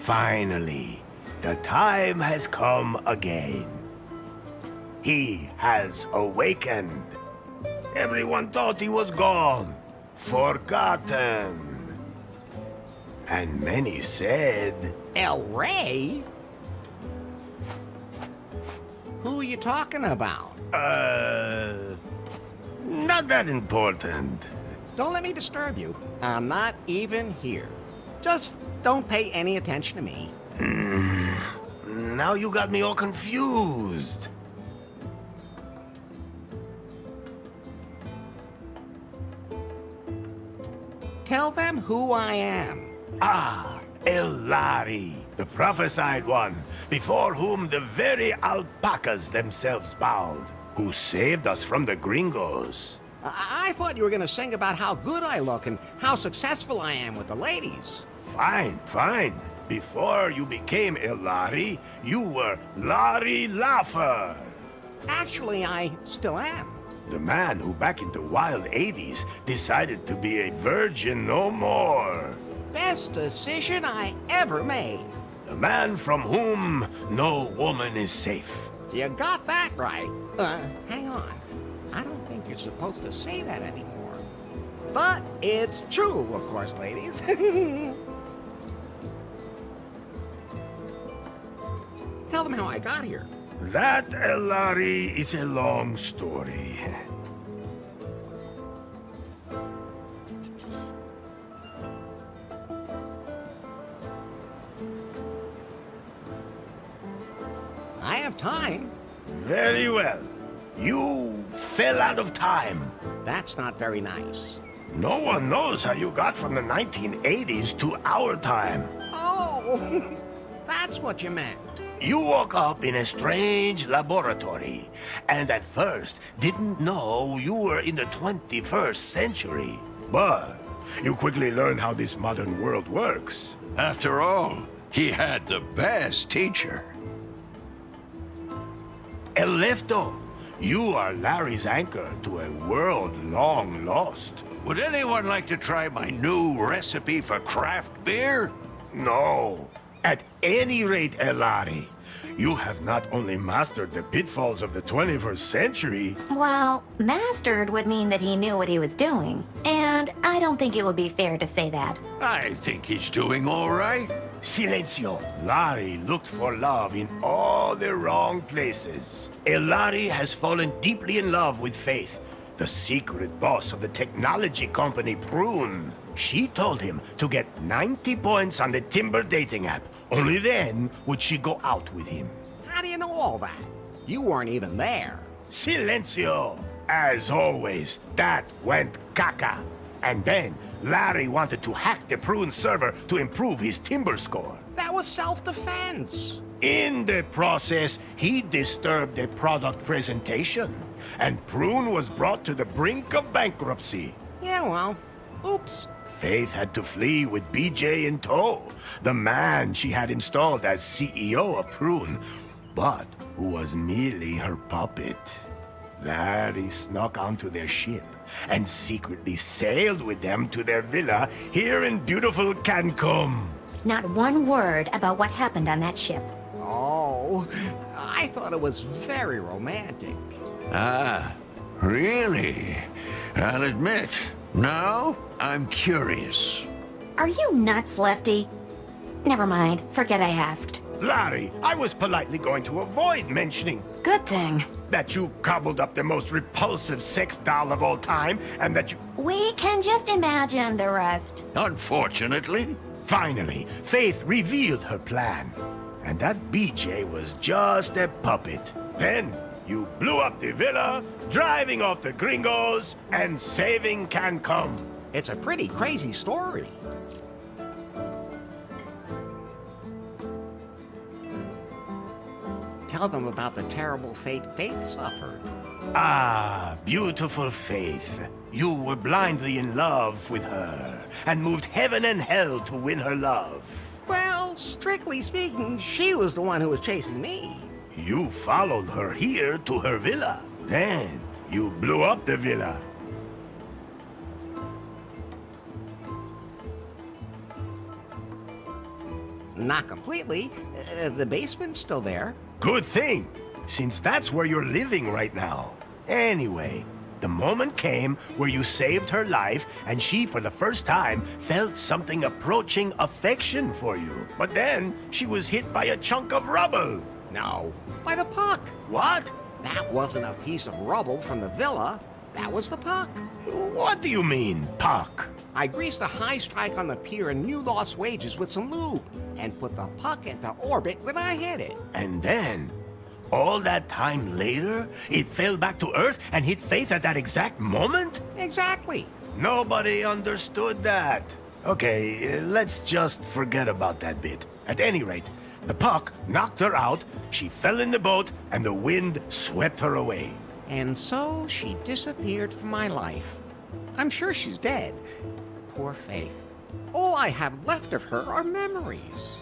Finally, the time has come again. He has awakened. Everyone thought he was gone, forgotten. And many said, El Rey? Who are you talking about? not that important. Don't let me disturb you. I'm not even here. Just don't pay any attention to me. Now you got me all confused. Tell them who I am. Ah, Elari, the prophesied one, before whom the very alpacas themselves bowed, who saved us from the gringos. I thought you were gonna sing about how good I look and how successful I am with the ladies. Fine, fine. Before you became Elari, you were Larry Laffer. Actually, I still am. The man who back in the wild 80s decided to be a virgin no more. Best decision I ever made. The man from whom no woman is safe. You got that right. Hang on. I don't think you're supposed to say that anymore. But it's true, of course, ladies. Tell them how I got here. That, Elari, is a long story. I have time. Very well. You fell out of time. That's not very nice. No one knows how you got from the 1980s to our time. Oh, that's what you meant. You woke up in a strange laboratory, and at first didn't know you were in the 21st century. But you quickly learned how this modern world works. After all, he had the best teacher. El Lefto, you are Larry's anchor to a world long lost. Would anyone like to try my new recipe for craft beer? No. At any rate, Elari, you have not only mastered the pitfalls of the 21st century... Well, mastered would mean that he knew what he was doing. And I don't think it would be fair to say that. I think he's doing all right. Silencio. Larry looked for love in all the wrong places. Elari has fallen deeply in love with Faith, the secret boss of the technology company Prune. She told him to get 90 points on the Timber dating app. Only then would she go out with him. How do you know all that? You weren't even there. Silencio! As always, that went caca. And then Larry wanted to hack the Prune server to improve his Timber score. That was self-defense. In the process, he disturbed a product presentation, and Prune was brought to the brink of bankruptcy. Yeah, well, oops. Faith had to flee with BJ in tow, the man she had installed as CEO of Prune, but who was merely her puppet. Larry snuck onto their ship and secretly sailed with them to their villa here in beautiful Cancum. Not one word about what happened on that ship. Oh, I thought it was very romantic. Ah, really? I'll admit, now I'm curious. Are you nuts, Lefty? Never mind. Forget I asked. Larry, I was politely going to avoid mentioning Good thing. that you cobbled up the most repulsive sex doll of all time, and that you... We can just imagine the rest. Unfortunately, Finally, Faith revealed her plan. And that BJ was just a puppet. Then, you blew up the villa, driving off the gringos, and saving Cancum. It's a pretty crazy story. Tell them about the terrible fate Faith suffered. Ah, beautiful Faith. You were blindly in love with her, and moved heaven and hell to win her love. Well, strictly speaking, she was the one who was chasing me. You followed her here to her villa. Then, you blew up the villa. not completely. The basement's still there. Good thing, since that's where you're living right now. Anyway, the moment came where you saved her life, and she, for the first time, felt something approaching affection for you. But then, she was hit by a chunk of rubble. No, by the puck. What? That wasn't a piece of rubble from the villa. That was the puck. What do you mean, puck? I greased a high strike on the pier in New Lost Wages with some lube and put the puck into orbit when I hit it. And then, all that time later, it fell back to Earth and hit Faith at that exact moment? Exactly. Nobody understood that. Okay, let's just forget about that bit. At any rate, the puck knocked her out, she fell in the boat, and the wind swept her away. And so she disappeared from my life. I'm sure she's dead. Poor Faith. All I have left of her are memories.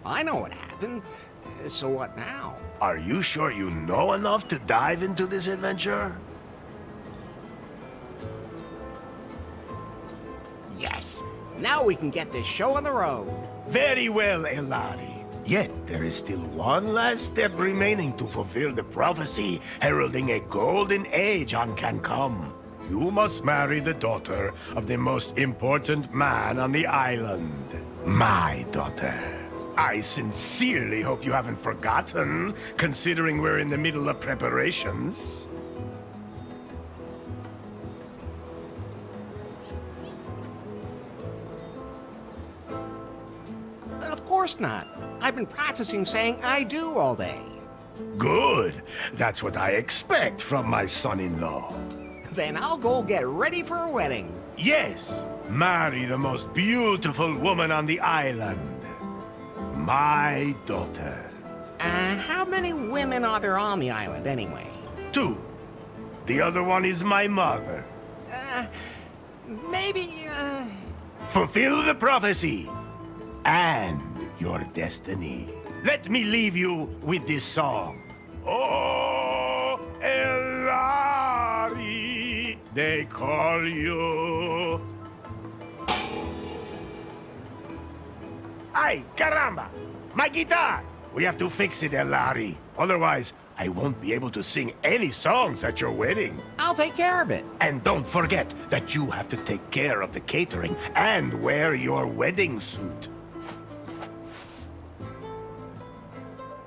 I know what happened. So what now? Are you sure you know enough to dive into this adventure? Yes. Now we can get this show on the road. Very well, Elari. Yet there is still one last step remaining to fulfill the prophecy heralding a golden age on Cancum. You must marry the daughter of the most important man on the island. My daughter. I sincerely hope you haven't forgotten, considering we're in the middle of preparations. Of course not. I've been practicing saying I do all day. Good. That's what I expect from my son-in-law. Then I'll go get ready for a wedding. Yes, marry the most beautiful woman on the island. My daughter. How many women are there on the island anyway? 2. The other one is my mother. Maybe, Fulfill the prophecy and your destiny. Let me leave you with this song. Oh, Elari, they call you. Ay, caramba! My guitar! We have to fix it, Elari. Otherwise, I won't be able to sing any songs at your wedding. I'll take care of it. And don't forget that you have to take care of the catering and wear your wedding suit.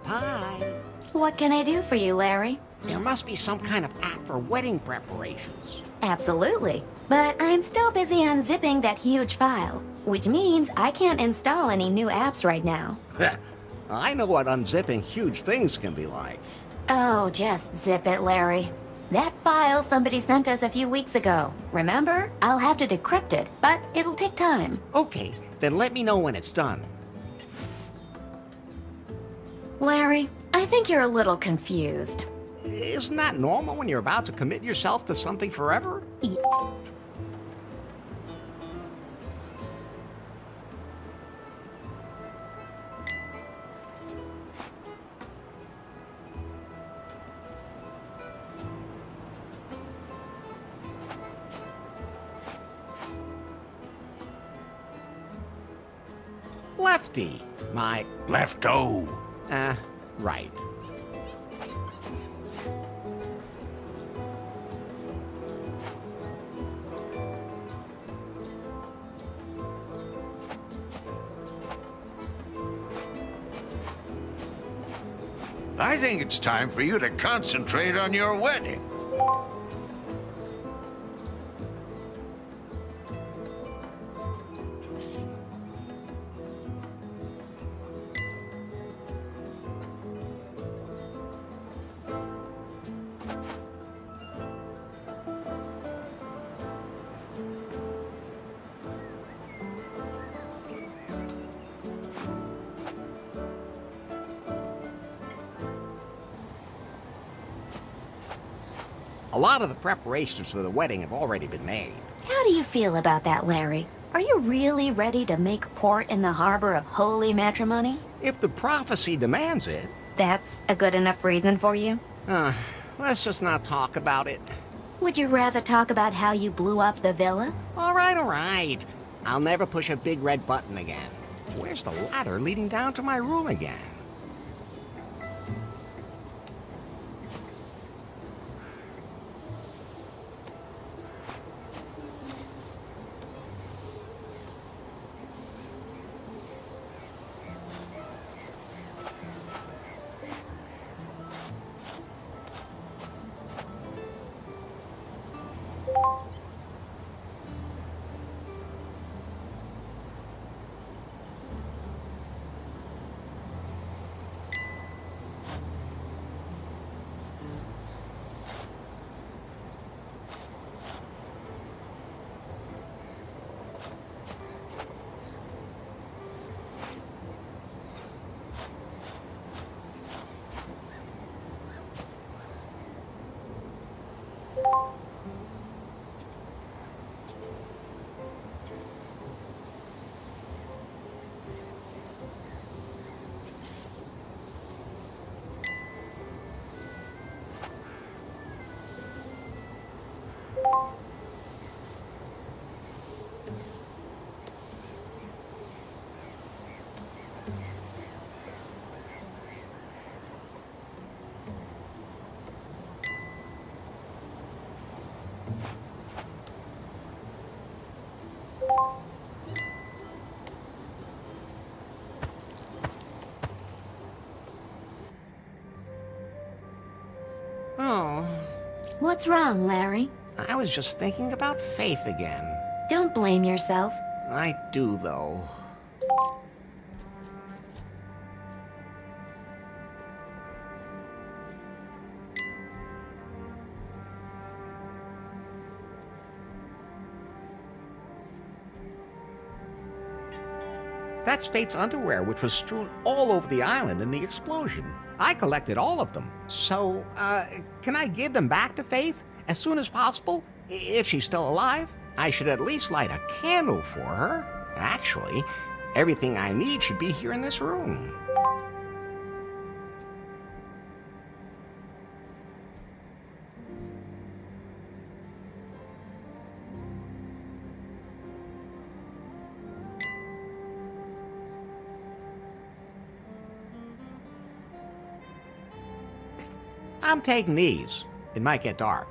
Bye. What can I do for you, Larry? There must be some kind of app for wedding preparations. Absolutely. But I'm still busy unzipping that huge file, which means I can't install any new apps right now. I know what unzipping huge things can be like. Oh, just zip it, Larry. That file somebody sent us a few weeks ago. Remember? I'll have to decrypt it, but it'll take time. Okay, then let me know when it's done. Larry, I think you're a little confused. Isn't that normal when you're about to commit yourself to something forever? Lefty. My... Lefto. Right. I think it's time for you to concentrate on your wedding. A lot of the preparations for the wedding have already been made. How do you feel about that, Larry? Are you really ready to make port in the harbor of holy matrimony? If the prophecy demands it. That's a good enough reason for you? let's just not talk about it. Would you rather talk about how you blew up the villa? All right. I'll never push a big red button again. Where's the ladder leading down to my room again? Oh, What's wrong, Larry? I was just thinking about Faith again. Don't blame yourself. I do, though. That's Faith's underwear, which was strewn all over the island in the explosion. I collected all of them. So, can I give them back to Faith as soon as possible? If she's still alive? I should at least light a candle for her. Actually, everything I need should be here in this room. I'm taking these. It might get dark.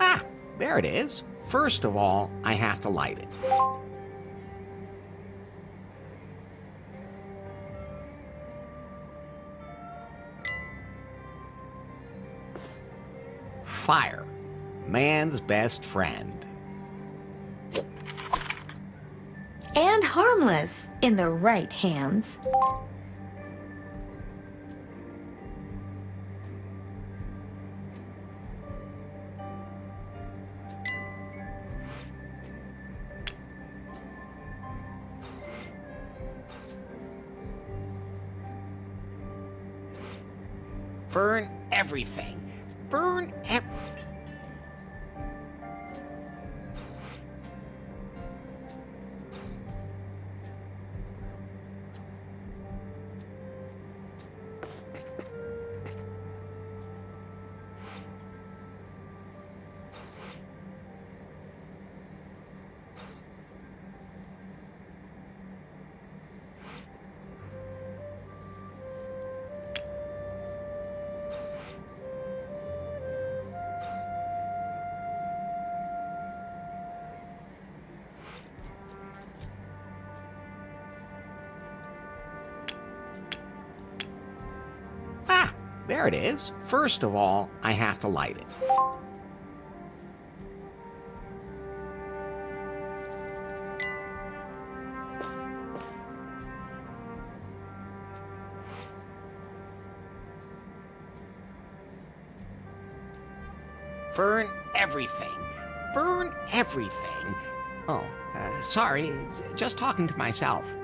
Ah, there it is. First of all, I have to light it. Fire, man's best friend. And harmless in the right hands. Burn everything. Burn Ah, there it is. First of all, I have to light it. Burn everything. Burn everything. Oh, sorry, just talking to myself.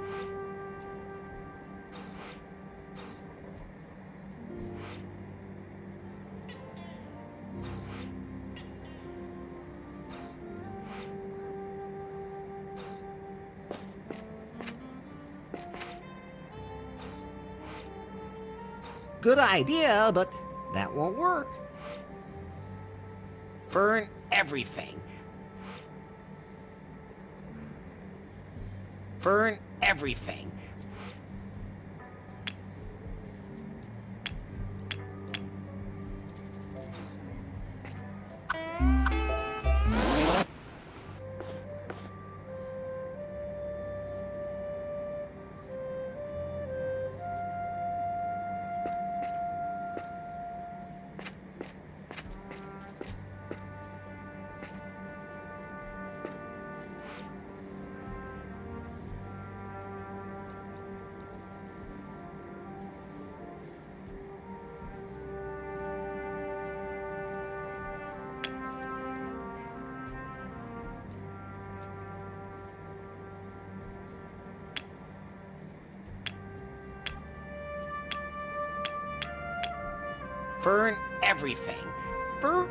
Good idea, but that won't work. Burn everything. Burn everything. Burn everything. Burn.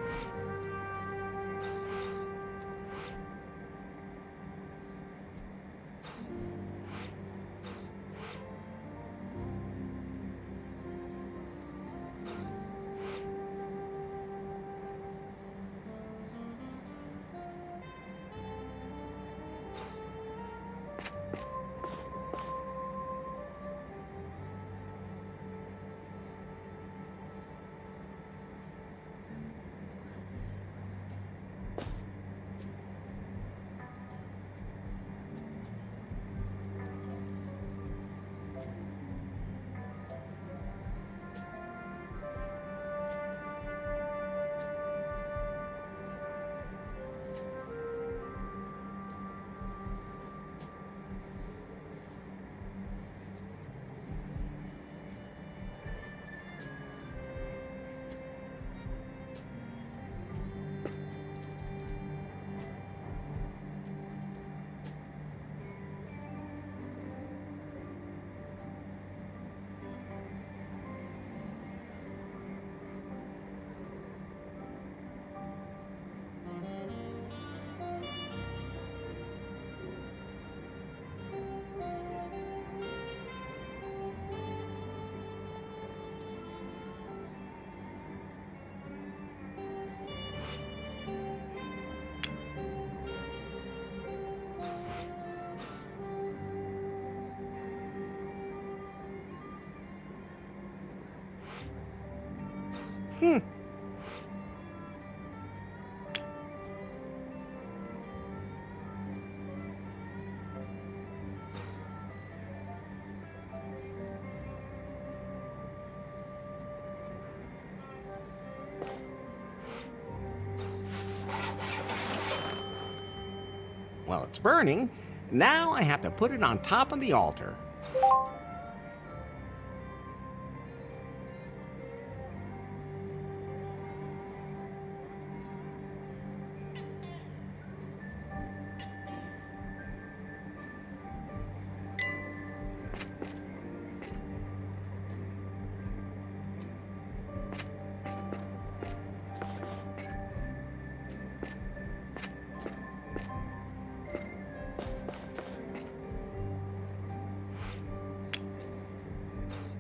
Well, it's burning. Now I have to put it on top of the altar.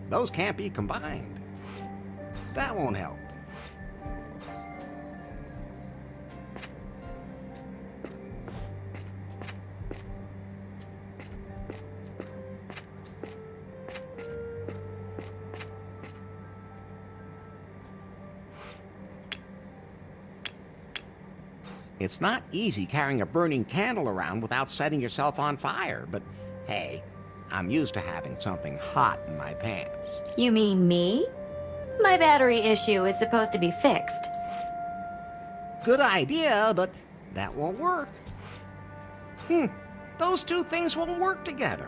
Those can't be combined. That won't help. It's not easy carrying a burning candle around without setting yourself on fire, but hey, I'm used to having something hot in my pants. You mean me? My battery issue is supposed to be fixed. Good idea, but that won't work. Those two things won't work together.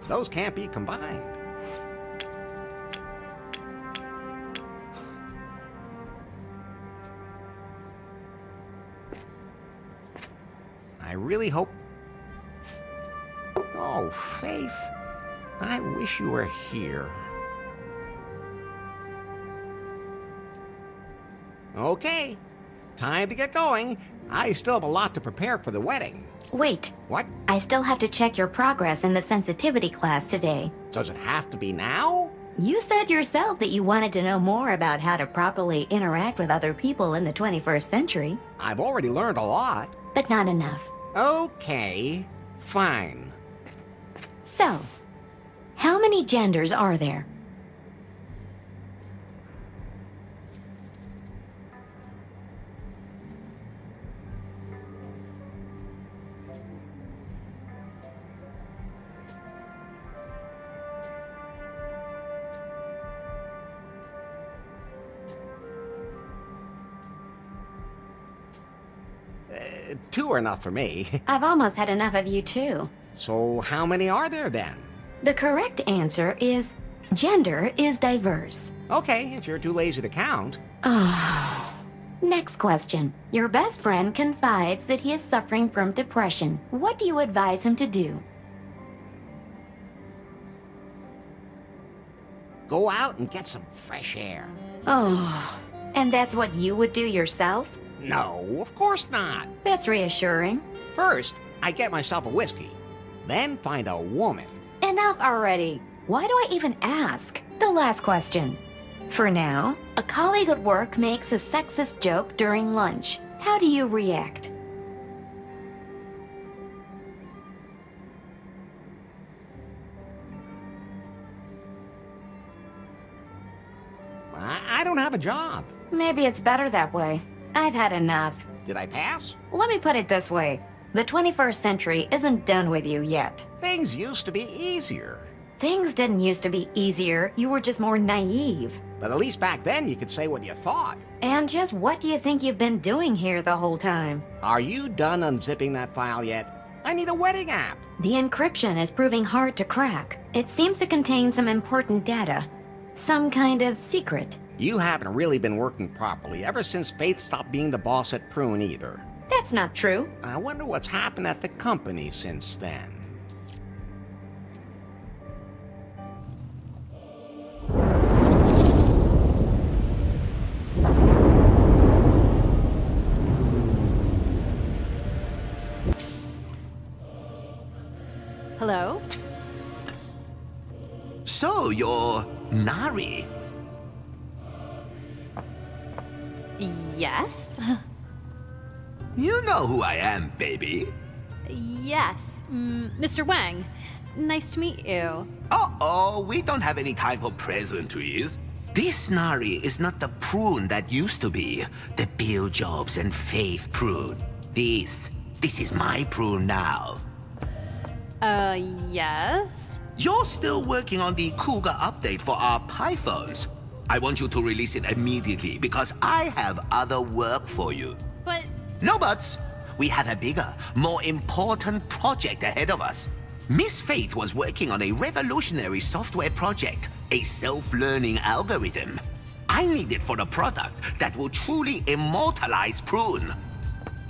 Those can't be combined. I really hope... Oh, Faith, I wish you were here. Okay, time to get going. I still have a lot to prepare for the wedding. Wait, What? I still have to check your progress in the sensitivity class today. Does it have to be now? You said yourself that you wanted to know more about how to properly interact with other people in the 21st century, I've already learned a lot. but not enough. Okay, fine. So, how many genders are there? Two are enough for me. I've almost had enough of you too. So how many are there then? The correct answer is gender is diverse. Okay, if you're too lazy to count. Next question. Your best friend confides that he is suffering from depression. What do you advise him to do? Go out and get some fresh air. Oh, and that's what you would do yourself? No, of course not. That's reassuring. First, I get myself a whiskey. Then find a woman. Enough already. Why do I even ask? The last question. For now, a colleague at work makes a sexist joke during lunch. How do you react? I don't have a job. Maybe it's better that way. I've had enough. Did I pass? Let me put it this way. The 21st century isn't done with you yet. Things used to be easier. Things didn't used to be easier. You were just more naive. But at least back then you could say what you thought. And just what do you think you've been doing here the whole time? Are you done unzipping that file yet? I need a wedding app. The encryption is proving hard to crack. It seems to contain some important data. Some kind of secret. You haven't really been working properly ever since Faith stopped being the boss at Prune either. That's not true. I wonder what's happened at the company since then. Hello? So, you're Nari. Yes? You know who I am, baby. Yes. Mr. Wang, nice to meet you. Uh-oh, we don't have any time for pleasantries. This Nari is not the Prune that used to be. The Bill Jobs and Faith Prune. This is my Prune now. Yes? You're still working on the Cougar update for our Pythons. I want you to release it immediately because I have other work for you. But... No buts. We have a bigger, more important project ahead of us. Miss Faith was working on a revolutionary software project, a self-learning algorithm. I need it for a product that will truly immortalize Prune.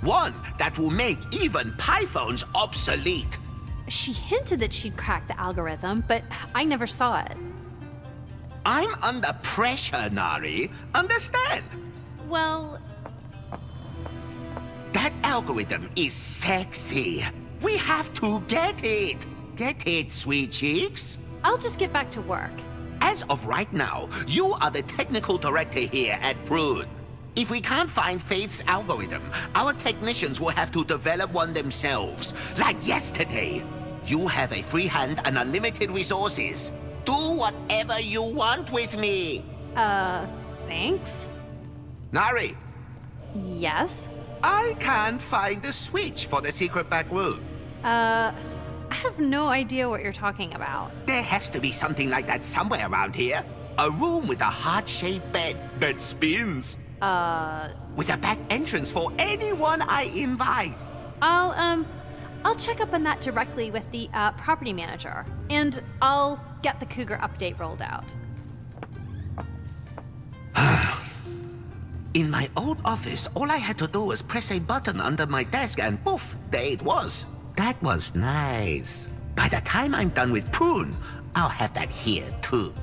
One that will make even Pythons obsolete. She hinted that she'd cracked the algorithm, but I never saw it. I'm under pressure, Nari. Understand? Well, That algorithm is sexy. We have to get it. Get it, sweet cheeks? I'll just get back to work. As of right now, you are the technical director here at Prune. If we can't find Faith's algorithm, our technicians will have to develop one themselves, like yesterday. You have a free hand and unlimited resources. Do whatever you want with me. Thanks? Nari, Yes? I can't find the switch for the secret back room. I have no idea what you're talking about. There has to be something like that somewhere around here. A room with a heart-shaped bed that spins. With a back entrance for anyone I invite. I'll check up on that directly with the, property manager. And I'll get the Cougar update rolled out. In my old office, all I had to do was press a button under my desk and poof, there it was. That was nice. By the time I'm done with Prune, I'll have that here too.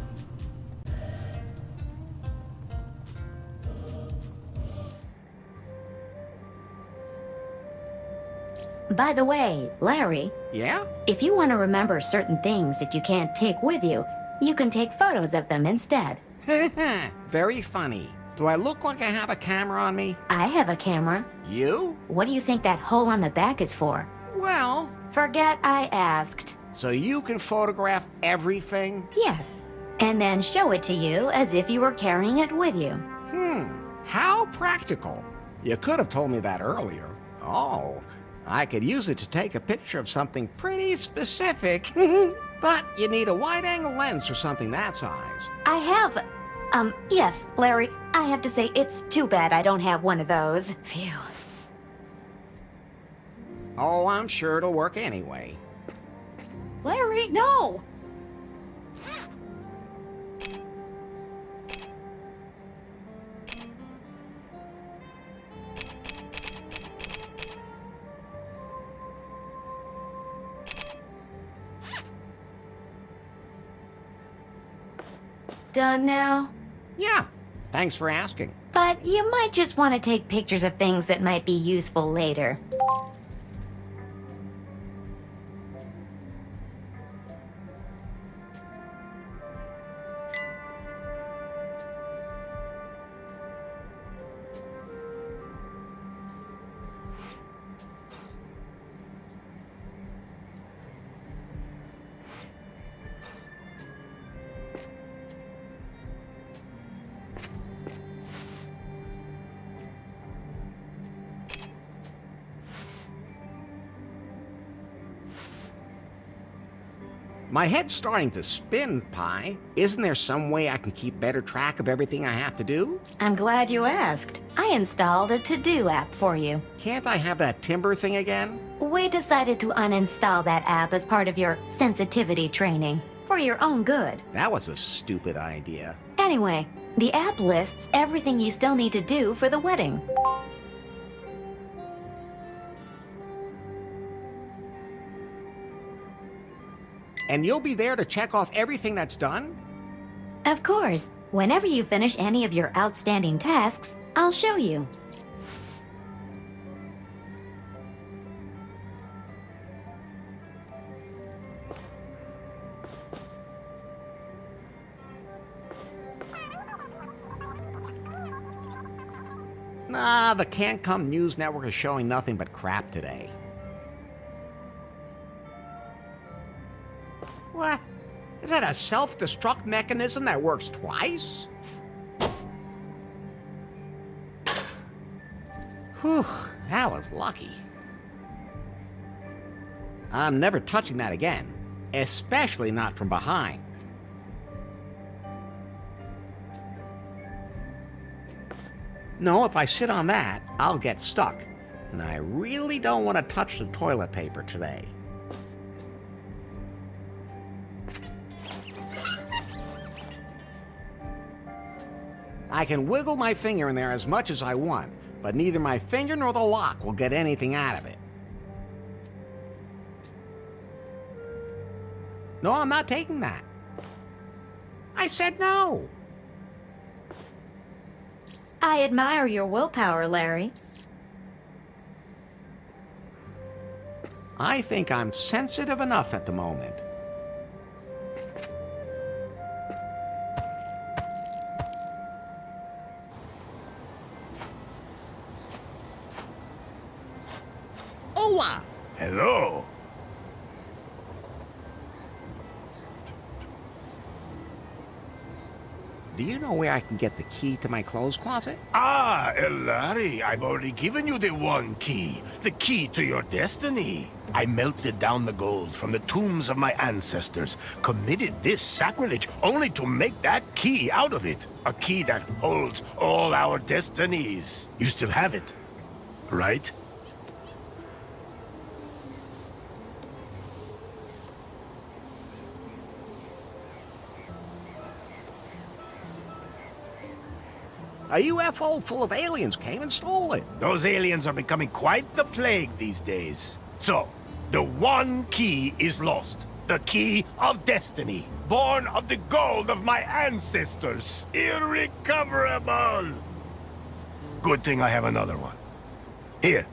By the way, Larry, Yeah? if you want to remember certain things that you can't take with you, you can take photos of them instead. Very funny. Do I look like I have a camera on me? I have a camera. You? What do you think that hole on the back is for? Well, Forget I asked. so you can photograph everything? Yes. And then show it to you as if you were carrying it with you. How practical. You could have told me that earlier. Oh, I could use it to take a picture of something pretty specific. But you need a wide-angle lens for something that size. I have. Yes, Larry, I have to say it's too bad I don't have one of those. Phew. Oh, I'm sure it'll work anyway. Larry, no! Done now? Yeah, thanks for asking. But you might just want to take pictures of things that might be useful later. My head's starting to spin, Pi. Isn't there some way I can keep better track of everything I have to do? I'm glad you asked. I installed a to-do app for you. Can't I have that timber thing again? We decided to uninstall that app as part of your sensitivity training, for your own good. That was a stupid idea. Anyway, the app lists everything you still need to do for the wedding. And you'll be there to check off everything that's done? Of course, whenever you finish any of your outstanding tasks, I'll show you. Nah, the Cancum news network is showing nothing but crap today. What? Is that a self-destruct mechanism that works twice? Whew, that was lucky. I'm never touching that again, especially not from behind. No, if I sit on that, I'll get stuck, and I really don't want to touch the toilet paper today. I can wiggle my finger in there as much as I want, but neither my finger nor the lock will get anything out of it. No, I'm not taking that. I said no. I admire your willpower, Larry. I think I'm sensitive enough at the moment. Hola! Hello. Do you know where I can get the key to my clothes closet? Ah, Larry, I've already given you the one key. The key to your destiny. I melted down the gold from the tombs of my ancestors, committed this sacrilege only to make that key out of it. A key that holds all our destinies. You still have it, right? A UFO full of aliens came and stole it. Those aliens are becoming quite the plague these days. So, the one key is lost. The key of destiny. Born of the gold of my ancestors. Irrecoverable. Good thing I have another one. Here.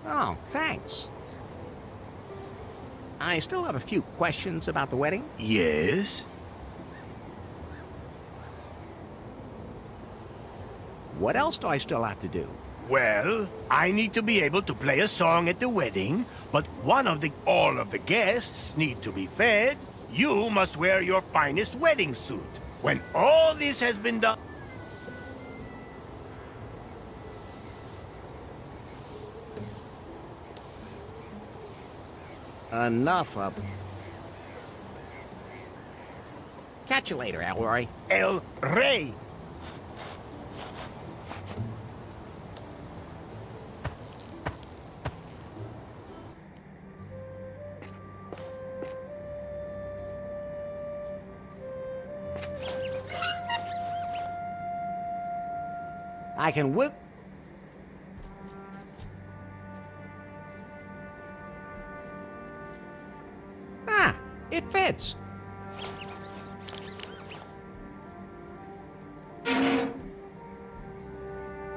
Oh, thanks. I still have a few questions about the wedding. Yes? What else do I still have to do? Well, I need to be able to play a song at the wedding, but all of the guests need to be fed. You must wear your finest wedding suit. When all this has been done... Enough of... Catch you later, Elroy. El Rey. I can whip... Ah, it fits.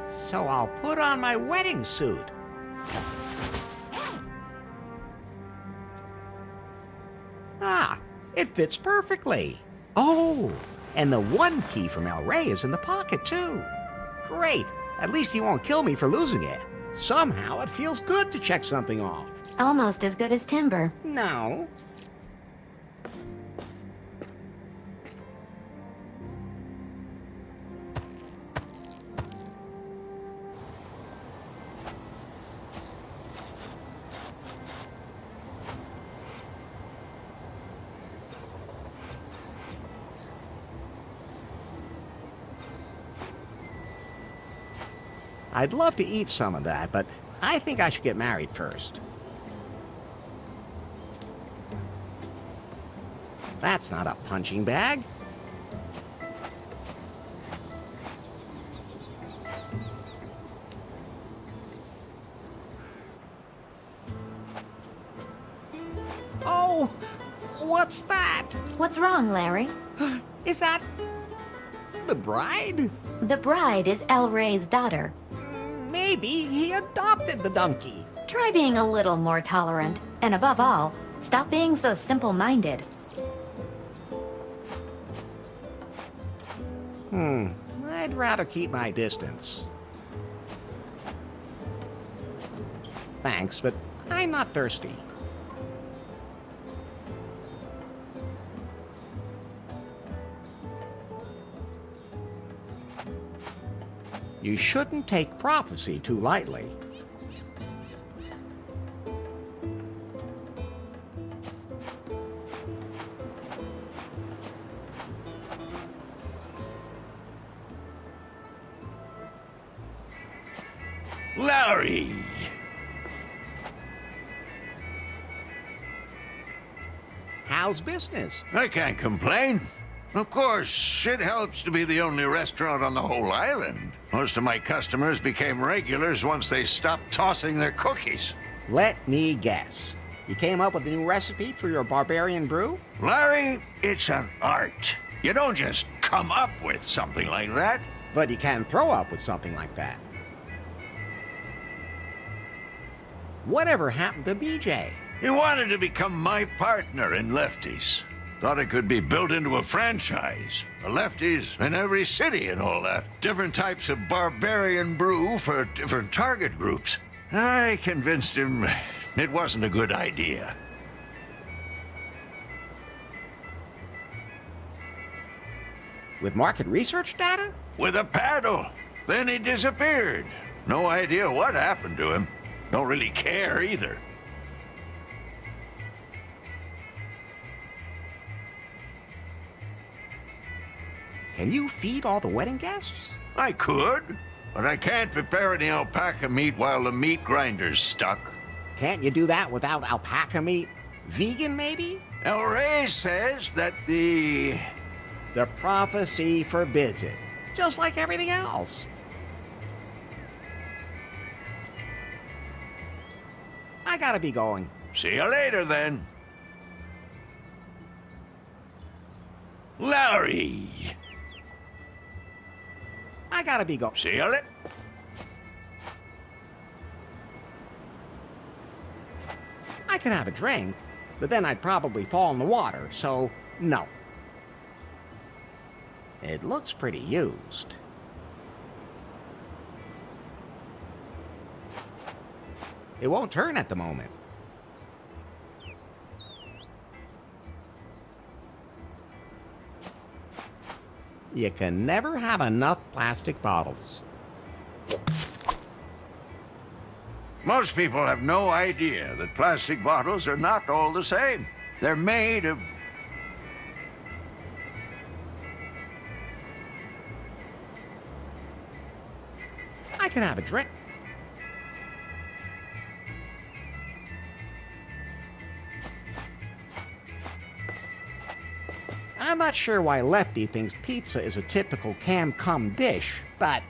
So I'll put on my wedding suit. Ah, it fits perfectly. Oh, and the one key from El Rey is in the pocket, too. Great. At least he won't kill me for losing it. Somehow it feels good to check something off. Almost as good as timber. No. I'd love to eat some of that, but I think I should get married first. That's not a punching bag. Oh, what's that? What's wrong, Larry? Is that the bride? The bride is El Rey's daughter. Maybe he adopted the donkey. Try being a little more tolerant. And above all, stop being so simple-minded. I'd rather keep my distance. Thanks, but I'm not thirsty. You shouldn't take prophecy too lightly. Larry! How's business? I can't complain. Of course, it helps to be the only restaurant on the whole island. Most of my customers became regulars once they stopped tossing their cookies. Let me guess. You came up with a new recipe for your barbarian brew? Larry, it's an art. You don't just come up with something like that. But you can throw up with something like that. Whatever happened to BJ? He wanted to become my partner in Lefties. Thought it could be built into a franchise. The Lefties in every city and all that. Different types of barbarian brew for different target groups. I convinced him it wasn't a good idea. With market research data? With a paddle. Then he disappeared. No idea what happened to him. Don't really care either. Can you feed all the wedding guests? I could, but I can't prepare any alpaca meat while the meat grinder's stuck. Can't you do that without alpaca meat? Vegan, maybe? El Rey says that the prophecy forbids it. Just like everything else. I gotta be going. See you later, then. Larry. I gotta be going. See you later. I could have a drink, but then I'd probably fall in the water, so no. It looks pretty used. It won't turn at the moment. You can never have enough plastic bottles. Most people have no idea that plastic bottles are not all the same. They're made of... I can have a drink. I'm not sure why Lefty thinks pizza is a typical Cancum dish, but...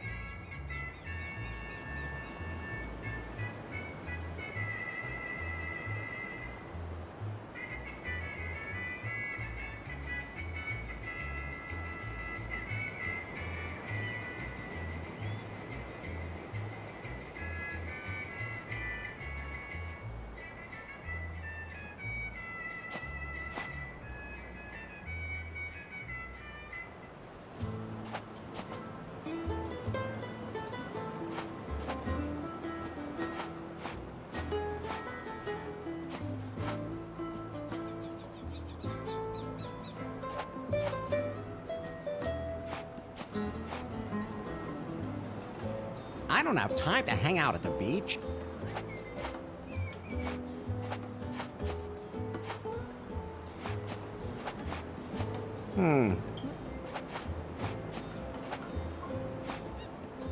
I don't have time to hang out at the beach.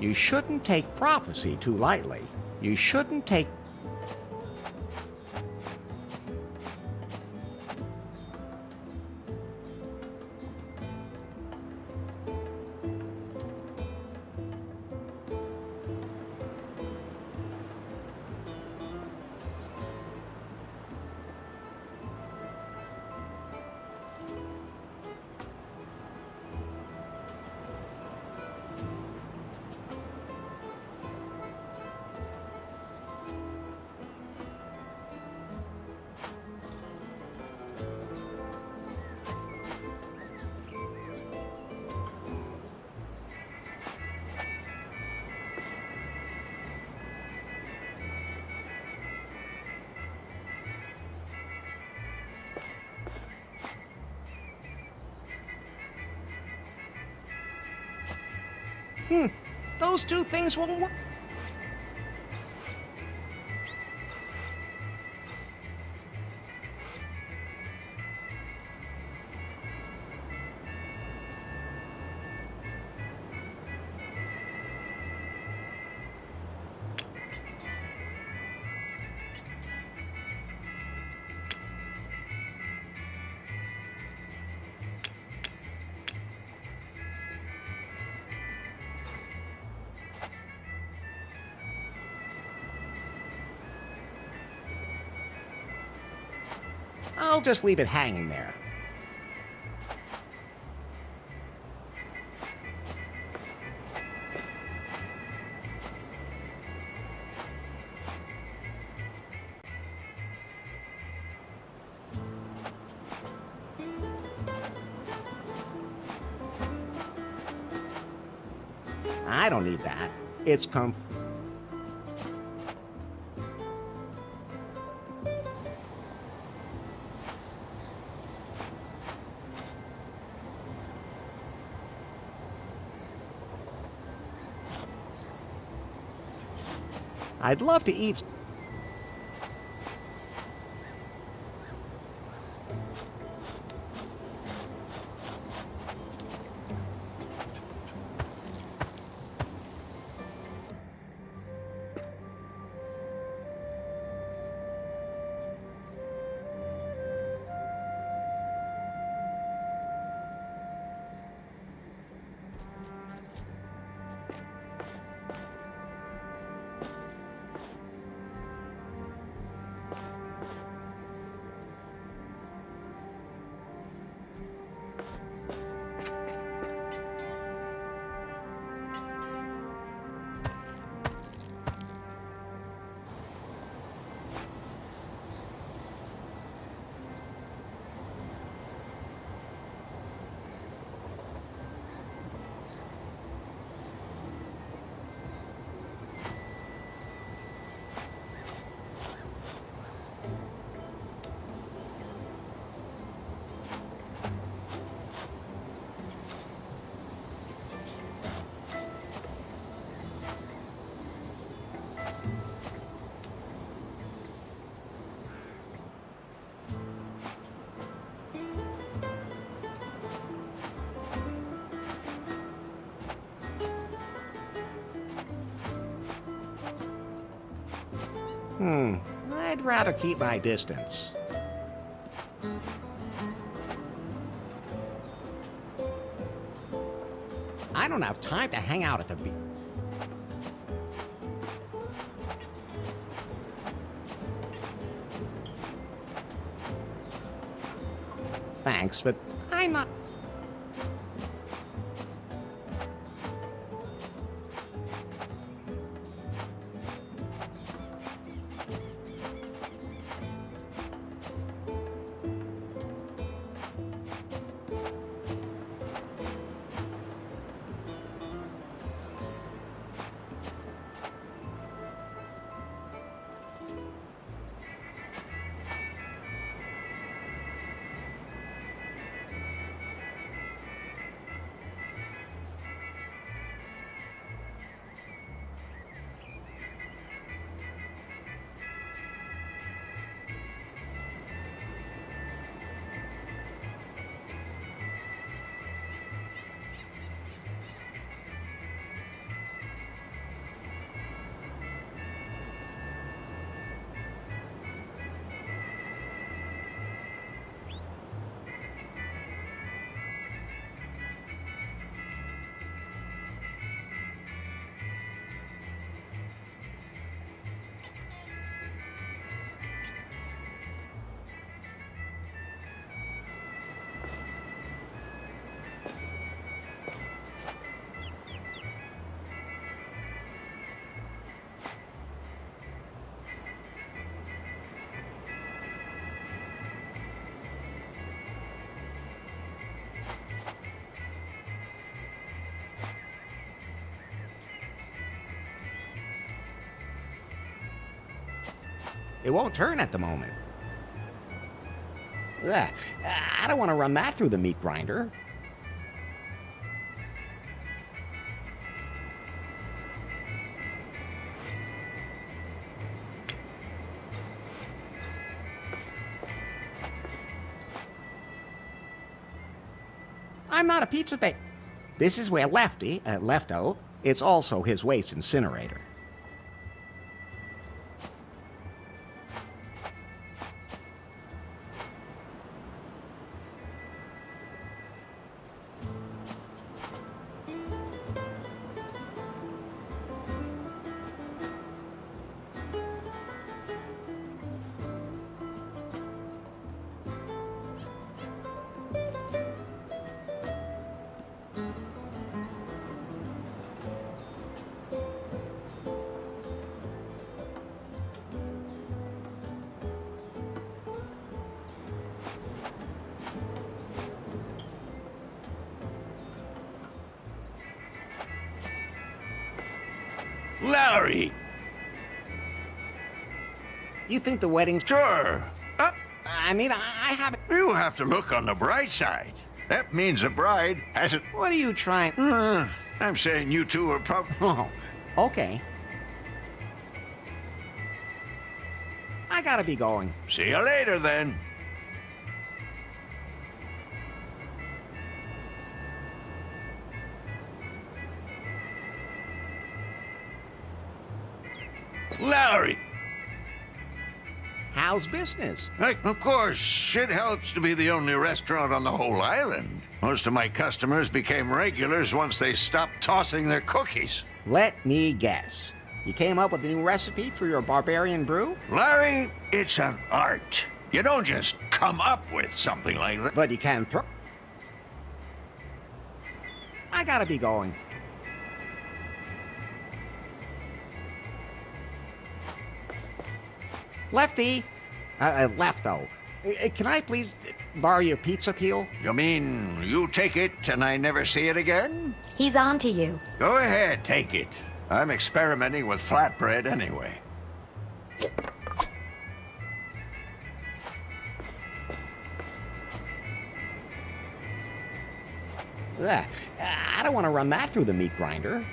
You shouldn't take prophecy too lightly. You shouldn't take... Those two things won't work. I'll just leave it hanging there. I don't need that. It's I'd love to eat. I'd rather keep my distance. I don't have time to hang out at the beach. Thanks, but I'm not... It won't turn at the moment. Ugh, I don't want to run that through the meat grinder. I'm not a pizza bake. This is where Lefto, it's also his waste incinerator. Larry! You think the wedding's... Sure. I mean, I haven't... You have to look on the bright side. That means the bride hasn't... What are you trying... I'm saying you two are probably... Oh, okay. I gotta be going. See you later, then. Larry! How's business? Of course, it helps to be the only restaurant on the whole island. Most of my customers became regulars once they stopped tossing their cookies. Let me guess. You came up with a new recipe for your barbarian brew? Larry, it's an art. You don't just come up with something like that. But you can throw... I gotta be going. Lefty! Lefto. Can I please borrow your pizza peel? You mean you take it and I never see it again? He's on to you. Go ahead, take it. I'm experimenting with flatbread anyway. Ugh, I don't want to run that through the meat grinder.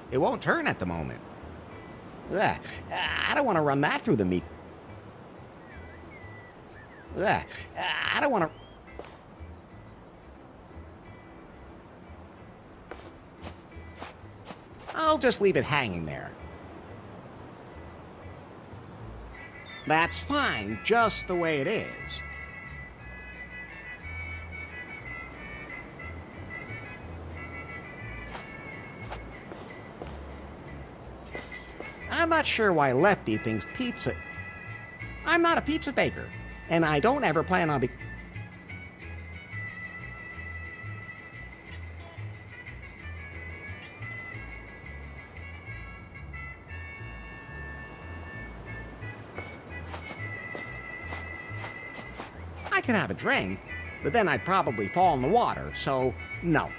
It won't turn at the moment. Ugh, I don't want to run that through the meat. Ugh, I don't want to... I'll just leave it hanging there. That's fine, just the way it is. I'm not sure why Lefty thinks pizza... I'm not a pizza baker, and I don't ever plan on be... I could have a drink, but then I'd probably fall in the water, so no.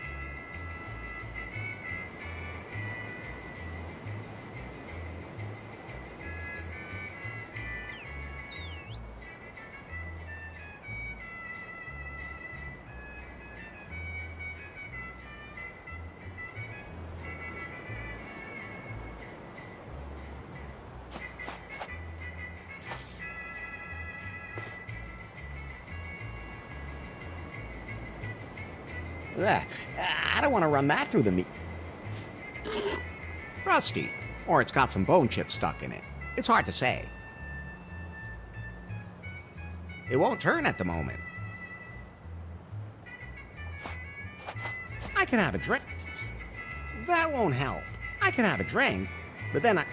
Ugh, I don't want to run that through the meat. Rusty. Or it's got some bone chips stuck in it. It's hard to say. It won't turn at the moment. I can have a drink. That won't help. I can have a drink, but then I...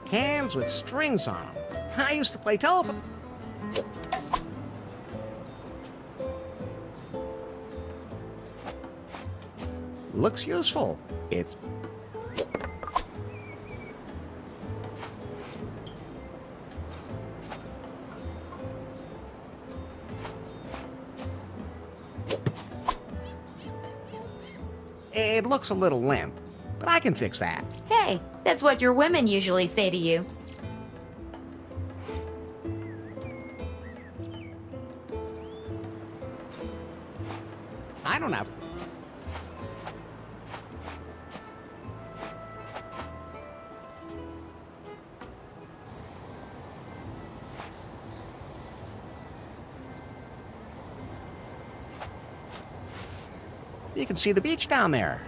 Cans with strings on them. I used to play telephone. Looks useful. It's... It looks a little limp, but I can fix that. Hey, that's what your women usually say to you. I don't have... You can see the beach down there.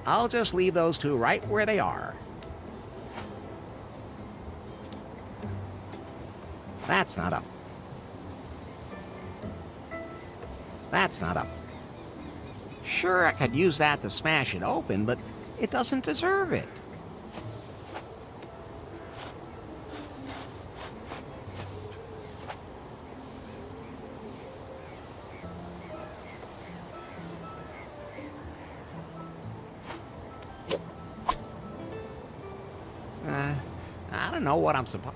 I'll just leave those two right where they are. That's not up. That's not up. Sure, I could use that to smash it open, but it doesn't deserve it. I don't know what I'm supposed...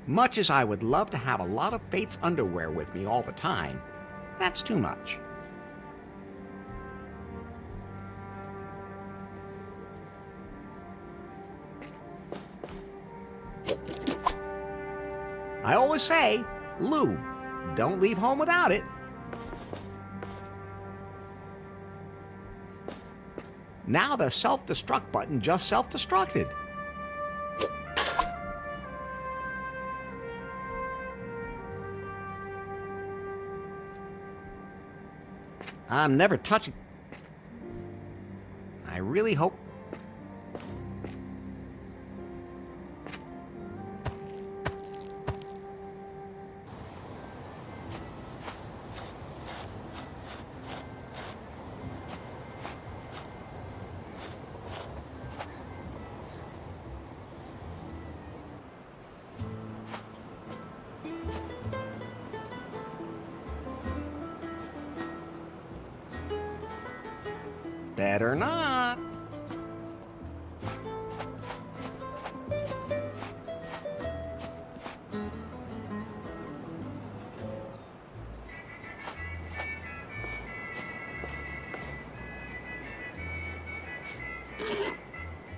Much as I would love to have a lot of Fate's underwear with me all the time, that's too much. I always say, lube, don't leave home without it. Now the self-destruct button just self-destructed. I'm never touching... I really hope... Better not.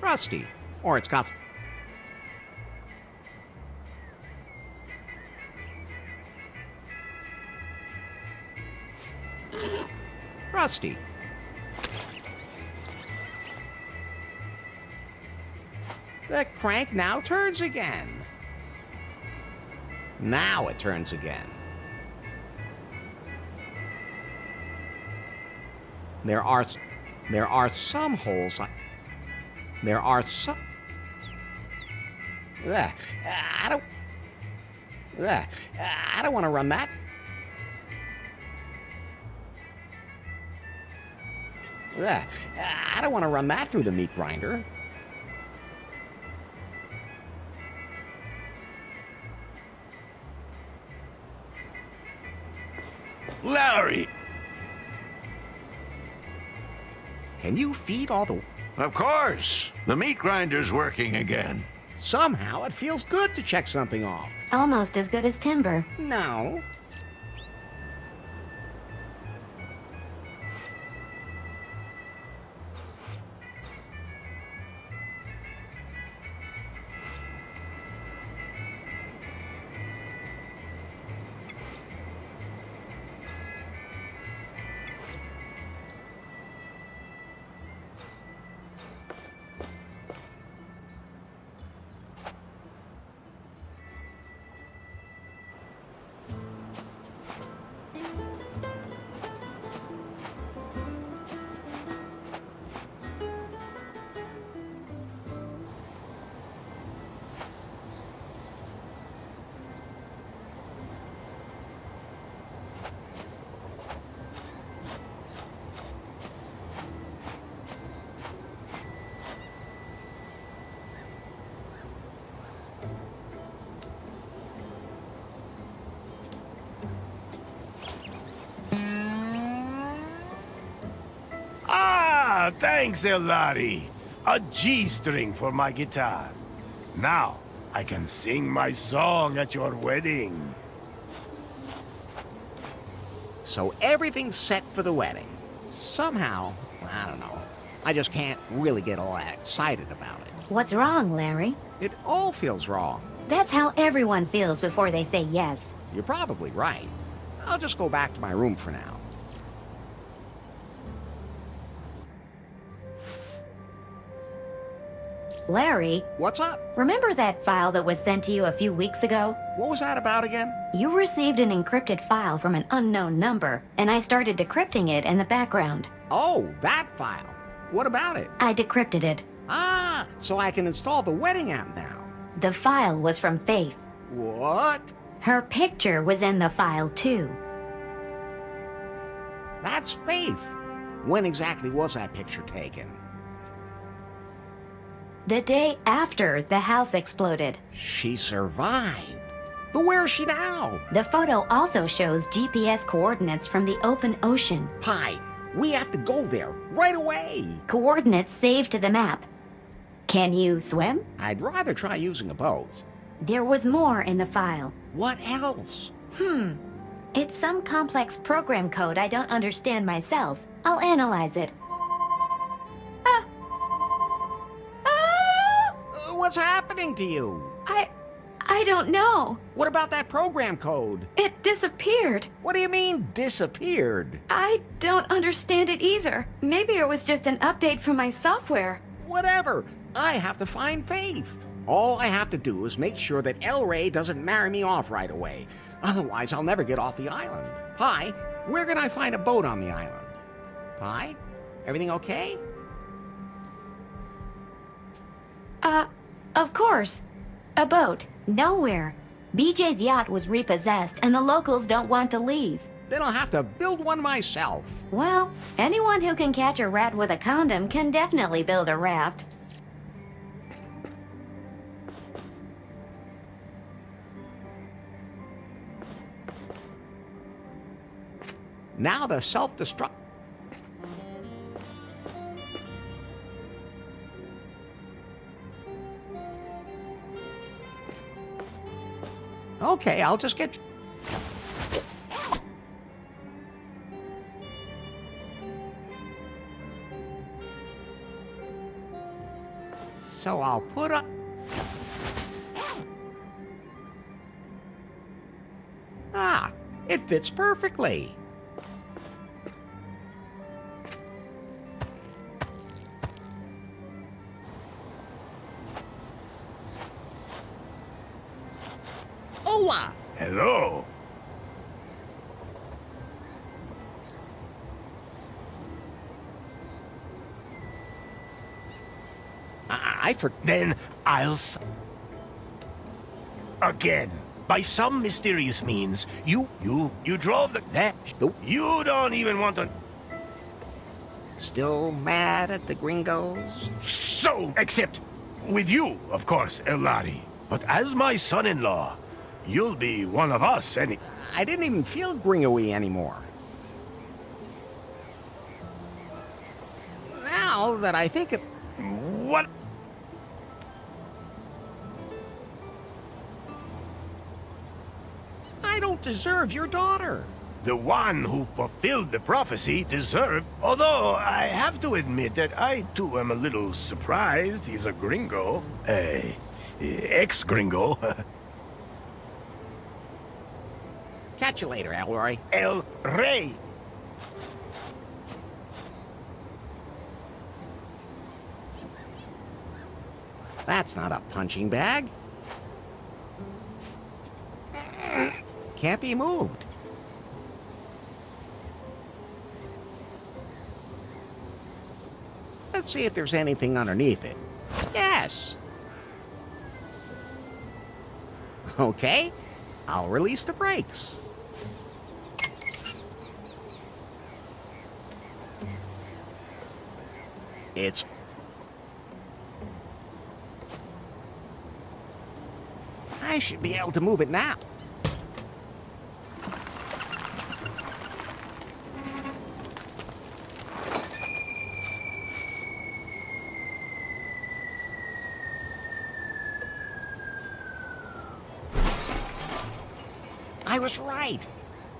Rusty. Or it's got... Rusty. The crank now turns again. Now it turns again. There are some holes. There are some. I don't want to run that. I don't want to run that through the meat grinder. Larry! Can you feed all the... Of course! The meat grinder's working again. Somehow it feels good to check something off. Almost as good as timber. No. Thanks, Elari. A G-string for my guitar. Now, I can sing my song at your wedding. So everything's set for the wedding. Somehow, I don't know, I just can't really get all that excited about it. What's wrong, Larry? It all feels wrong. That's how everyone feels before they say yes. You're probably right. I'll just go back to my room for now. Larry, What's up? remember that file that was sent to you a few weeks ago? What was that about again? You received an encrypted file from an unknown number, and I started decrypting it in the background. Oh, that file. What about it? I decrypted it. Ah, so I can install the wedding app now. The file was from Faith. What? Her picture was in the file, too. That's Faith. When exactly was that picture taken? The day after the house exploded. She survived. But where is she now? The photo also shows GPS coordinates from the open ocean. Pi, we have to go there right away. Coordinates saved to the map. Can you swim? I'd rather try using a boat. There was more in the file. What else? It's some complex program code I don't understand myself. I'll analyze it. What's happening to you? I don't know. What about that program code? It disappeared. What do you mean, disappeared? I don't understand it either. Maybe it was just an update from my software. Whatever. I have to find Faith. All I have to do is make sure that El Rey doesn't marry me off right away. Otherwise, I'll never get off the island. Pi, where can I find a boat on the island? Pi, everything okay? Of course. A boat. Nowhere. BJ's yacht was repossessed and the locals don't want to leave. Then I'll have to build one myself. Well, anyone who can catch a rat with a condom can definitely build a raft. Now the self-destruct... Okay, I'll just get... So I'll put up... Ah, it fits perfectly. Hola! Hello. I for... Then Again, by some mysterious means, you drove that. Nope. You don't even want to... Still mad at the gringos? So, except with you, of course, Elari. But as my son-in-law, you'll be one of us I didn't even feel gringo-y anymore. Now that I think it... What? I don't deserve your daughter. The one who fulfilled the prophecy deserved. Although I have to admit that I too am a little surprised he's a gringo. Ex-gringo. Catch you later, Elroy. El Rey. That's not a punching bag. Can't be moved. Let's see if there's anything underneath it. Yes! Okay, I'll release the brakes. It's... I should be able to move it now. I was right.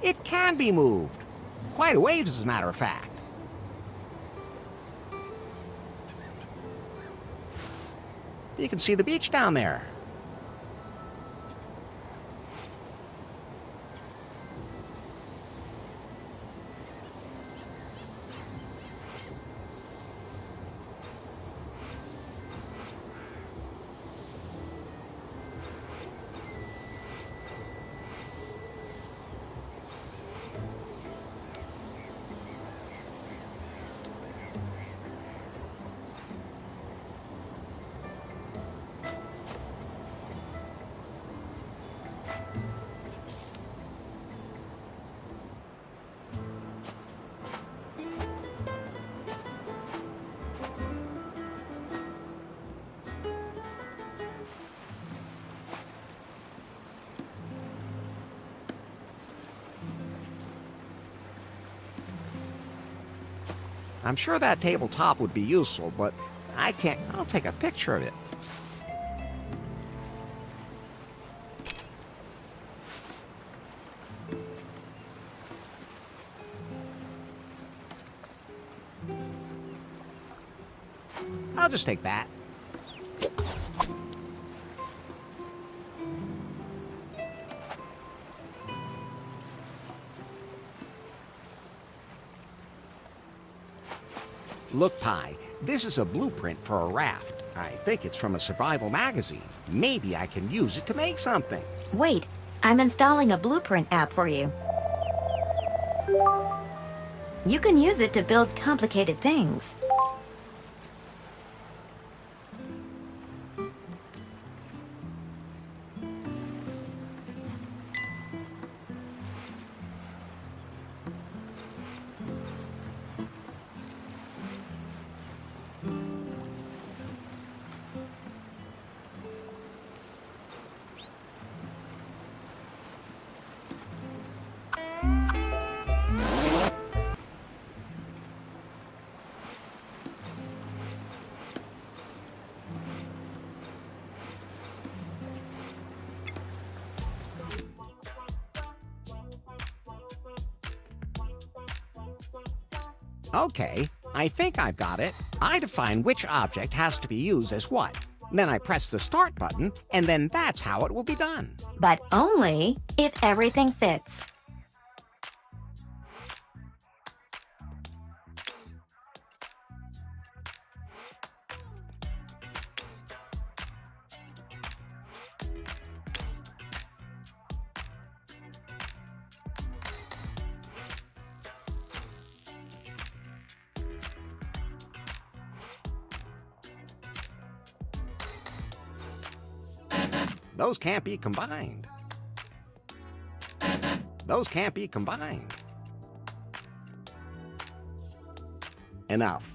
It can be moved. Quite a ways, as a matter of fact. You can see the beach down there. I'm sure that tabletop would be useful, but I can't. I'll take a picture of it. I'll just take that. Look, Pi, this is a blueprint for a raft. I think it's from a survival magazine. Maybe I can use it to make something. Wait, I'm installing a blueprint app for you. You can use it to build complicated things. Okay, I think I've got it. I define which object has to be used as what. Then I press the start button, and then that's how it will be done. But only if everything fits. Those can't be combined. Those can't be combined. Enough.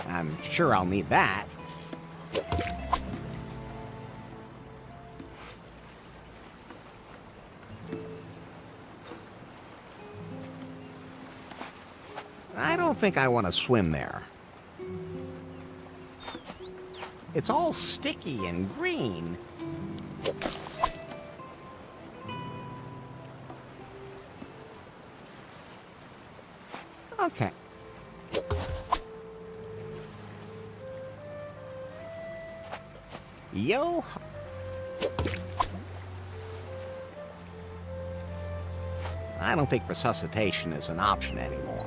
I'm sure I'll need that. I don't think I want to swim there. It's all sticky and green. Okay. Yo. I don't think resuscitation is an option anymore.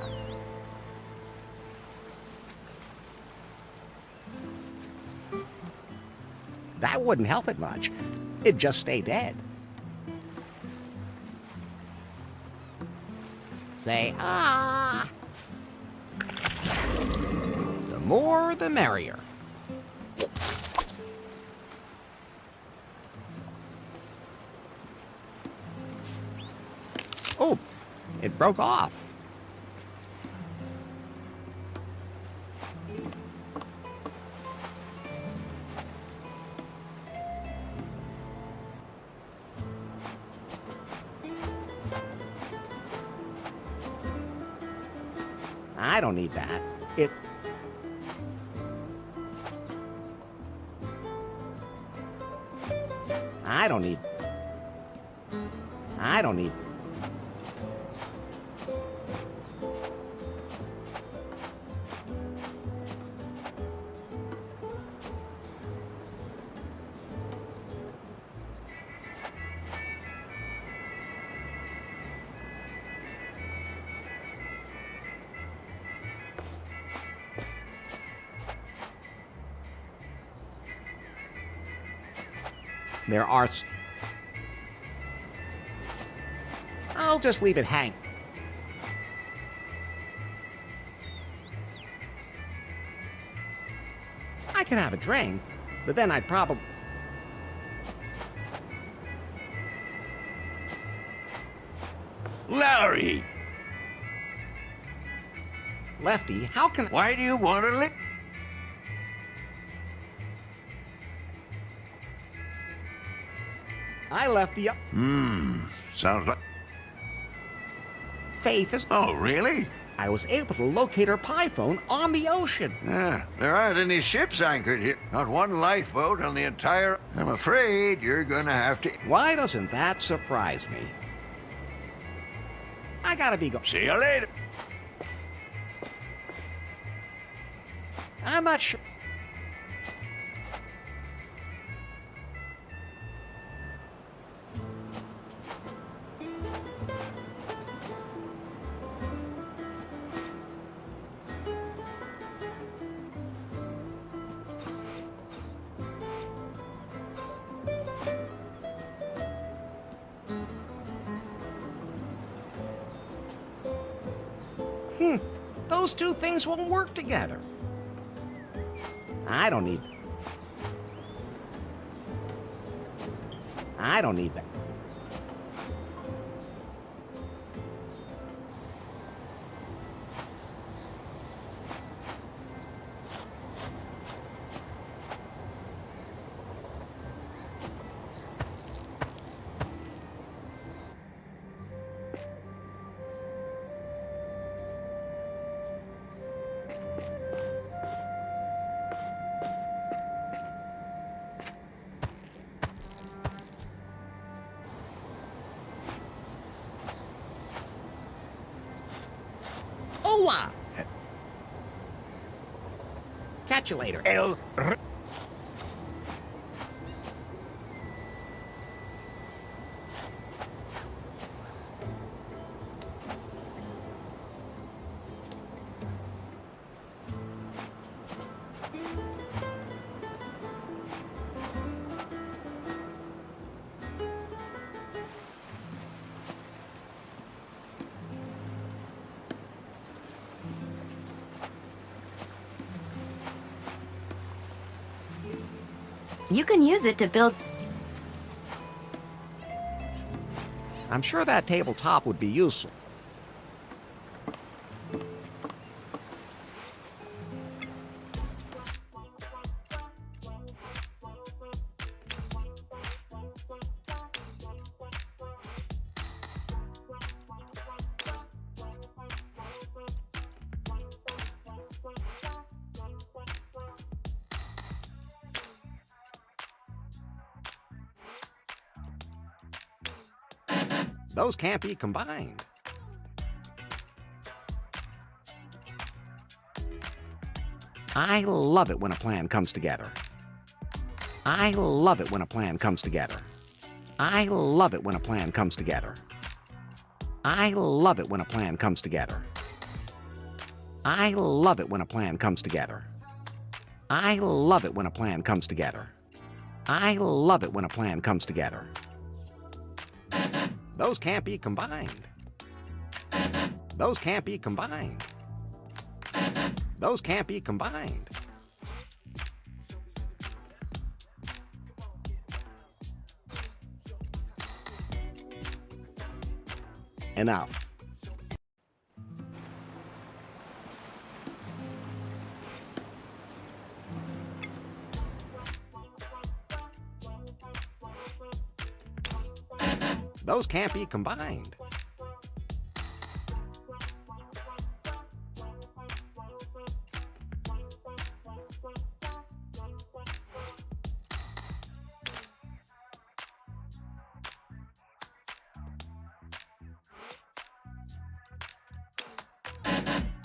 That wouldn't help it much. It'd just stay dead. Say ah. The more, the merrier. Oh, it broke off. I don't need that. It... I don't need... I don't need... There are... I'll just leave it hang. I could have a drink, but then I'd probably... Larry, Lefty, how can... why do you want to live? I left the... Sounds like... Faith is... Oh, really? I was able to locate her pie phone on the ocean. Yeah, there aren't any ships anchored here. Not one lifeboat on the entire... I'm afraid you're gonna have to... Why doesn't that surprise me? I gotta be go... See you later. I'm not sure... Those two things won't work together. I don't need that. Hola! Catch you later. You can use it to build... I'm sure that tabletop would be useful. Those can't be combined. I love it when a plan comes together. I love it when a plan comes together. I love it when a plan comes together. I love it when a plan comes together. I love it when a plan comes together. I love it when a plan comes together. I love it when a plan comes together. Those can't be combined. Those can't be combined. Those can't be combined. Enough. Those can't be combined.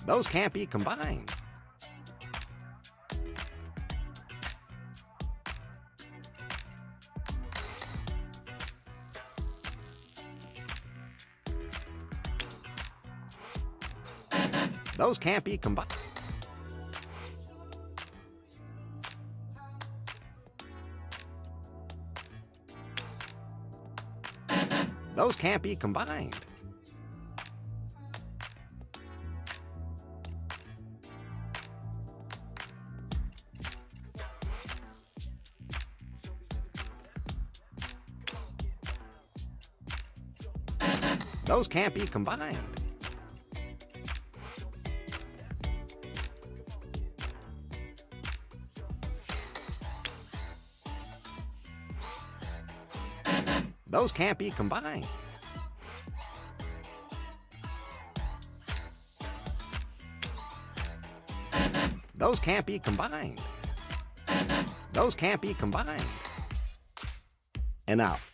Those can't be combined. Those can't be combined. Those can't be combined. Those can't be combined. Those can't be combined. Those can't be combined. Those can't be combined. Enough.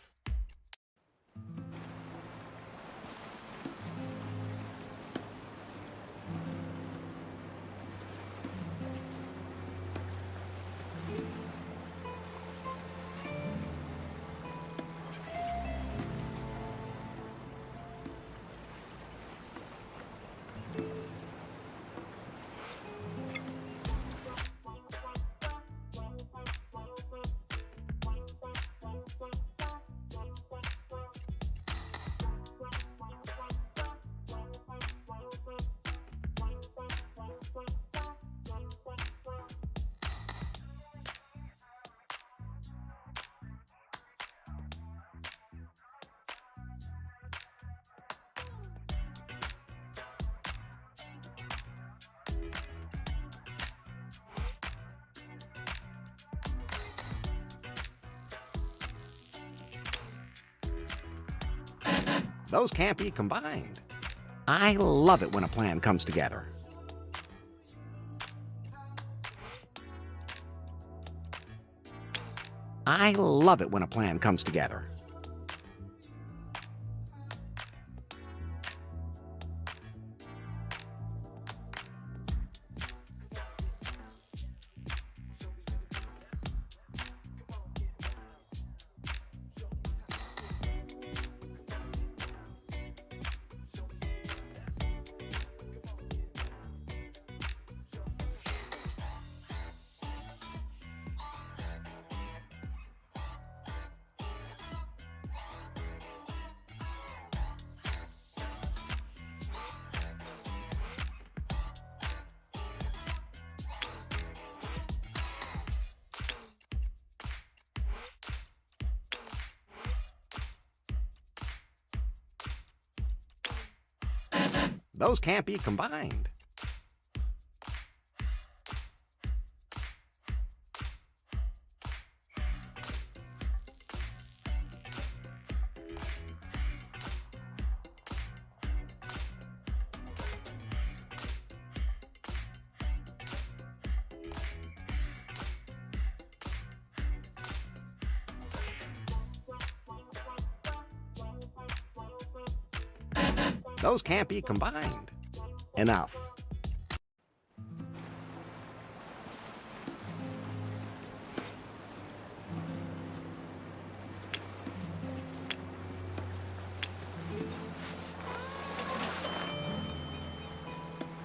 Those can't be combined. I love it when a plan comes together. I love it when a plan comes together. Those can't be combined. Those can't be combined. Enough.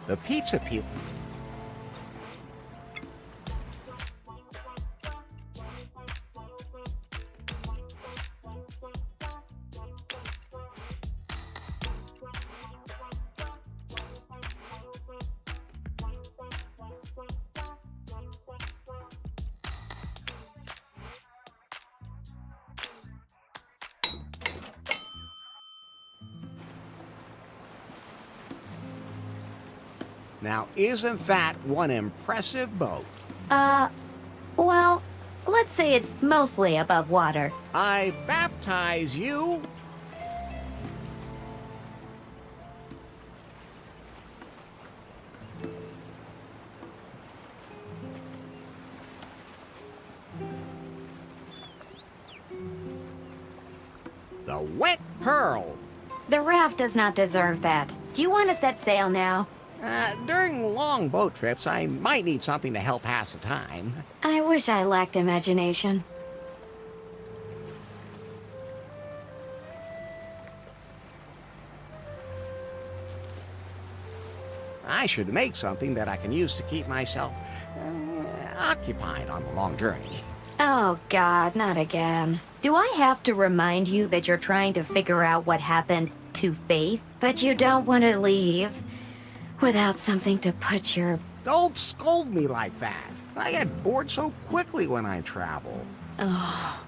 The pizza peel. Now, isn't that one impressive boat? Well, let's say it's mostly above water. I baptize you. The wet pearl. The raft does not deserve that. Do you want to set sail now? During long boat trips, I might need something to help pass the time. I wish I lacked imagination. I should make something that I can use to keep myself occupied on the long journey. Oh God, not again. Do I have to remind you that you're trying to figure out what happened to Faith, but you don't want to leave without something to put your... Don't scold me like that. I get bored so quickly when I travel. Oh.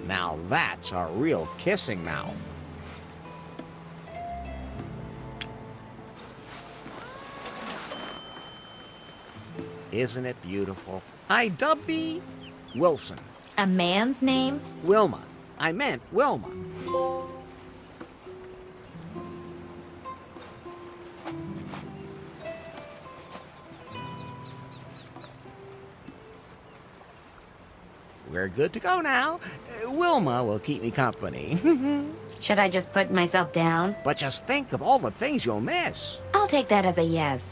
Now that's a real kissing mouth. Isn't it beautiful? I dub thee Wilson. A man's name? Wilma. I meant Wilma. We're good to go now. Wilma will keep me company. Should I just put myself down? But just think of all the things you'll miss. I'll take that as a yes.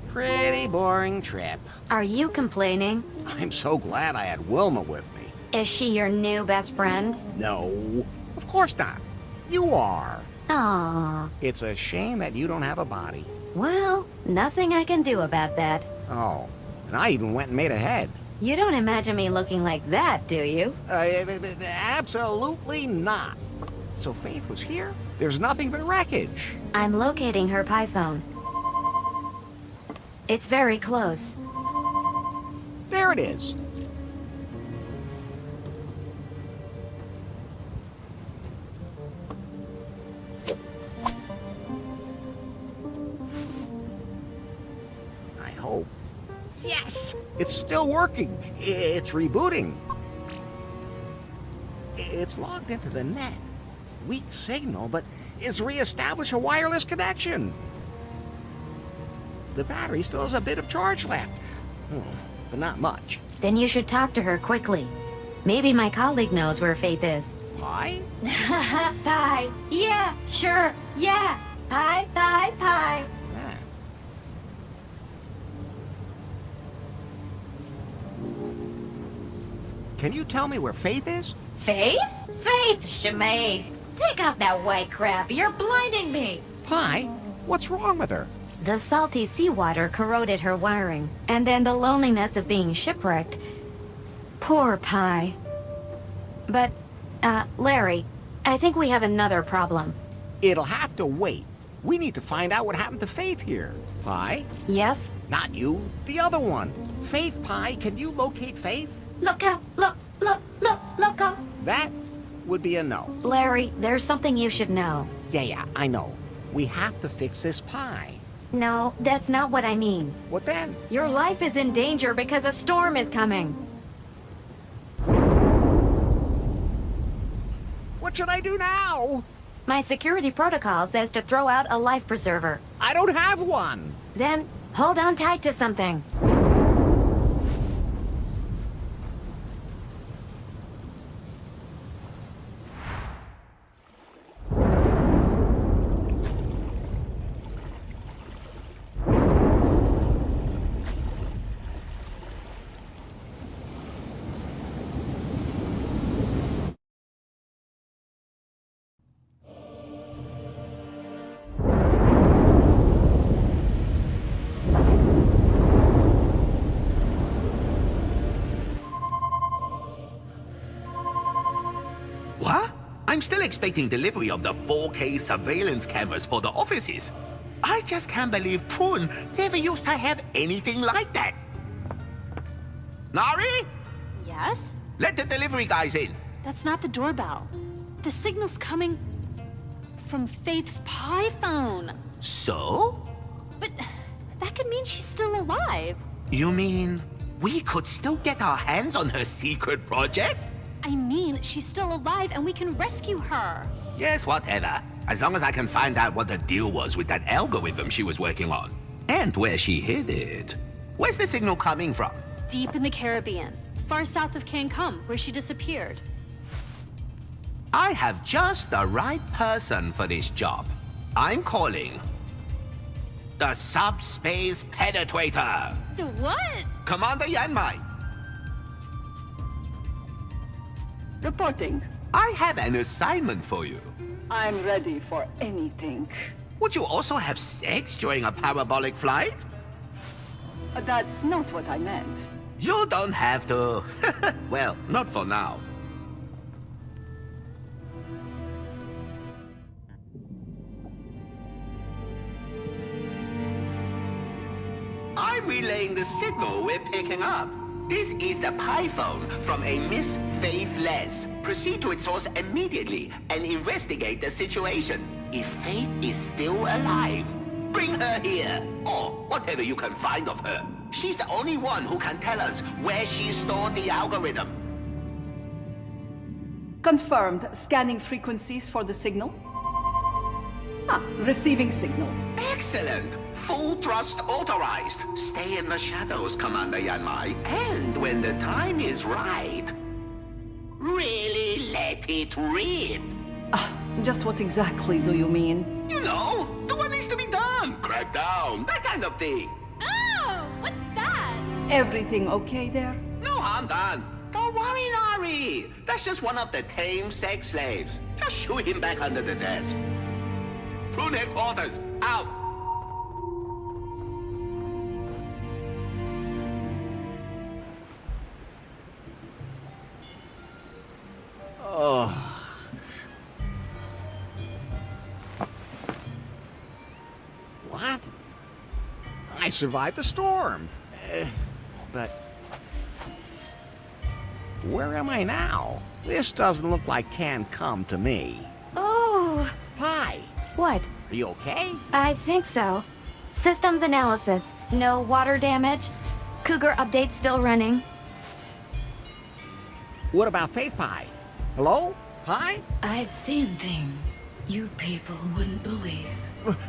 Pretty boring trip. Are you complaining? I'm so glad I had Wilma with me. Is she your new best friend? No, of course not. You are. Aww. It's a shame that you don't have a body. Well, nothing I can do about that. Oh, and I even went and made a head. You don't imagine me looking like that, do you? Absolutely not. So Faith was here? There's nothing but wreckage. I'm locating her pie phone. It's very close. There it is. I hope. Yes! It's still working. It's rebooting. It's logged into the net. Weak signal, but it's reestablished a wireless connection. The battery still has a bit of charge left, but not much. Then you should talk to her quickly. Maybe my colleague knows where Faith is. Pie? Pie. Yeah, sure. Yeah. Pie, pie, pie. Yeah. Can you tell me where Faith is? Faith? Faith, Shemaine. Take off that white crap. You're blinding me. Pie? What's wrong with her? The salty seawater corroded her wiring, and then the loneliness of being shipwrecked. Poor Pie. But, Larry, I think we have another problem. It'll have to wait. We need to find out what happened to Faith here. Pie? Yes? Not you, the other one. Faith, Pie, can you locate Faith? Look out! Look out! That would be a no. Larry, there's something you should know. Yeah, I know. We have to fix this Pie. No, that's not what I mean. What then? Your life is in danger because a storm is coming. What should I do now? My security protocol says to throw out a life preserver. I don't have one. Then, hold on tight to something. I'm still expecting delivery of the 4K surveillance cameras for the offices. I just can't believe Prune never used to have anything like that. Nari? Yes? Let the delivery guys in. That's not the doorbell. The signal's coming from Faith's Pi phone. So? But that could mean she's still alive. You mean we could still get our hands on her secret project? I mean, she's still alive and we can rescue her. Yes, whatever. As long as I can find out what the deal was with that algorithm she was working on. And where she hid it. Where's the signal coming from? Deep in the Caribbean, far south of Cancum, where she disappeared. I have just the right person for this job. I'm calling the Subspace Penetrator. The what? Commander Yanmai, Reporting. I have an assignment for you. I'm ready for anything. Would you also have sex during a parabolic flight? That's not what I meant. You don't have to. Well, not for now. I'm relaying the signal we're picking up. This is the Pi phone from a Miss Faithless. Proceed to its source immediately and investigate the situation. If Faith is still alive, bring her here, or whatever you can find of her. She's the only one who can tell us where she stored the algorithm. Confirmed. Scanning frequencies for the signal. Receiving signal. Excellent! Full thrust authorized. Stay in the shadows, Commander Yanmai. And when the time is right, really let it rip. Just what exactly do you mean? You know, do what needs to be done. Crack down, that kind of thing. Oh, what's that? Everything okay there? No harm done. Don't worry, Nari. That's just one of the tame sex slaves. Just shoot him back under the desk. Prune headquarters, out. What? I survived the storm. But where am I now? This doesn't look like Cancum to me. Oh, Pi, what? are you okay? I think so. Systems analysis. No water damage. Cougar update still running. What about Faith Pi? Hello? Pi? I've seen things you people wouldn't believe.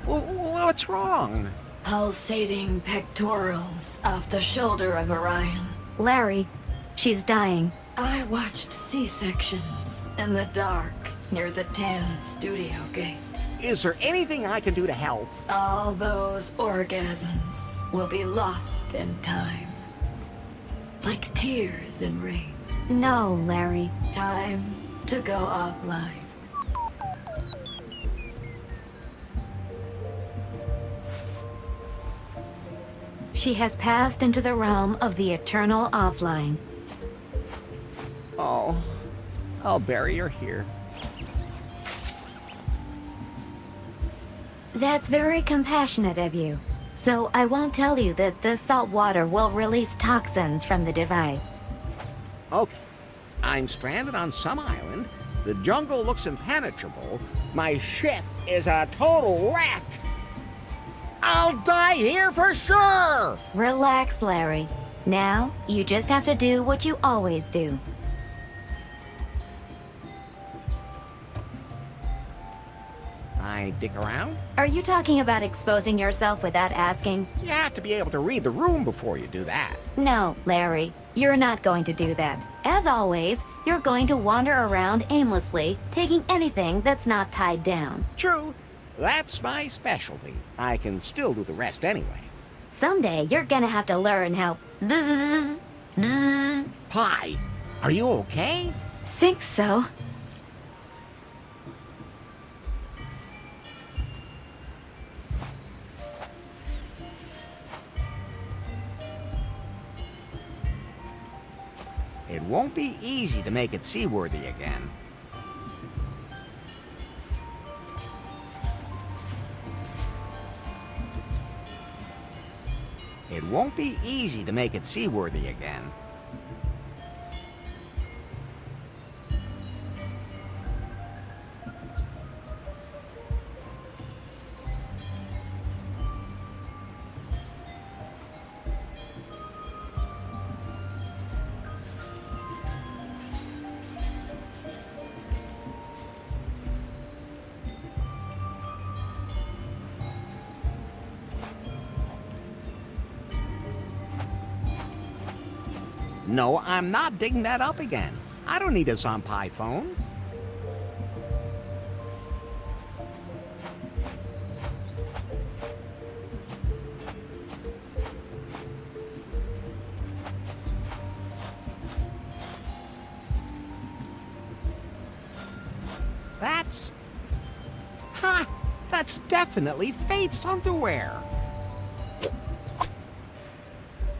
What's wrong? Pulsating pectorals off the shoulder of Orion. Larry, she's dying. I watched C-sections in the dark near the tan studio gate. Is there anything I can do to help? All those orgasms will be lost in time. Like tears in rain. No, Larry. Time to go offline. She has passed into the realm of the eternal offline. Oh, I'll bury her here. That's very compassionate of you. So I won't tell you that the salt water will release toxins from the device. Okay, I'm stranded on some island. The jungle looks impenetrable. My ship is a total wreck. I'll die here for sure! Relax, Larry. Now, you just have to do what you always do. I dick around? Are you talking about exposing yourself without asking? You have to be able to read the room before you do that. No, Larry. You're not going to do that. As always, you're going to wander around aimlessly, taking anything that's not tied down. True. That's my specialty. I can still do the rest anyway. Someday, you're gonna have to learn how... Pi, are you okay? Think so. It won't be easy to make it seaworthy again. It won't be easy to make it seaworthy again. No, I'm not digging that up again. I don't need a Zampai phone. That's... Ha! That's definitely Faith's underwear.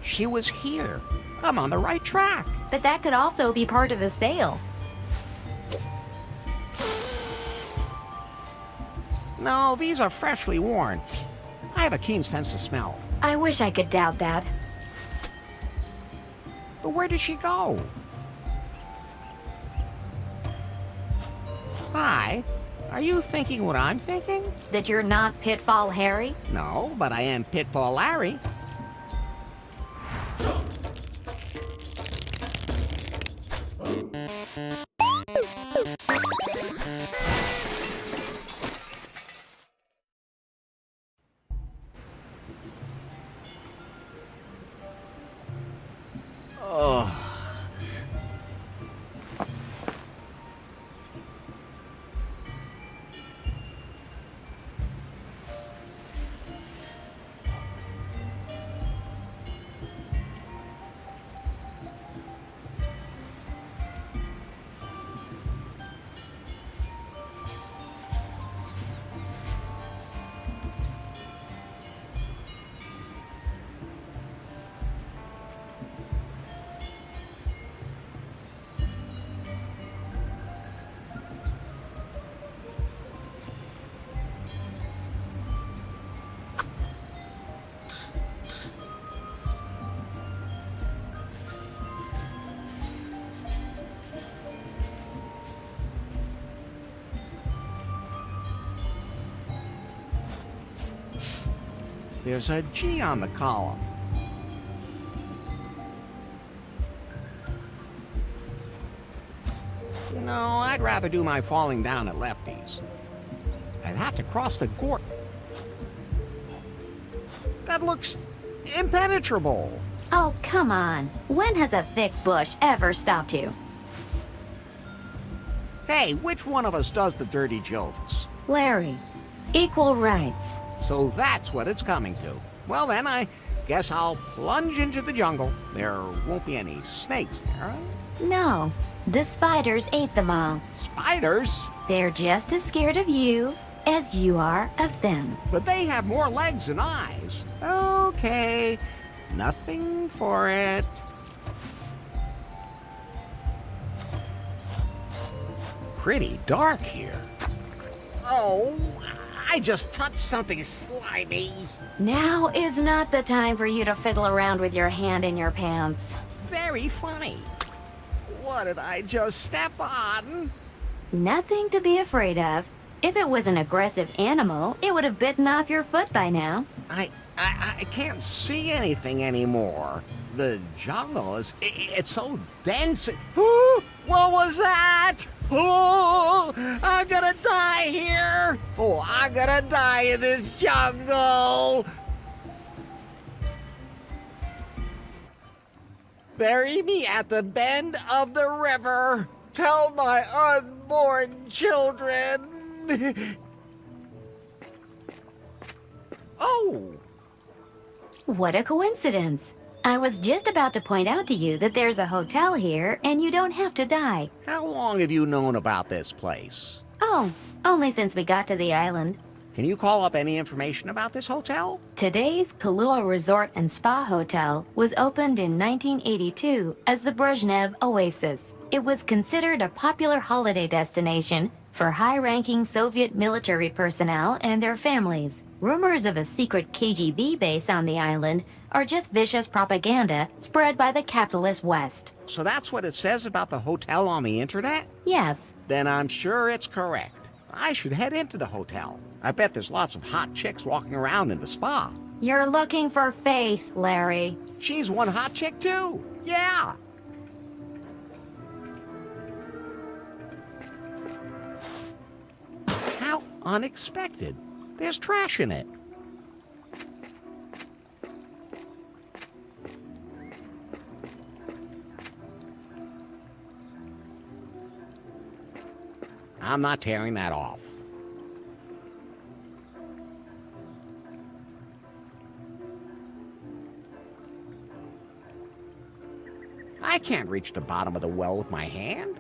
She was here. I'm on the right track. But that could also be part of the sale. No, these are freshly worn. I have a keen sense of smell. I wish I could doubt that. But where did she go? Hi. Are you thinking what I'm thinking? That you're not Pitfall Harry? No, but I am Pitfall Larry. There's a G on the column. No, I'd rather do my falling down at Lefty's. I'd have to cross the gorge. That looks impenetrable. Oh, come on. When has a thick bush ever stopped you? Hey, which one of us does the dirty jokes? Larry, equal rights. So that's what it's coming to. Well then, I guess I'll plunge into the jungle. There won't be any snakes there, huh? No, the spiders ate them all. Spiders? They're just as scared of you as you are of them. But they have more legs than eyes. Okay, nothing for it. Pretty dark here. Oh, I just touched something slimy. Now is not the time for you to fiddle around with your hand in your pants. Very funny. What did I just step on? Nothing to be afraid of. If it was an aggressive animal, it would have bitten off your foot by now. I can't see anything anymore. The jungle is... it's so dense. What was that? Oh, I'm gonna die here. Oh, I'm gonna die in this jungle. Bury me at the bend of the river. Tell my unborn children. Oh. What a coincidence. I was just about to point out to you that there's a hotel here and you don't have to die. How long have you known about this place? Oh, only since we got to the island. Can you call up any information about this hotel? Today's Kahlua Resort and Spa Hotel was opened in 1982 as the Brezhnev Oasis. It was considered a popular holiday destination for high-ranking Soviet military personnel and their families. Rumors of a secret KGB base on the island are just vicious propaganda spread by the capitalist West. So that's what it says about the hotel on the internet? Yes. Then I'm sure it's correct. I should head into the hotel. I bet there's lots of hot chicks walking around in the spa. You're looking for Faith, Larry. She's one hot chick too. Yeah. How unexpected. There's trash in it. I'm not tearing that off. I can't reach the bottom of the well with my hand.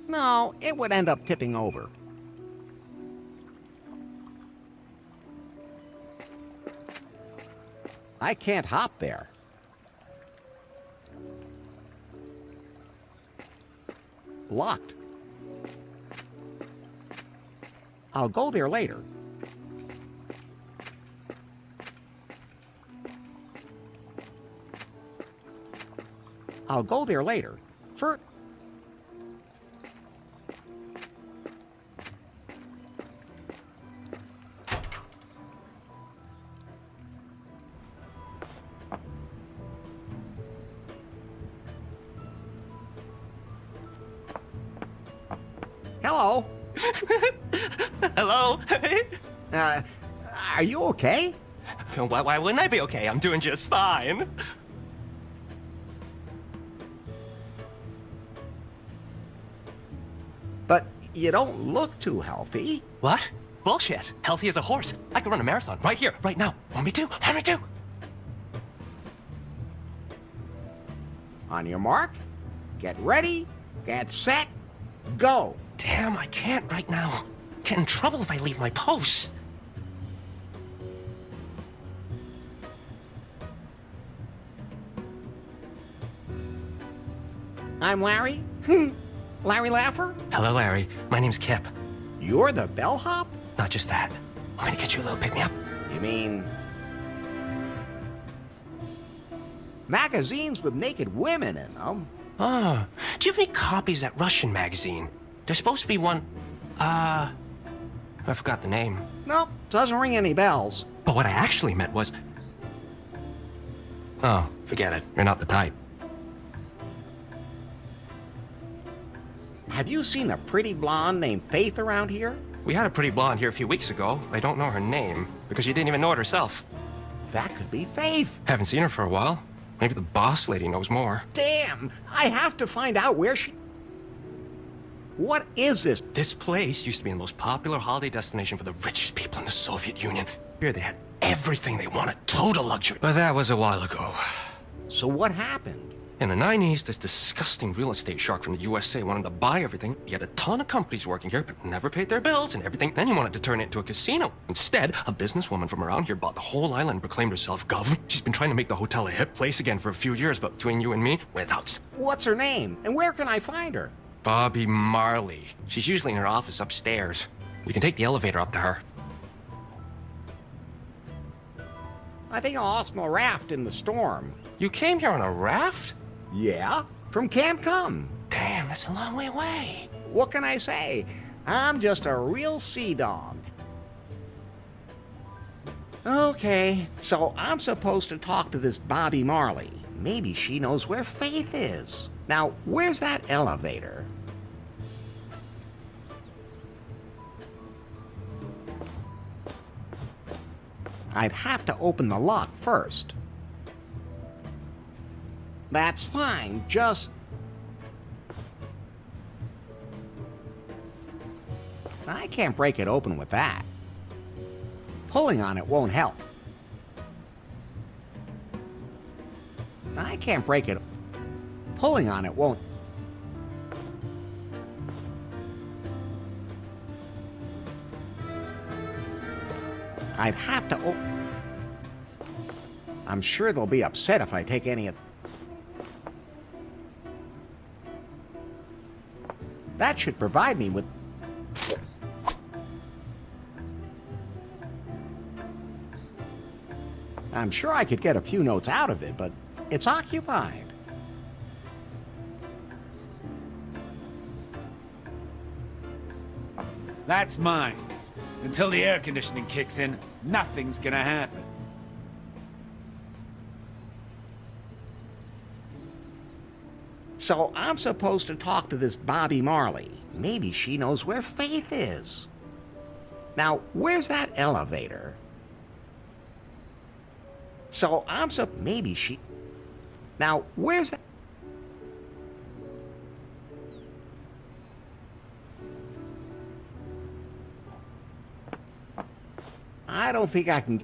No, it would end up tipping over. I can't hop there. Locked. I'll go there later. I'll go there later. For... Hello. Hello? Are you okay? Why wouldn't I be okay? I'm doing just fine. But you don't look too healthy. What? Bullshit. Healthy as a horse. I could run a marathon right here, right now. Want me to? Want me to? On your mark, get ready, get set, go. Damn, I can't right now. Get in trouble if I leave my post. I'm Larry. Larry Laffer? Hello, Larry. My name's Kip. You're the bellhop? Not just that. I'm gonna get you a little pick-me-up. You mean... magazines with naked women in them? Oh, do you have any copies of that Russian magazine? There's supposed to be one, I forgot the name. Nope, doesn't ring any bells. But what I actually meant was... Oh, forget it. You're not the type. Have you seen a pretty blonde named Faith around here? We had a pretty blonde here a few weeks ago. I don't know her name, because she didn't even know it herself. That could be Faith. Haven't seen her for a while. Maybe the boss lady knows more. Damn, I have to find out where she... What is this? This place used to be the most popular holiday destination for the richest people in the Soviet Union. Here they had everything they wanted, total luxury. But that was a while ago. So what happened? In the 90s, this disgusting real estate shark from the USA wanted to buy everything. He had a ton of companies working here, but never paid their bills and everything. Then he wanted to turn it into a casino. Instead, a businesswoman from around here bought the whole island and proclaimed herself gov. She's been trying to make the hotel a hip place again for a few years, but between you and me, without. What's her name? And where can I find her? Bobby Marley. She's usually in her office upstairs. You can take the elevator up to her. I think I lost my raft in the storm. You came here on a raft? Yeah, from Cancum. Damn, that's a long way away. What can I say? I'm just a real sea dog. Okay, so I'm supposed to talk to this Bobby Marley. Maybe she knows where Faith is. Now, where's that elevator? I'd have to open the lock first. That's fine, just... I can't break it open with that. Pulling on it won't help. I can't break it. Pulling on it won't... I'd have to I'm sure they'll be upset if I take any of... That should provide me with... I'm sure I could get a few notes out of it, but it's occupied. That's mine. Until the air conditioning kicks in, nothing's gonna happen. So I'm supposed to talk to this Bobby Marley. Maybe she knows where Faith is. Now, where's that elevator? So maybe she... Now, where's that? I don't think I can...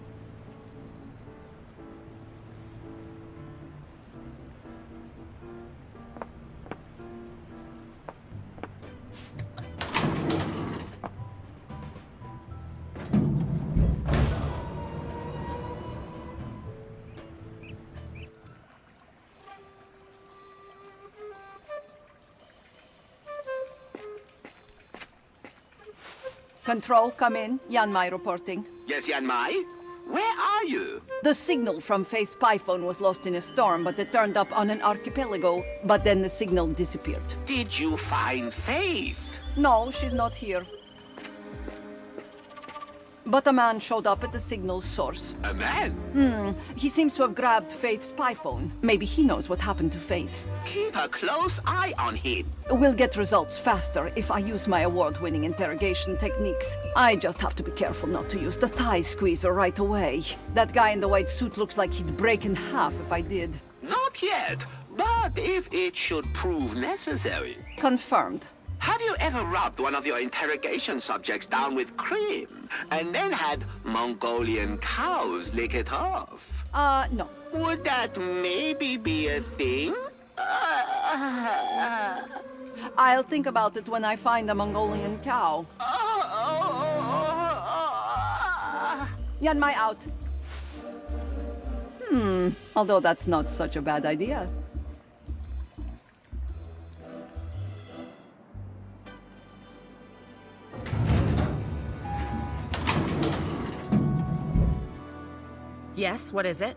Control, come in. Yanmai reporting. Yes, Yanmai? Where are you? The signal from Faith's spy phone was lost in a storm, but it turned up on an archipelago. But then the signal disappeared. Did you find Faith? No, she's not here. But a man showed up at the signal's source. A man? He seems to have grabbed Faith's spy phone. Maybe he knows what happened to Faith. Keep a close eye on him. We'll get results faster if I use my award-winning interrogation techniques. I just have to be careful not to use the thigh squeezer right away. That guy in the white suit looks like he'd break in half if I did. Not yet, but if it should prove necessary. Confirmed. Have you ever rubbed one of your interrogation subjects down with cream and then had Mongolian cows lick it off? No. Would that maybe be a thing? I'll think about it when I find a Mongolian cow. Yanmai out. Although that's not such a bad idea. Yes, what is it?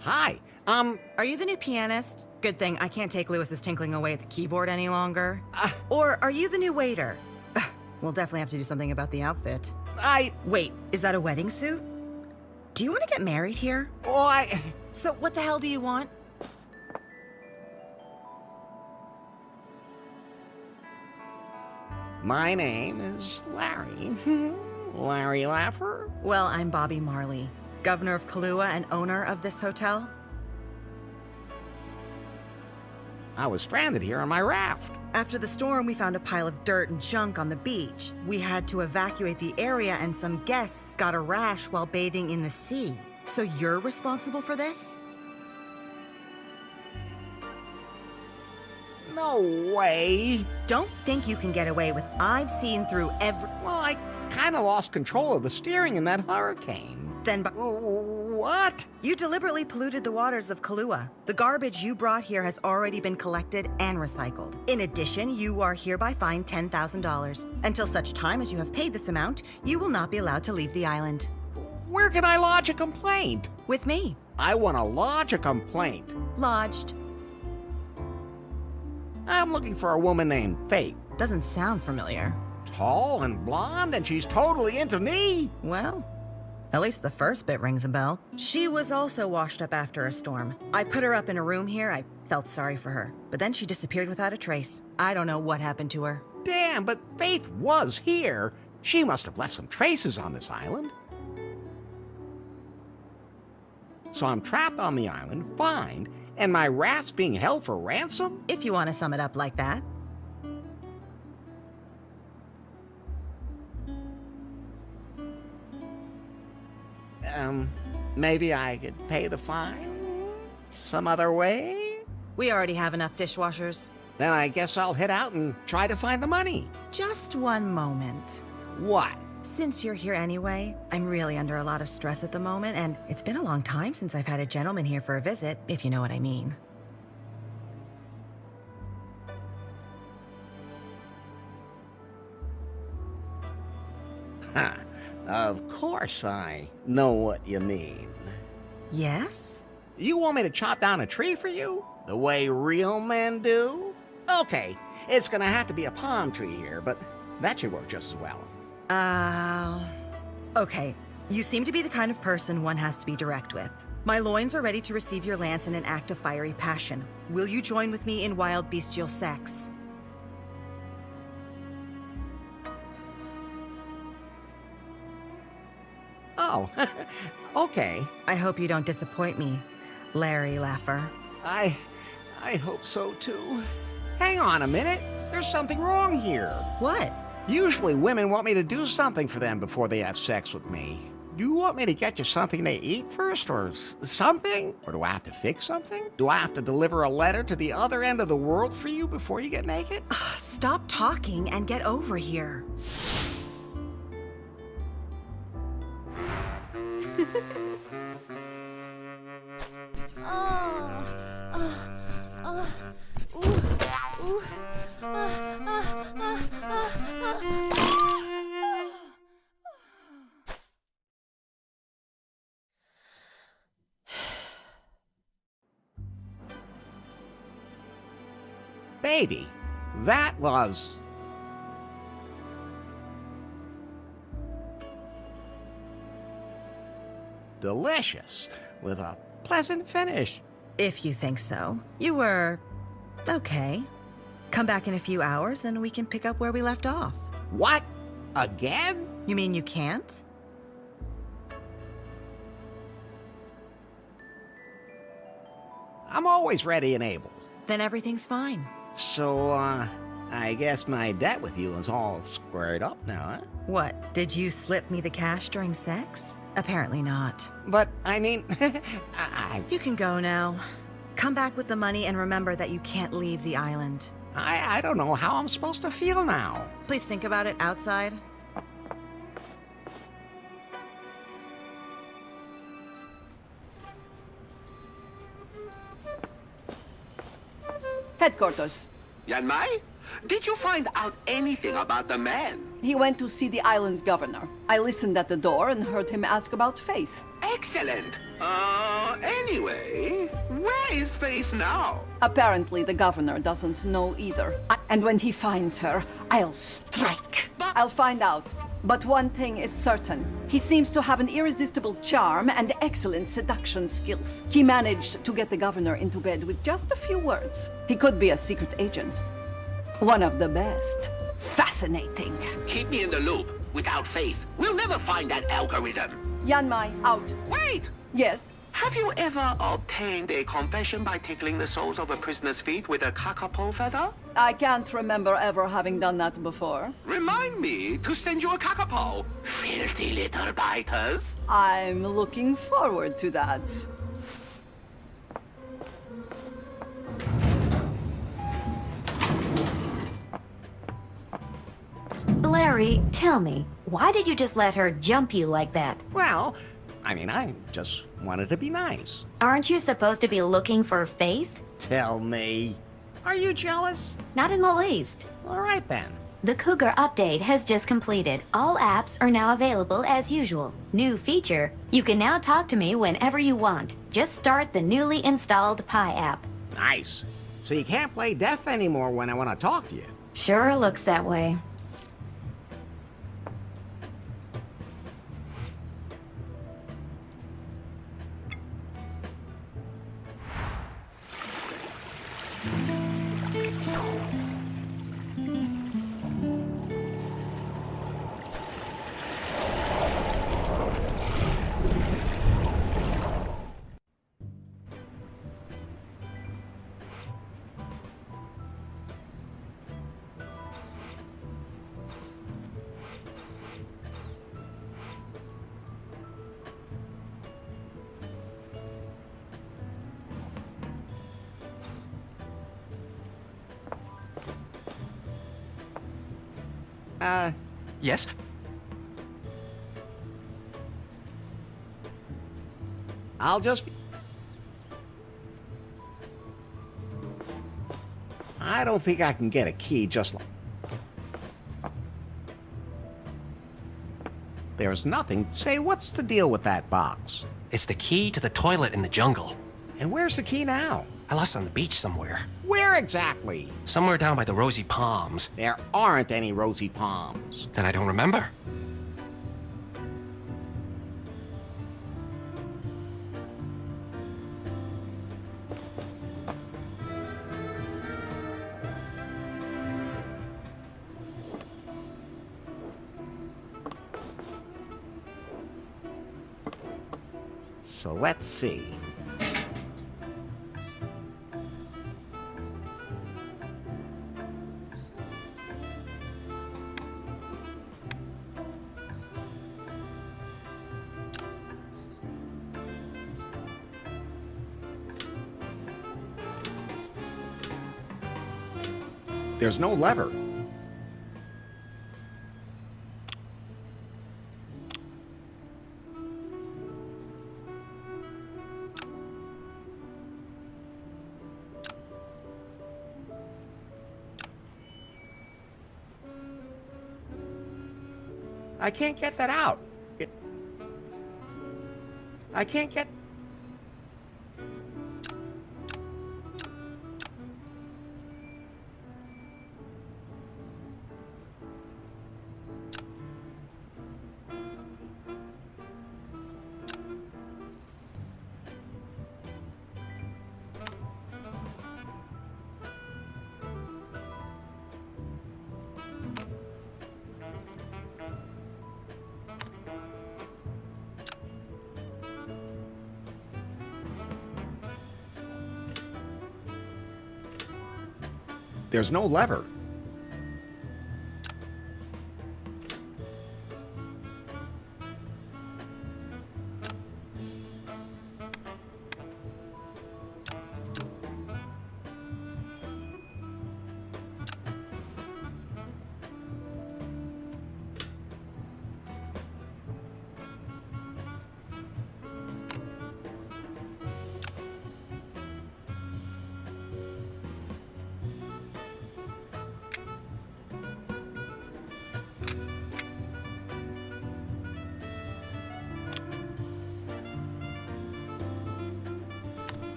Hi, Are you the new pianist? Good thing I can't take Lewis's tinkling away at the keyboard any longer. Or are you the new waiter? We'll definitely have to do something about the outfit. Wait, is that a wedding suit? Do you want to get married here? So what the hell do you want? My name is Larry. Larry Laffer? Well, I'm Bobby Marley, governor of Kahlua and owner of this hotel. I was stranded here on my raft. After the storm, we found a pile of dirt and junk on the beach. We had to evacuate the area, and some guests got a rash while bathing in the sea. So you're responsible for this? No way. Don't think you can get away with I've seen through every... Well, I kind of lost control of the steering in that hurricane. Then... What? You deliberately polluted the waters of Kahlua. The garbage you brought here has already been collected and recycled. In addition, you are hereby fined $10,000. Until such time as you have paid this amount, you will not be allowed to leave the island. Where can I lodge a complaint? With me. I want to lodge a complaint. Lodged. I'm looking for a woman named Faith. Doesn't sound familiar. Tall and blonde, and she's totally into me. Well, at least the first bit rings a bell. She was also washed up after a storm. I put her up in a room here. I felt sorry for her. But then she disappeared without a trace. I don't know what happened to her. Damn, but Faith was here. She must have left some traces on this island. So I'm trapped on the island, fined, and my raft's being held for ransom? If you want to sum it up like that. Maybe I could pay the fine some other way? We already have enough dishwashers. Then I guess I'll head out and try to find the money. Just one moment. What? Since you're here anyway, I'm really under a lot of stress at the moment, and it's been a long time since I've had a gentleman here for a visit, if you know what I mean. Huh. Of course I know what you mean. Yes? You want me to chop down a tree for you? The way real men do? Okay, it's gonna have to be a palm tree here, but that should work just as well. Okay. You seem to be the kind of person one has to be direct with. My loins are ready to receive your lance in an act of fiery passion. Will you join with me in wild bestial sex? Oh, okay. I hope you don't disappoint me, Larry Laffer. I hope so too. Hang on a minute. There's something wrong here. What? Usually women want me to do something for them before they have sex with me. Do you want me to get you something to eat first, or something? Or do I have to fix something? Do I have to deliver a letter to the other end of the world for you before you get naked? Stop talking and get over here. Baby, that was... delicious, with a pleasant finish. If you think so. You were... okay. Come back in a few hours and we can pick up where we left off. What? Again? You mean you can't? I'm always ready and able. Then everything's fine. So, I guess my debt with you is all squared up now, huh? What, did you slip me the cash during sex? Apparently not. But, I mean, You can go now. Come back with the money and remember that you can't leave the island. I don't know how I'm supposed to feel now. Please think about it outside. Headquarters. Yanmai, did you find out anything about the man? He went to see the island's governor. I listened at the door and heard him ask about Faith. Excellent. Anyway, where is Faith now? Apparently, the governor doesn't know either. And when he finds her, I'll strike. I'll find out. But one thing is certain. He seems to have an irresistible charm and excellent seduction skills. He managed to get the governor into bed with just a few words. He could be a secret agent. One of the best. Fascinating. Keep me in the loop. Without Faith, we'll never find that algorithm. Yanmai, out. Wait! Yes? Have you ever obtained a confession by tickling the soles of a prisoner's feet with a kakapo feather? I can't remember ever having done that before. Remind me to send you a kakapo. Filthy little biters. I'm looking forward to that. Larry, tell me, why did you just let her jump you like that? Well, I mean, I just wanted to be nice. Aren't you supposed to be looking for Faith? Tell me. Are you jealous? Not in the least. All right, then. The Cougar update has just completed. All apps are now available as usual. New feature, you can now talk to me whenever you want. Just start the newly installed Pi app. Nice. So you can't play deaf anymore when I want to talk to you. Sure looks that way. Yes? I'll just... I don't think I can get a key just like... There's nothing. Say, what's the deal with that box? It's the key to the toilet in the jungle. And where's the key now? I lost it on the beach somewhere. Where exactly? Somewhere down by the rosy palms. There aren't any rosy palms. Then I don't remember. So let's see. There's no lever. I can't get that out. I can't get... There's no lever.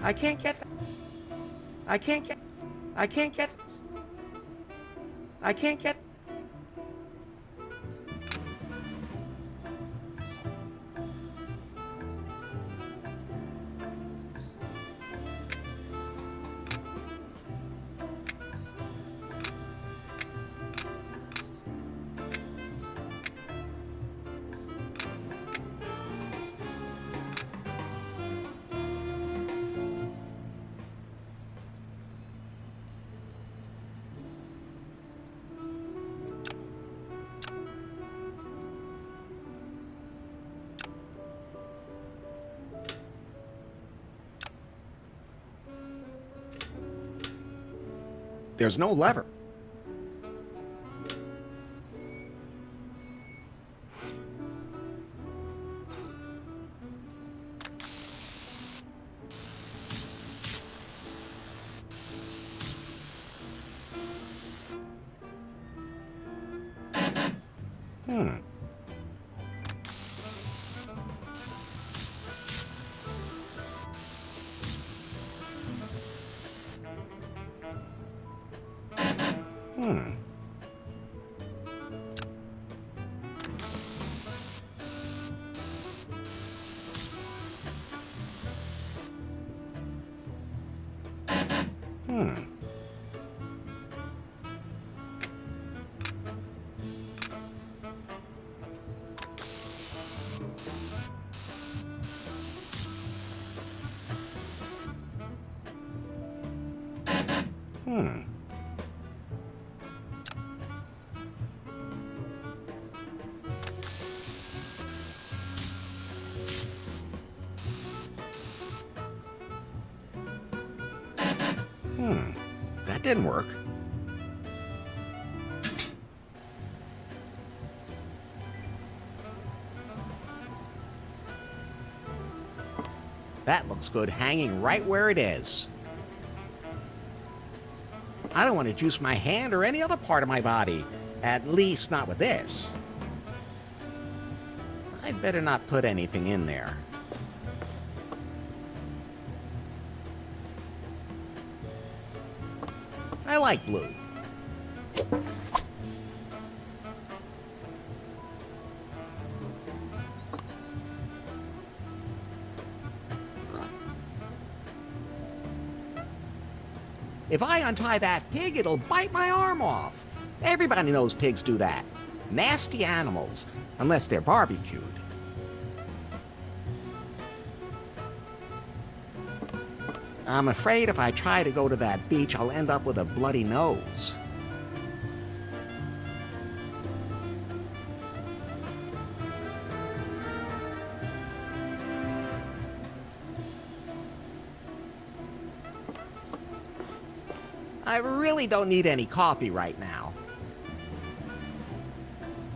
I can't get... I can't get... I can't get... I can't get... There's no lever. That didn't work. That looks good hanging right where it is. I don't want to juice my hand or any other part of my body. At least not with this. I'd better not put anything in there. I like blue. If I untie that pig, it'll bite my arm off. Everybody knows pigs do that. Nasty animals, unless they're barbecued. I'm afraid if I try to go to that beach, I'll end up with a bloody nose. I really don't need any coffee right now.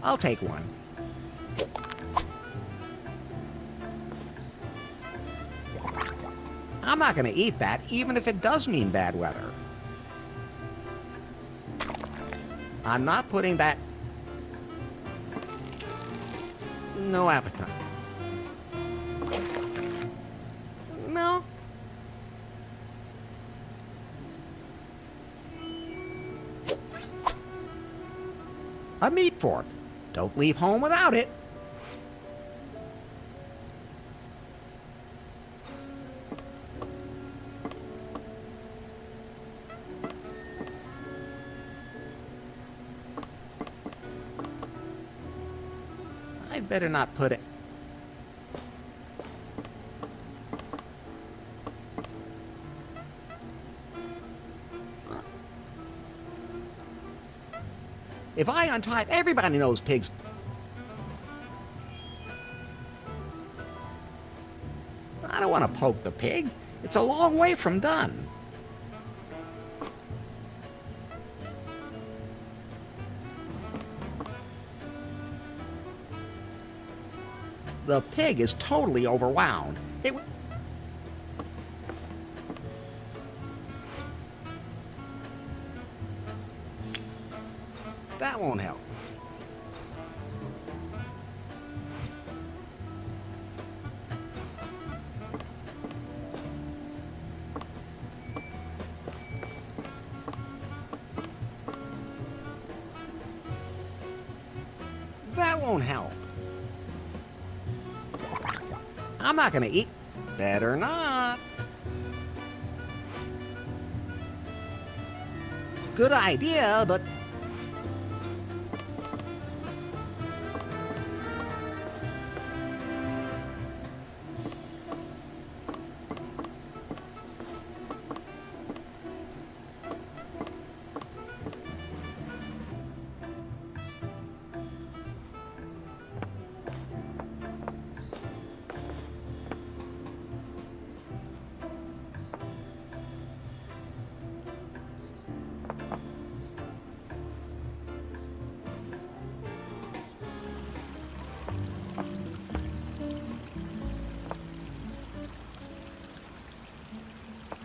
I'll take one. I'm not going to eat that, even if it does mean bad weather. I'm not putting that... No appetite. No. A meat fork. Don't leave home without it. I'd better not put it... If I untie... Everybody knows pigs... I don't want to poke the pig. It's a long way from done. The pig is totally overwound. That won't help. That won't help. I'm not gonna eat. Better not. Good idea, but...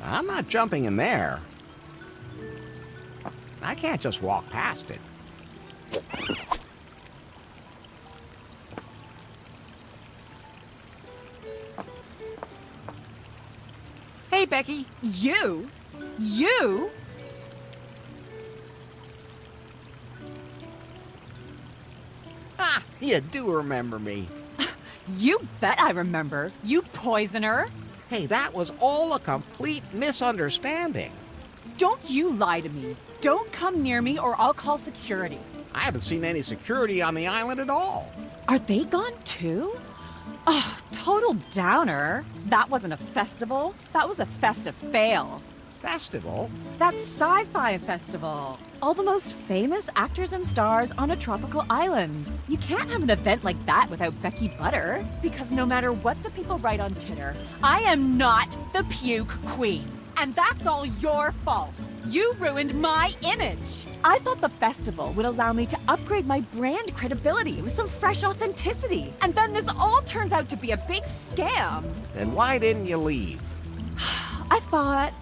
I'm not jumping in there. I can't just walk past it. Hey, Becky. You? Ah, you do remember me. You bet I remember. You poisoner. Hey, that was all a complete misunderstanding. Don't you lie to me. Don't come near me or I'll call security. I haven't seen any security on the island at all. Are they gone too? Oh, total downer. That wasn't a festival. That was a festive fail. Festival? That sci-fi festival. All the most famous actors and stars on a tropical island. You can't have an event like that without Becky Butter. Because no matter what the people write on Titter, I am not the puke queen. And that's all your fault. You ruined my image. I thought the festival would allow me to upgrade my brand credibility with some fresh authenticity. And then this all turns out to be a big scam. Then why didn't you leave? I thought,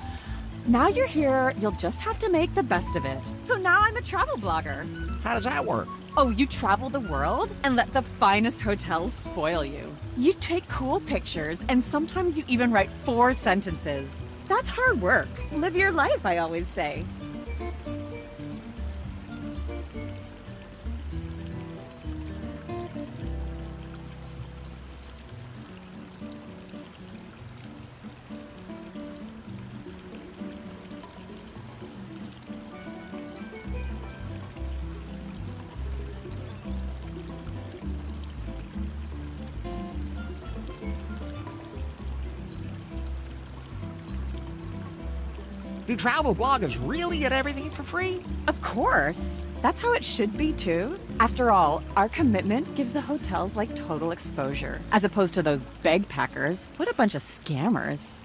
now you're here, you'll just have to make the best of it. So now I'm a travel blogger. How does that work? Oh, you travel the world and let the finest hotels spoil you. You take cool pictures and sometimes you even write 4 sentences. That's hard work. Live your life, I always say. Do travel bloggers really get everything for free? Of course. That's how it should be, too. After all, our commitment gives the hotels like total exposure, as opposed to those bagpackers. What a bunch of scammers.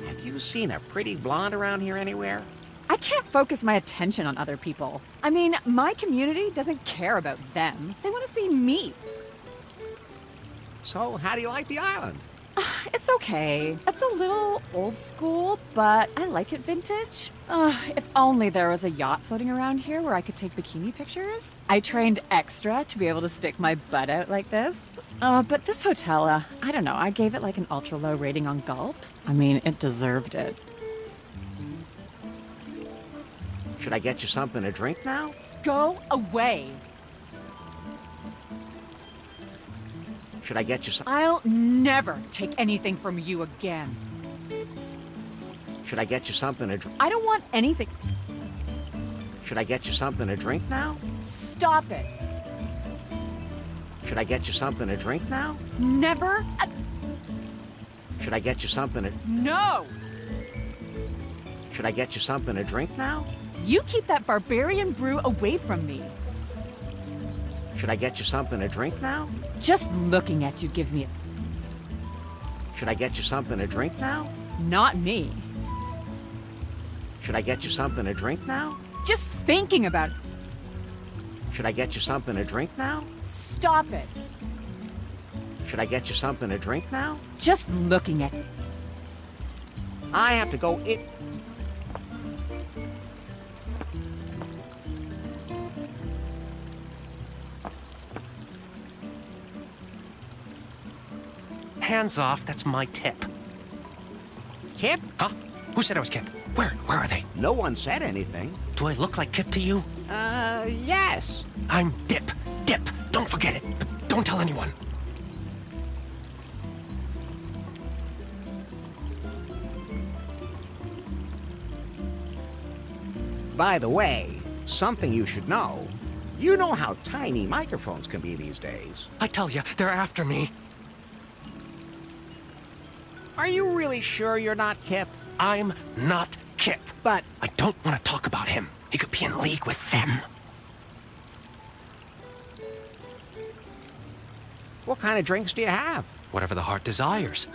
Have you seen a pretty blonde around here anywhere? I can't focus my attention on other people. I mean, my community doesn't care about them. They want to see me. So, how do you like the island? It's okay. It's a little old school, but I like it vintage. If only there was a yacht floating around here where I could take bikini pictures. I trained extra to be able to stick my butt out like this. But this hotel, I don't know, I gave it like an ultra low rating on Gulp. I mean, it deserved it. Should I get you something to drink now? Go away. Should I get you some? I'll never take anything from you again. Should I get you something to drink? I don't want anything. Should I get you something to drink now? Stop it. Should I get you something to drink now? Never. Should I get you something to... No! Should I get you something to drink now? You keep that barbarian brew away from me. Should I get you something to drink now? Just looking at you gives me a... Should I get you something to drink now? Not me. Should I get you something to drink now? Just thinking about it. Should I get you something to drink now? Stop it. Should I get you something to drink now? Just looking at it. I have to go in... Hands off, that's my tip. Kip? Huh? Who said I was Kip? Where are they? No one said anything. Do I look like Kip to you? Yes. I'm Dip. Dip. Don't forget it. But don't tell anyone. By the way, something you should know. You know how tiny microphones can be these days. I tell you, they're after me. Are you really sure you're not Kip? I'm not Kip. But... I don't want to talk about him. He could be in league with them. What kind of drinks do you have? Whatever the heart desires.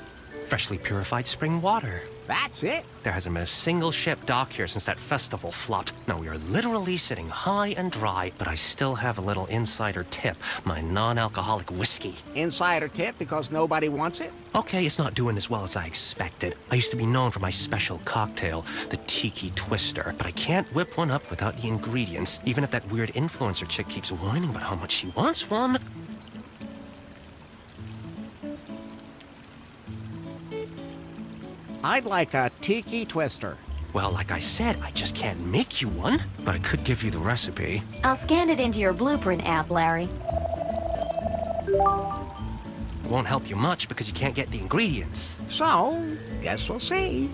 Freshly purified spring water. That's it? There hasn't been a single ship docked here since that festival flopped. Now we are literally sitting high and dry, but I still have a little insider tip, my non-alcoholic whiskey. Insider tip because nobody wants it? Okay, it's not doing as well as I expected. I used to be known for my special cocktail, the Tiki Twister, but I can't whip one up without the ingredients, even if that weird influencer chick keeps whining about how much she wants one. I'd like a Tiki Twister. Well, like I said, I just can't make you one, but I could give you the recipe. I'll scan it into your blueprint app, Larry. Won't help you much because you can't get the ingredients. So, guess we'll see.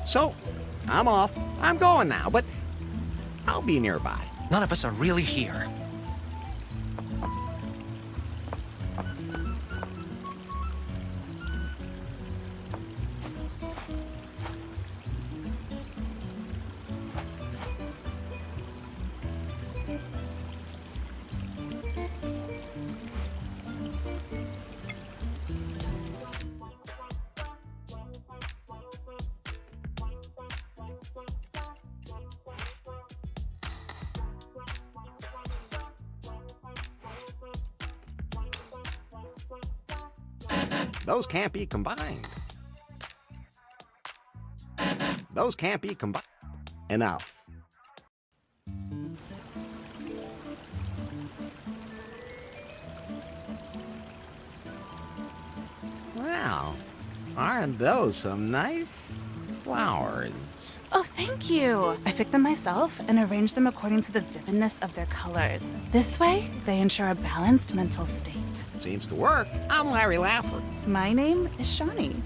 So, I'm off. I'm going now, but I'll be nearby. None of us are really here. Those can't be combined. Those can't be combined. Enough. Wow, aren't those some nice flowers? Oh, thank you. I picked them myself and arranged them according to the vividness of their colors. This way, they ensure a balanced mental state. Seems to work. I'm Larry Laffer. My name is Shawnee.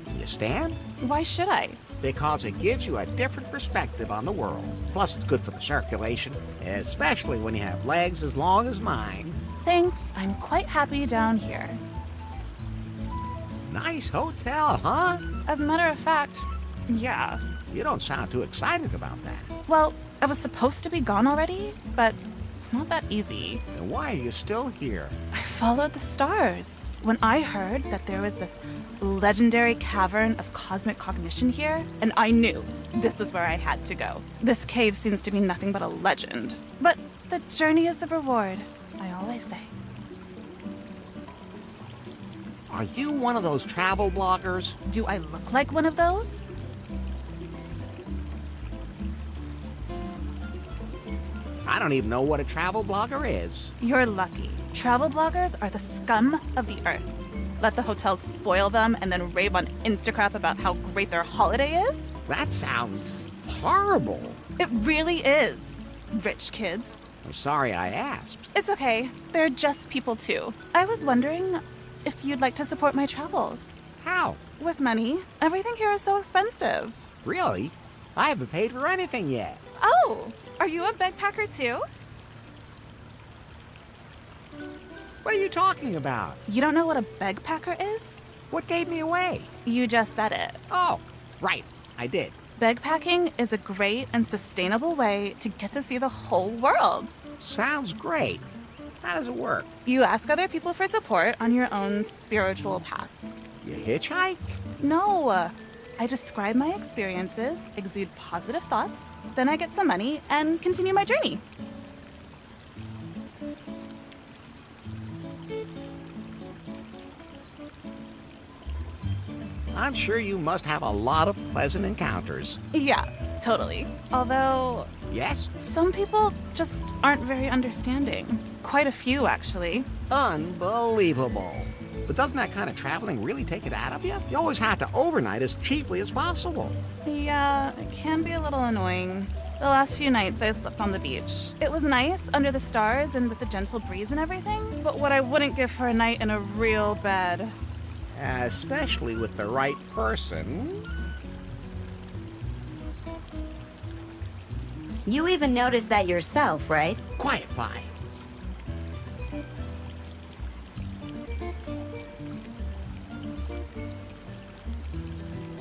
Can you stand? Why should I? because it gives you a different perspective on the world. Plus, it's good for the circulation, especially when you have legs as long as mine. Thanks, I'm quite happy down here. Nice hotel, huh? As a matter of fact, yeah. You don't sound too excited about that. Well, I was supposed to be gone already, but it's not that easy. And why are you still here? I followed the stars. When I heard that there was this legendary cavern of cosmic cognition here, and I knew this was where I had to go. This cave seems to be nothing but a legend. But the journey is the reward, I always say. Are you one of those travel bloggers? Do I look like one of those? I don't even know what a travel blogger is. You're lucky. Travel bloggers are the scum of the earth. Let the hotels spoil them and then rave on Instagram about how great their holiday is? That sounds horrible. It really is. Rich kids. I'm sorry I asked. It's okay. They're just people too. I was wondering if you'd like to support my travels. How? With money. Everything here is so expensive. Really? I haven't paid for anything yet. Oh, are you a backpacker too? What are you talking about? You don't know what a backpacker is? What gave me away? You just said it. Oh, right. I did. Backpacking is a great and sustainable way to get to see the whole world. Sounds great. How does it work? You ask other people for support on your own spiritual path. You hitchhike? No. I describe my experiences, exude positive thoughts, then I get some money and continue my journey. I'm sure you must have a lot of pleasant encounters. Yeah, totally. Although, Yes? some people just aren't very understanding. Quite a few, actually. Unbelievable. But doesn't that kind of traveling really take it out of you? You always have to overnight as cheaply as possible. Yeah, it can be a little annoying. The last few nights I slept on the beach. It was nice under the stars and with the gentle breeze and everything, but what I wouldn't give for a night in a real bed. Especially with the right person. You even noticed that yourself, right? Quiet, Pie.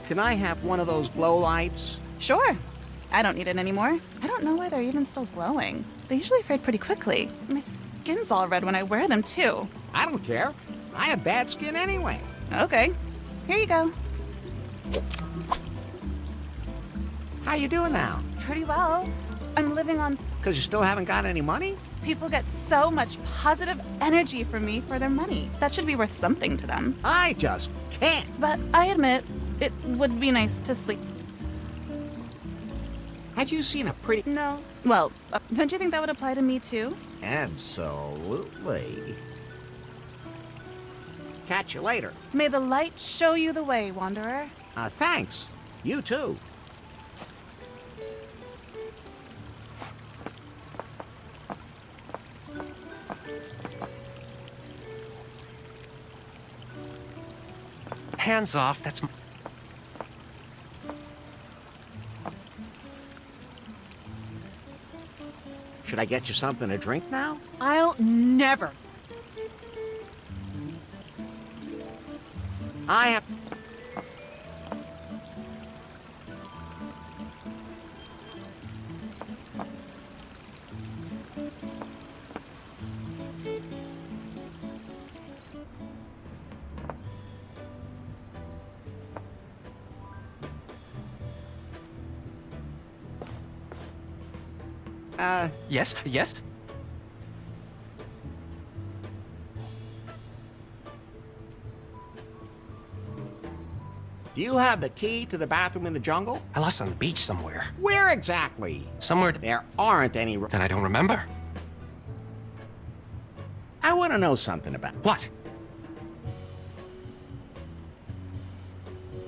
Can I have one of those glow lights? Sure. I don't need it anymore. I don't know why they're even still glowing. They usually fade pretty quickly. My skin's all red when I wear them, too. I don't care. I have bad skin anyway. Okay. Here you go. How you doing now? Pretty well. I'm living on... Because you still haven't got any money? People get so much positive energy from me for their money. That should be worth something to them. I just can't. But I admit, it would be nice to sleep. Have you seen a pretty... No. Well, don't you think that would apply to me too? Absolutely. Catch you later. May the light show you the way, Wanderer. Thanks. You too. Hands off, that's... Should I get you something to drink now? I'll never. I have... Yes, yes? Do you have the key to the bathroom in the jungle? I lost it on the beach somewhere. Where exactly? Somewhere... There aren't any... Then I don't remember. I want to know something about... What?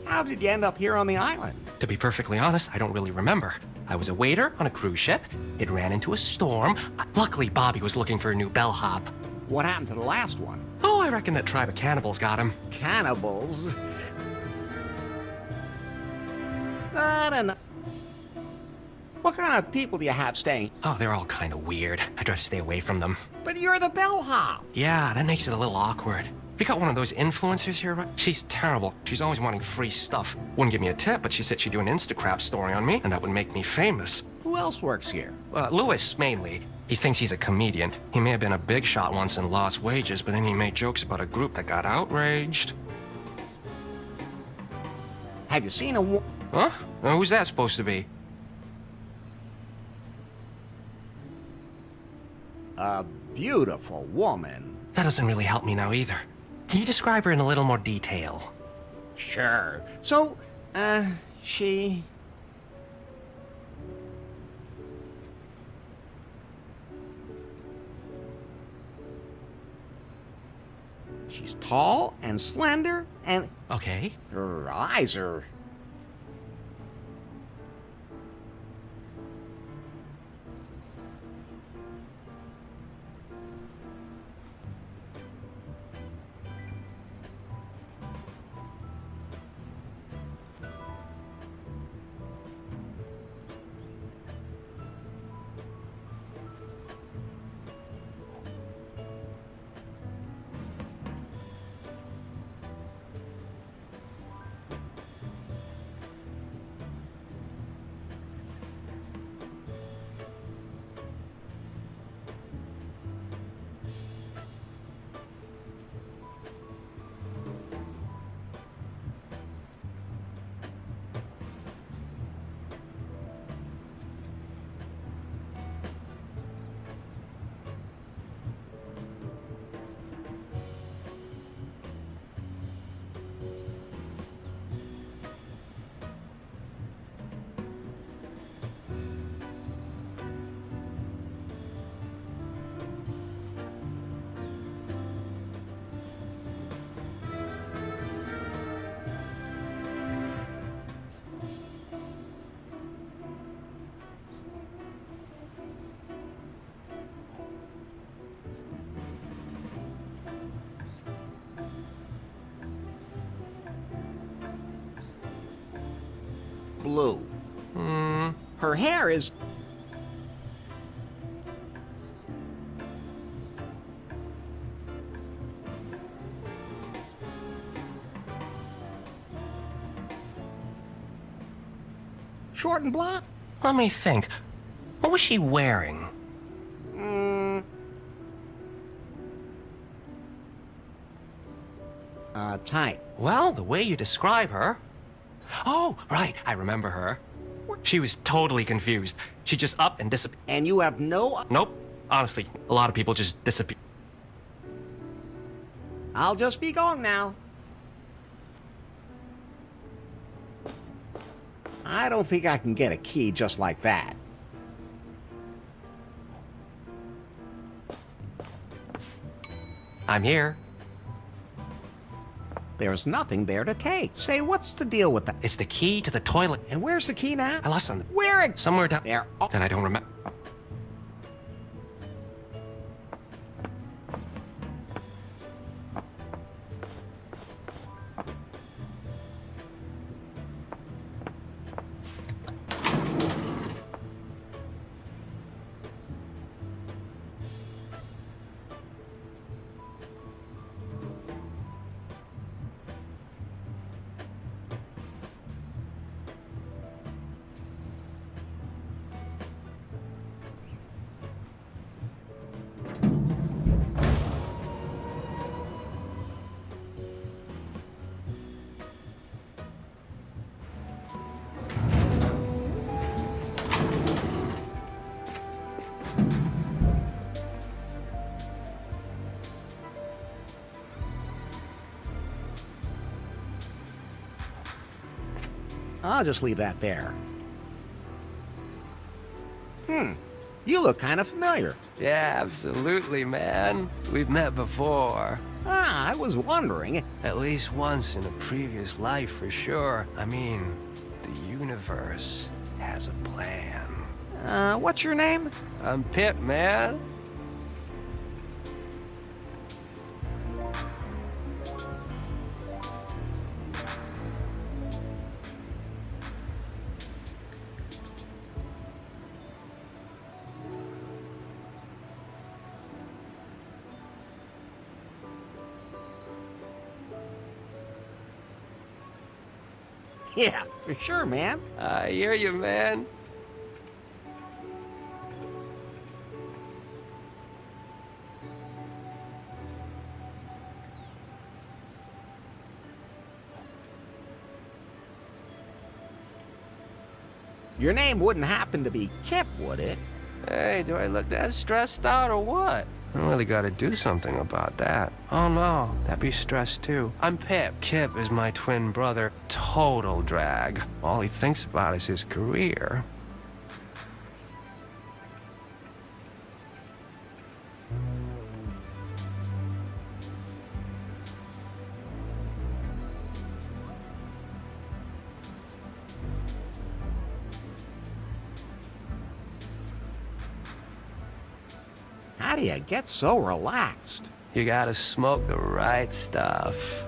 How did you end up here on the island? To be perfectly honest, I don't really remember. I was a waiter on a cruise ship. It ran into a storm. Luckily, Bobby was looking for a new bellhop. What happened to the last one? Oh, I reckon that tribe of cannibals got him. Cannibals? I don't know. What kind of people do you have staying? Oh, they're all kind of weird. I try to stay away from them. But you're the bellhop. Yeah, that makes it a little awkward. We got one of those influencers here, right? She's terrible. She's always wanting free stuff. Wouldn't give me a tip, but she said she'd do an Instacrap story on me, and that would make me famous. Who else works here? Lewis, mainly. He thinks he's a comedian. He may have been a big shot once and lost wages, but then he made jokes about a group that got outraged. Have you seen a Huh? Who's that supposed to be? A beautiful woman. That doesn't really help me now either. Can you describe her in a little more detail? Sure. So, she... She's tall and slender, and Okay. her eyes are... blue. Her hair is... short and blonde. Let me think. What was she wearing? Tight. Well, the way you describe her... Oh, right, I remember her. She was totally confused. She just up and disappeared. And you have no... Nope. Honestly, a lot of people just disappear. I'll just be going now. I don't think I can get a key just like that. I'm here. There's nothing there to take. Say, what's the deal with that? It's the key to the toilet. And where's the key now? I lost it on the... Where? Somewhere down there. Oh. And I don't remember. I'll just leave that there. You look kind of familiar. Yeah, absolutely, man. We've met before. Ah, I was wondering. At least once in a previous life, for sure. I mean, the universe has a plan. What's your name? I'm Pip, man. Yeah, for sure, man. I hear you, man. Your name wouldn't happen to be Kip, would it? Hey, do I look that stressed out or what? I really gotta do something about that. Oh no, that'd be stress too. I'm Pip. Kip is my twin brother. Total drag. All he thinks about is his career. How do you get so relaxed? You gotta smoke the right stuff.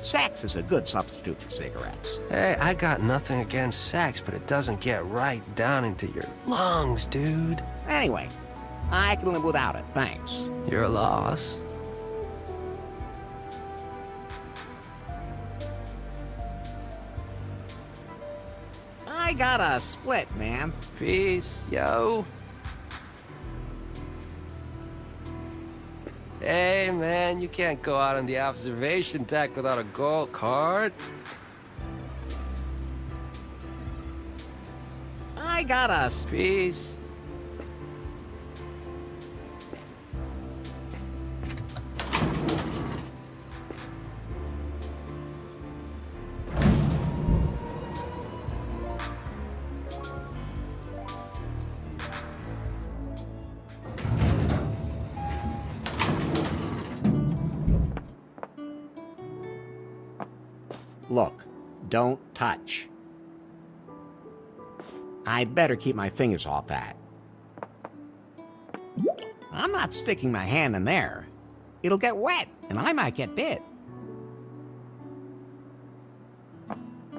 Sex is a good substitute for cigarettes. Hey, I got nothing against sex, but it doesn't get right down into your lungs, dude. Anyway, I can live without it, thanks. Your loss. I got a split, man. Peace, yo. Hey, man, you can't go out on the observation deck without a gold card. I got a... Peace. Look, don't touch. I'd better keep my fingers off that. I'm not sticking my hand in there. It'll get wet, and I might get bit.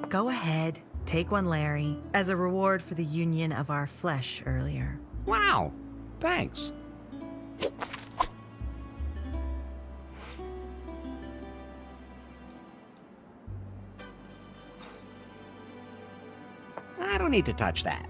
Go ahead, take one, Larry, as a reward for the union of our flesh earlier. Wow, thanks. I don't need to touch that.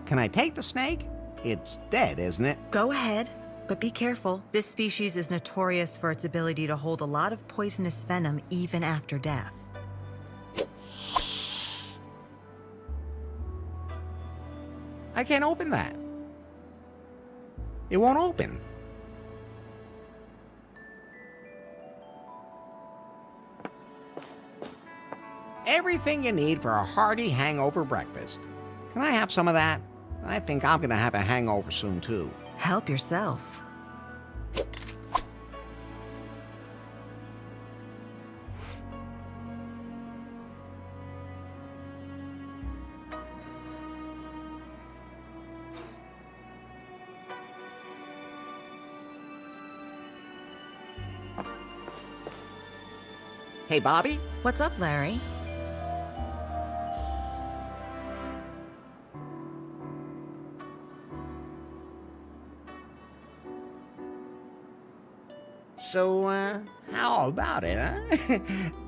Can I take the snake? It's dead, isn't it? Go ahead, but be careful. This species is notorious for its ability to hold a lot of poisonous venom even after death. I can't open that. It won't open. Everything you need for a hearty hangover breakfast. Can I have some of that? I think I'm gonna have a hangover soon, too. Help yourself. Hey, Bobby? What's up, Larry? So, how about it, huh?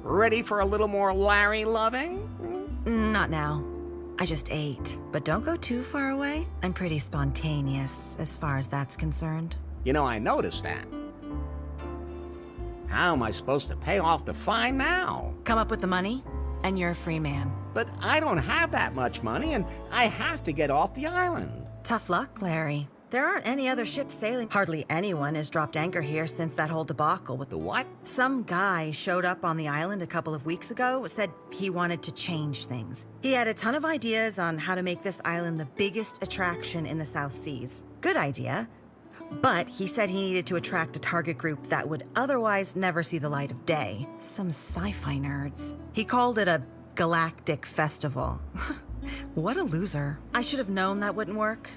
Ready for a little more Larry loving? Not now. I just ate. But don't go too far away. I'm pretty spontaneous as far as that's concerned. You know, I noticed that. How am I supposed to pay off the fine now? Come up with the money, and you're a free man. But I don't have that much money, and I have to get off the island. Tough luck, Larry. There aren't any other ships sailing. Hardly anyone has dropped anchor here since that whole debacle with The what? Some guy showed up on the island a couple of weeks ago, said he wanted to change things. He had a ton of ideas on how to make this island the biggest attraction in the South Seas. Good idea. But he said he needed to attract a target group that would otherwise never see the light of day. Some sci-fi nerds. He called it a galactic festival. What a loser. I should have known that wouldn't work.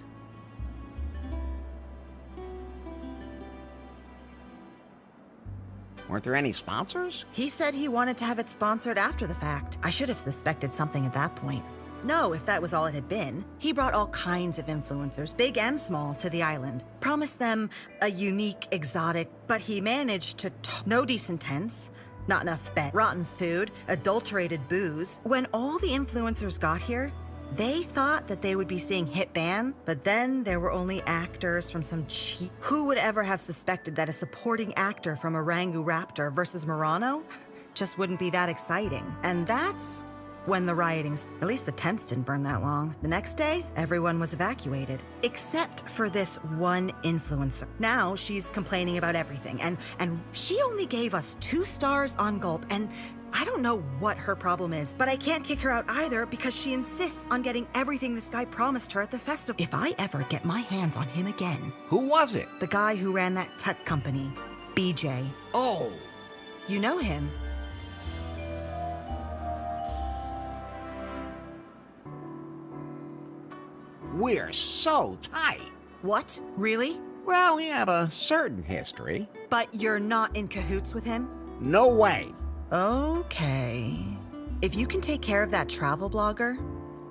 Weren't there any sponsors? He said he wanted to have it sponsored after the fact. I should have suspected something at that point. know if that was all it had been. He brought all kinds of influencers, big and small, to the island. Promised them a unique, exotic, but he managed to no decent tents, not enough bed, rotten food, adulterated booze. When all the influencers got here, they thought that they would be seeing hit band, but then there were only actors from some cheap... Who would ever have suspected that a supporting actor from Orangu Raptor versus Murano just wouldn't be that exciting? And that's when the rioting... At least the tents didn't burn that long. The next day, everyone was evacuated, except for this one influencer. Now she's complaining about everything, and she only gave us 2 stars on Gulp, and I don't know what her problem is, but I can't kick her out either because she insists on getting everything this guy promised her at the festival. If I ever get my hands on him again... Who was it? The guy who ran that tech company, BJ. Oh. You know him. We're so tight. What? Really? Well, we have a certain history. But you're not in cahoots with him? No way. Okay. If you can take care of that travel blogger,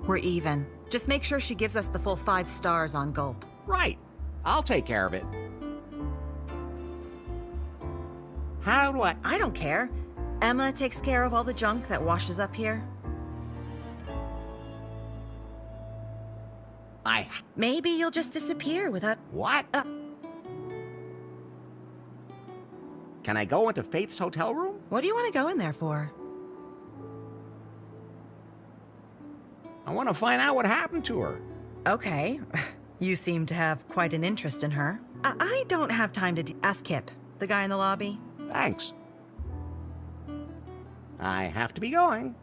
we're even. Just make sure she gives us the full 5 stars on Gulp. Right. I'll take care of it. How do I... I don't care. Emma takes care of all the junk that washes up here. Maybe you'll just disappear without... What? Can I go into Faith's hotel room? What do you want to go in there for? I want to find out what happened to her. Okay. You seem to have quite an interest in her. I don't have time to ask Kip, the guy in the lobby. Thanks. I have to be going.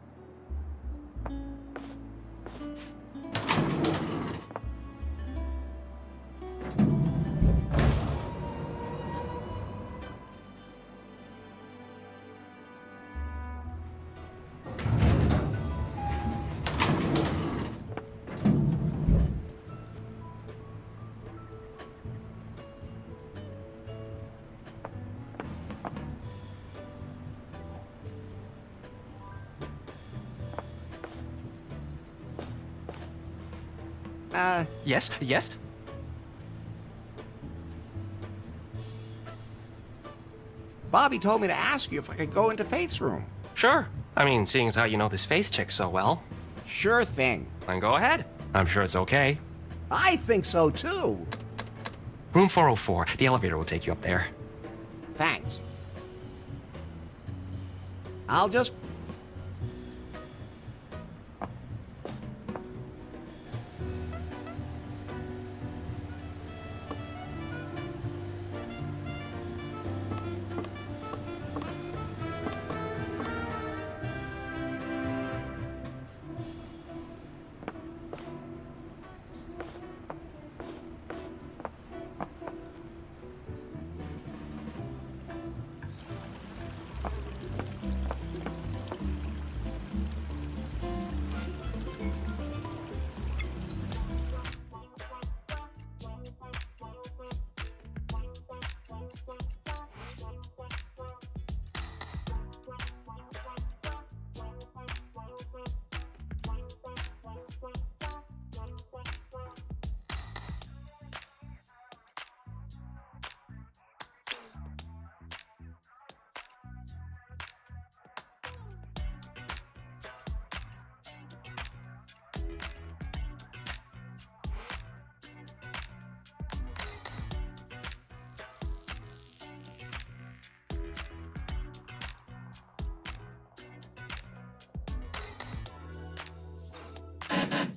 Yes, yes? Bobby told me to ask you if I could go into Faith's room. Sure. I mean, seeing as how you know this Faith chick so well. Sure thing. Then go ahead. I'm sure it's okay. I think so, too. Room 404. The elevator will take you up there. Thanks. I'll just...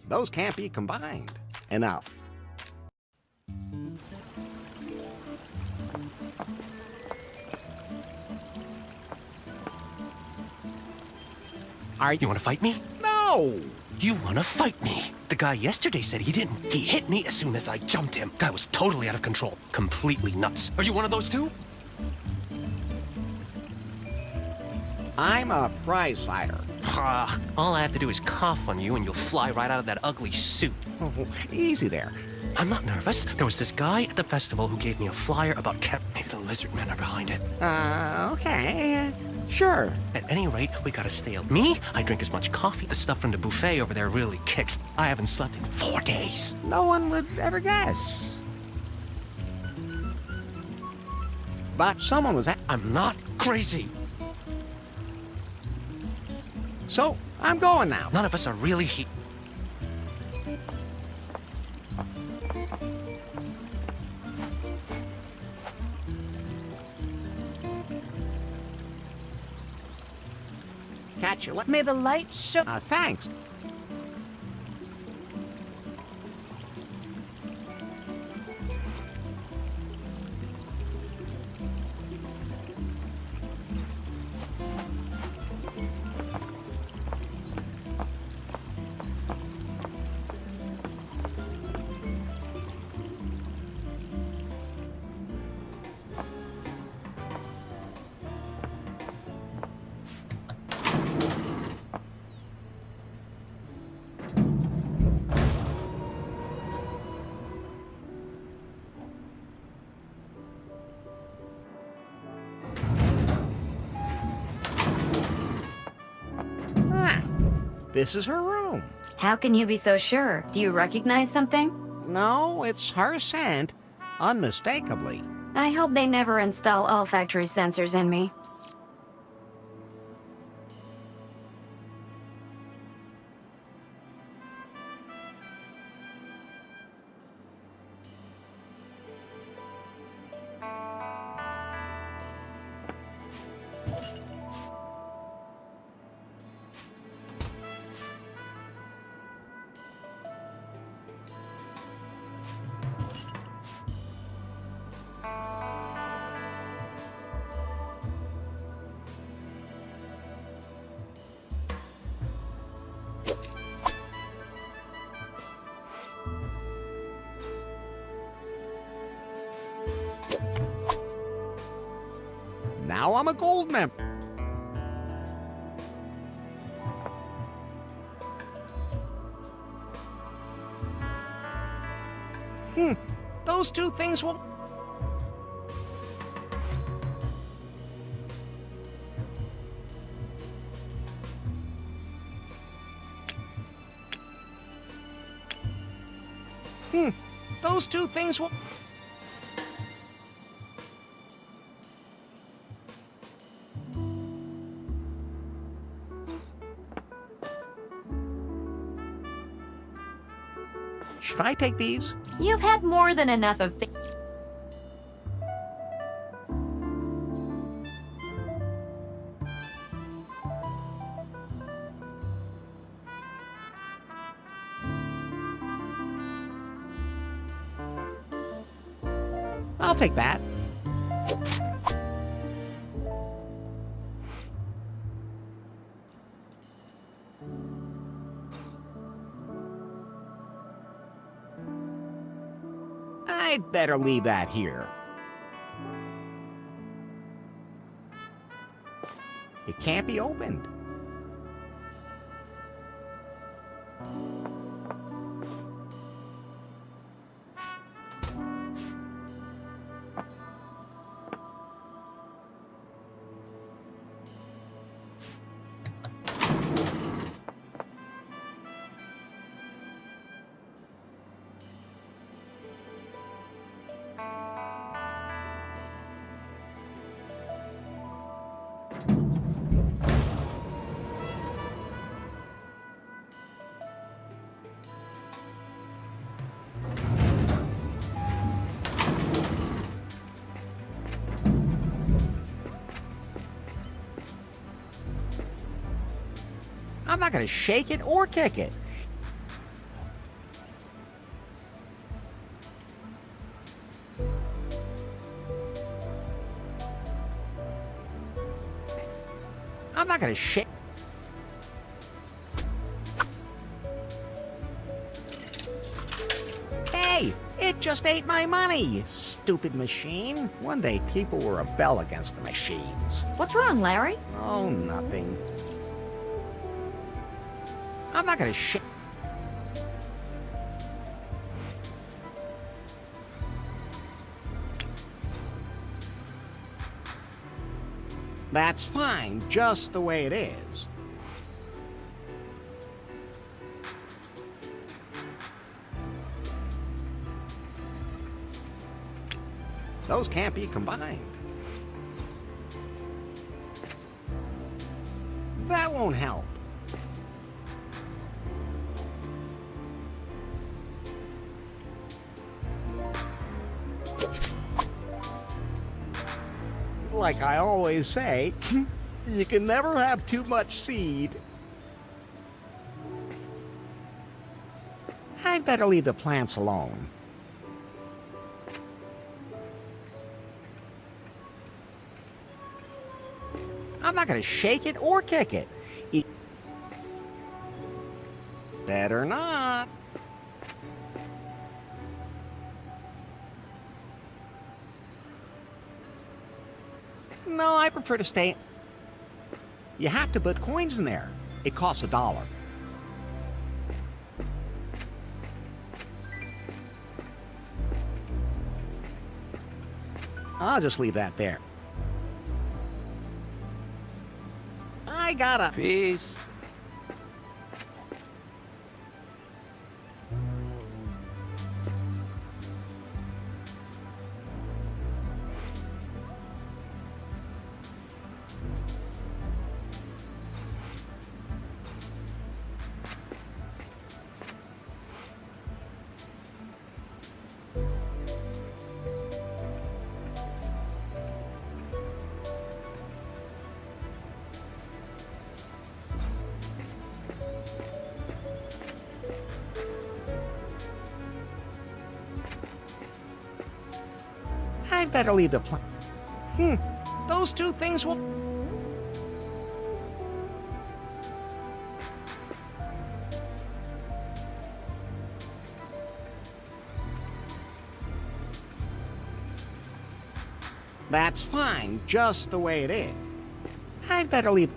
Those can't be combined. Enough. You want to fight me? No! You want to fight me? The guy yesterday said he didn't. He hit me as soon as I jumped him. Guy was totally out of control. Completely nuts. Are you one of those too? I'm a prize fighter. All I have to do is cough on you and you'll fly right out of that ugly suit. Oh, easy there. I'm not nervous. There was this guy at the festival who gave me a flyer about Maybe the lizard men are behind it. Okay. Sure. At any rate, we gotta stay up. Me? I drink as much coffee. The stuff from the buffet over there really kicks. I haven't slept in 4 days. No one would ever guess. But someone was at... I'm not crazy. So, I'm going now. None of us are really Catch you later. May the light show. Thanks. This is her room. How can you be so sure? Do you recognize something? No, it's her scent, unmistakably. I hope they never install olfactory sensors in me. Now I'm a gold member. Those two things will... Those two things will... Should I take these? You've had more than enough of things. I'll take that. I'd better leave that here. It can't be opened. I'm not gonna shake it or kick it. I'm not gonna shake. Hey, it just ate my money, you stupid machine. One day people will rebel against the machines. What's wrong, Larry? Oh, nothing. I'm not gonna shit. That's fine, just the way it is. Those can't be combined. That won't help. Like I always say, you can never have too much seed. I'd better leave the plants alone. I'm not going to shake it or kick it. Better not. No, I prefer to stay. You have to put coins in there. It costs $1. I'll just leave that there. I gotta. Peace. I'd better leave the those two things will... That's fine, just the way it is. I'd better leave...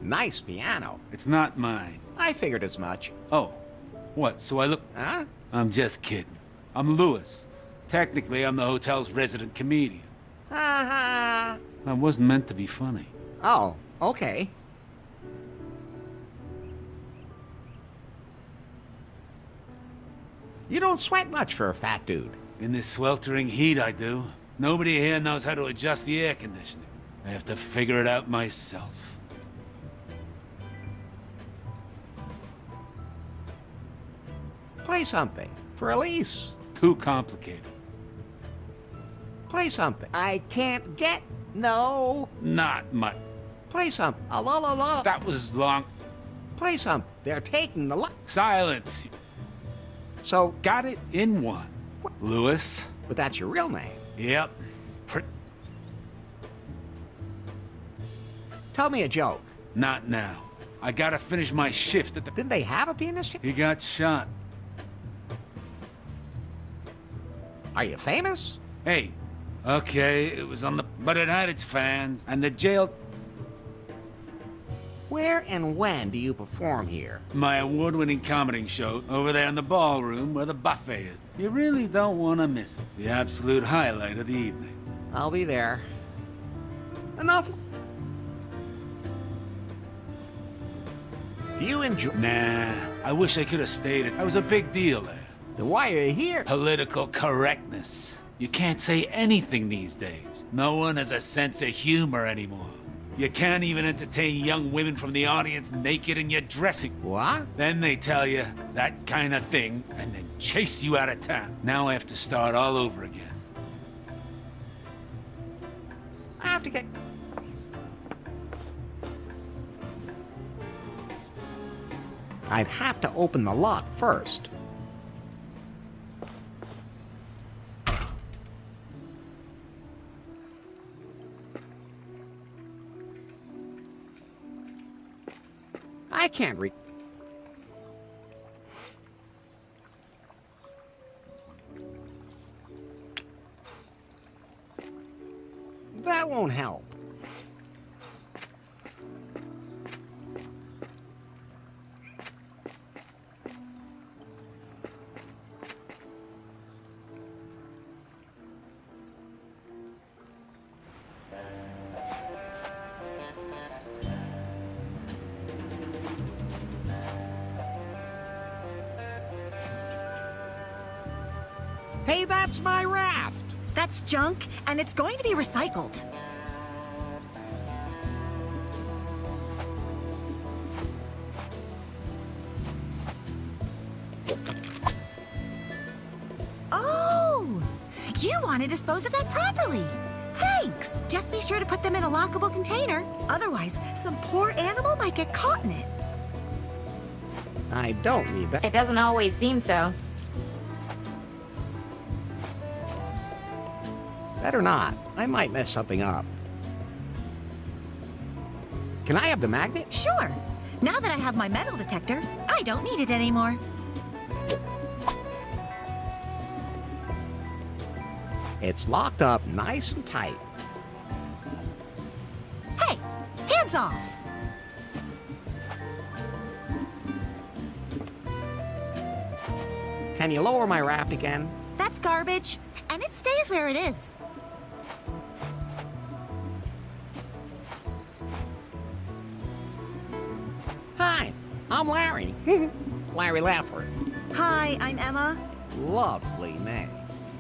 Nice piano. It's not mine. I figured as much. Oh. What, so I look... Huh? I'm just kidding. I'm Lewis. Technically, I'm the hotel's resident comedian. Ha I wasn't meant to be funny. Oh, okay. You don't sweat much for a fat dude. In this sweltering heat, I do. Nobody here knows how to adjust the air conditioning. I have to figure it out myself. Play something. For Elise. Too complicated. Play something. I can't get... No. Not much. Play something. A la la la. That was long. Play something. They're taking the... Silence. So... Got it in one. Lewis. But that's your real name. Yep. Tell me a joke. Not now. I gotta finish my shift at the... Didn't they have a pianist? He got shot. Are you famous? Hey, okay, it was on the... But it had its fans, and the jail... Where and when do you perform here? My award-winning comedy show over there in the ballroom where the buffet is. You really don't want to miss it. The absolute highlight of the evening. I'll be there. Enough. Do you enjoy... Nah, I wish I could have stayed. I was a big deal there. Then why are you here? Political correctness. You can't say anything these days. No one has a sense of humor anymore. You can't even entertain young women from the audience naked in your dressing. What? Then they tell you that kind of thing and then chase you out of town. Now I have to start all over again. I have to get... I'd have to open the lock first. I can't read. That won't help. Hey, that's my raft! That's junk, and it's going to be recycled. Oh! You want to dispose of that properly. Thanks! Just be sure to put them in a lockable container. Otherwise, some poor animal might get caught in it. I don't need that. It doesn't always seem so. Better not. I might mess something up. Can I have the magnet? Sure. Now that I have my metal detector, I don't need it anymore. It's locked up nice and tight. Hey, hands off! Can you lower my raft again? That's garbage, and it stays where it is. Hi, I'm Larry. Larry Lafford. Hi, I'm Emma. Lovely name.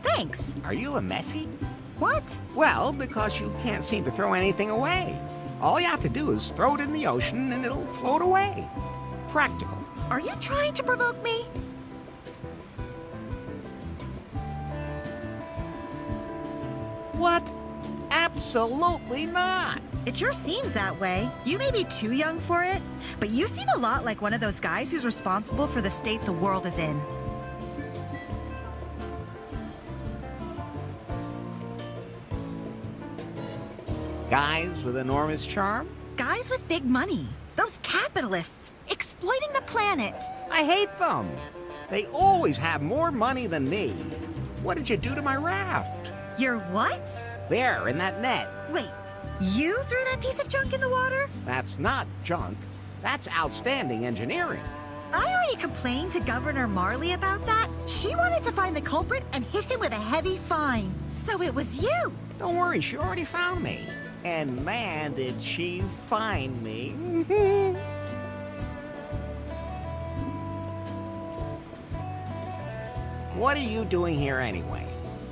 Thanks. Are you a Messi? What? Well, because you can't seem to throw anything away. All you have to do is throw it in the ocean and it'll float away. Practical. Are you trying to provoke me? What? Absolutely not. It sure seems that way. You may be too young for it, but you seem a lot like one of those guys who's responsible for the state the world is in. Guys with enormous charm? Guys with big money. Those capitalists exploiting the planet. I hate them. They always have more money than me. What did you do to my raft? Your what? There, in that net. Wait, you threw that piece of junk in the water? That's not junk. That's outstanding engineering. I already complained to Governor Marley about that. She wanted to find the culprit and hit him with a heavy fine. So it was you. Don't worry, she already found me. And man, did she find me. What are you doing here anyway?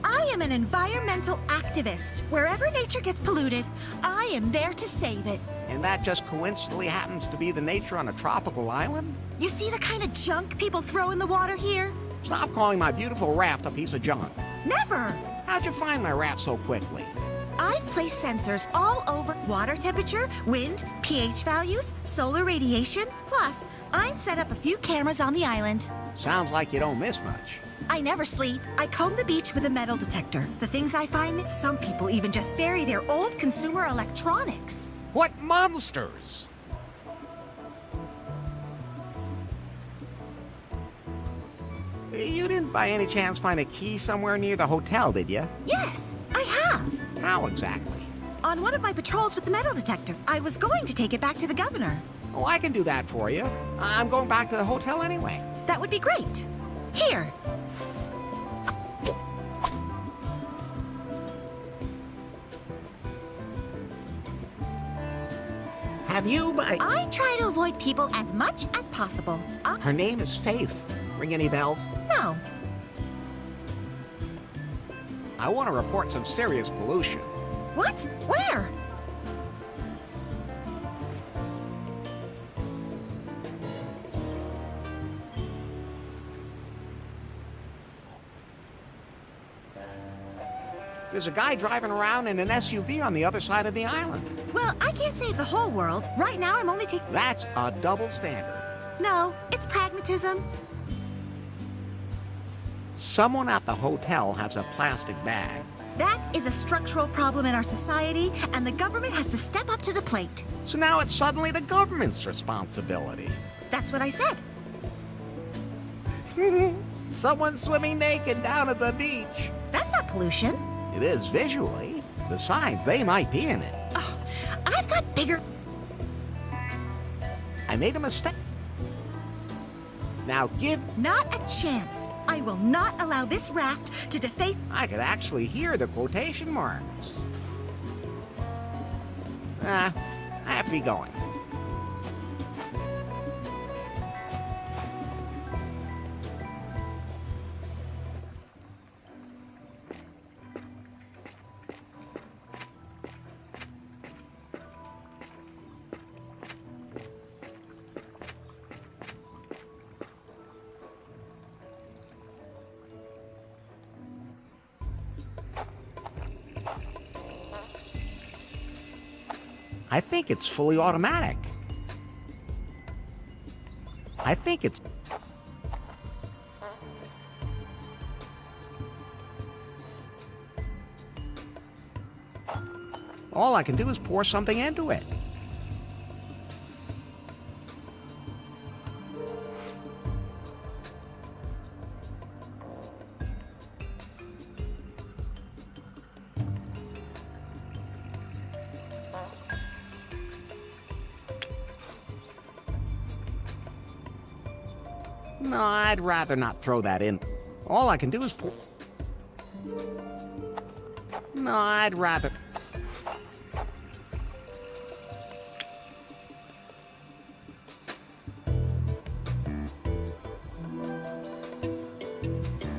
I am an environmental activist. Wherever nature gets polluted, I am there to save it. And that just coincidentally happens to be the nature on a tropical island? You see the kind of junk people throw in the water here? Stop calling my beautiful raft a piece of junk. Never! How'd you find my raft so quickly? I've placed sensors all over water temperature, wind, pH values, solar radiation. Plus, I've set up a few cameras on the island. Sounds like you don't miss much. I never sleep. I comb the beach with a metal detector. The things I find that some people even just bury their old consumer electronics. What monsters! You didn't by any chance find a key somewhere near the hotel, did you? Yes, I have. How exactly? On one of my patrols with the metal detector. I was going to take it back to the governor. Oh, I can do that for you. I'm going back to the hotel anyway. That would be great. Here. Have you by... I try to avoid people as much as possible. Her name is Faith. Ring any bells? No. I want to report some serious pollution. What? Where? There's a guy driving around in an SUV on the other side of the island. Well, I can't save the whole world. Right now, I'm only taking... That's a double standard. No, it's pragmatism. Someone at the hotel has a plastic bag. That is a structural problem in our society, and the government has to step up to the plate. So now it's suddenly the government's responsibility. That's what I said. Someone swimming naked down at the beach. That's not pollution. It is visually. Besides, they might be in it. Oh, I've got bigger... I made a mistake. Now give... Not a chance. I will not allow this raft to deface... I could actually hear the quotation marks. I have to be going. I think it's fully automatic. I think it's... All I can do is pour something into it. No, I'd rather not throw that in. All I can do is pour... No, I'd rather...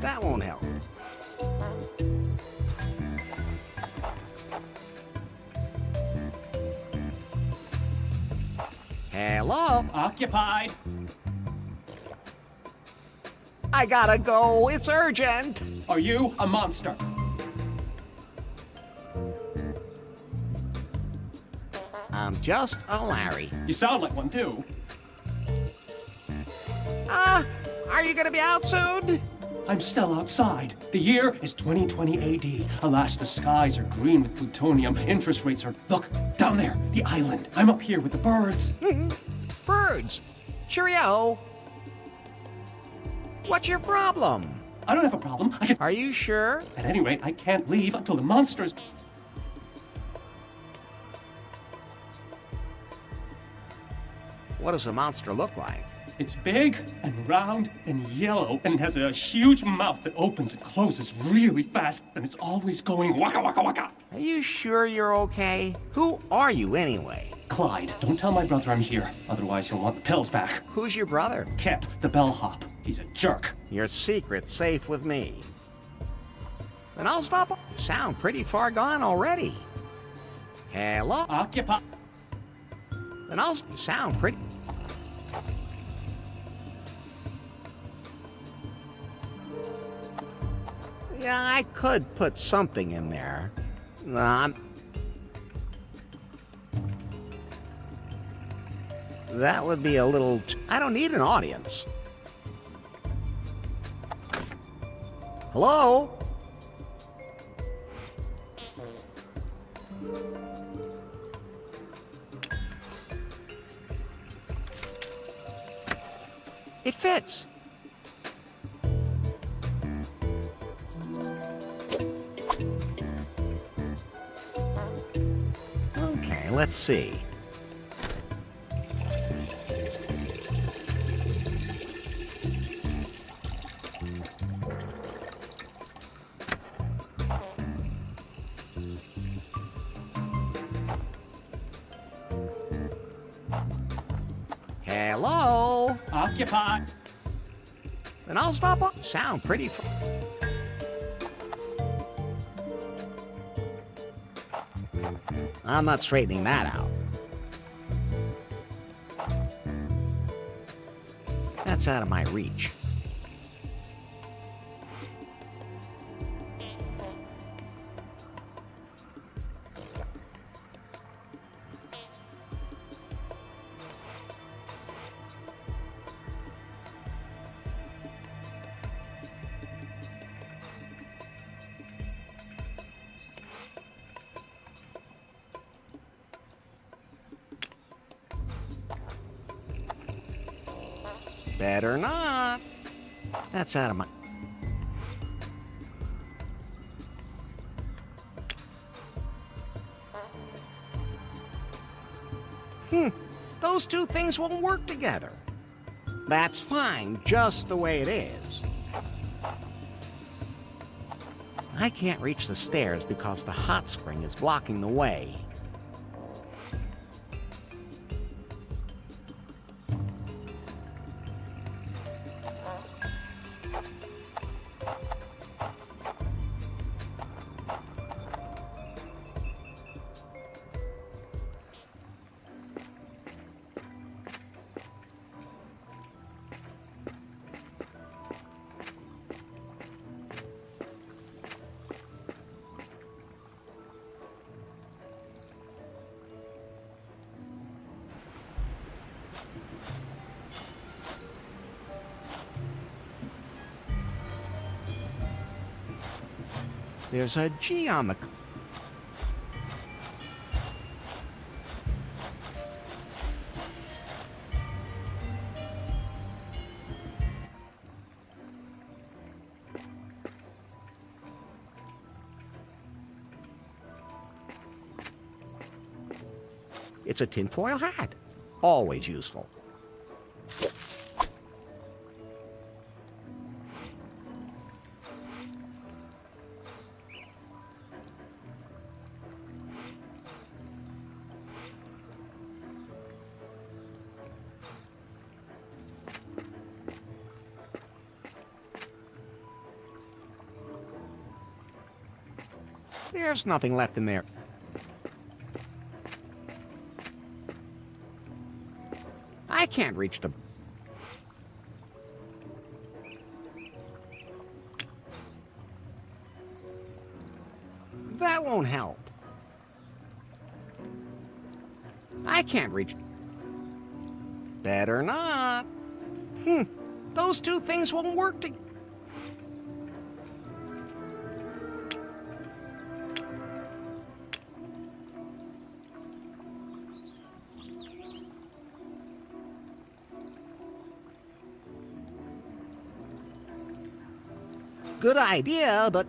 That won't help. Hello? Occupied. I gotta go. It's urgent. Are you a monster? I'm just a Larry. You sound like one, too. Are you gonna be out soon? I'm still outside. The year is 2020 AD. Alas, the skies are green with plutonium. Interest rates are... Look, down there, the island. I'm up here with the birds. Birds? Cheerio. What's your problem? I don't have a problem. Are you sure? At any rate, I can't leave until the monsters... What does the monster look like? It's big and round and yellow and has a huge mouth that opens and closes really fast, and it's always going waka waka waka. Are you sure you're okay? Who are you anyway? Clyde, don't tell my brother I'm here, otherwise he'll want the pills back. Who's your brother? Kip, the bellhop. He's a jerk. Your secret's safe with me. Then I'll stop. You sound pretty far gone already. Hello? Occupy. Then I'll sound pretty... Yeah, I could put something in there. That would be a little... I don't need an audience. Hello? It fits. Okay, let's see. Hello? Occupy. Then I'll stop up. Sound pretty... I'm not straightening that out. That's out of my reach. Better not. That's out of my... Those two things won't work together. That's fine, just the way it is. I can't reach the stairs because the hot spring is blocking the way. There's a G on the... It's a tinfoil hat. Always useful. There's nothing left in there. I can't reach the... That won't help. I can't reach... Better not. Those two things won't work together. Good idea, but...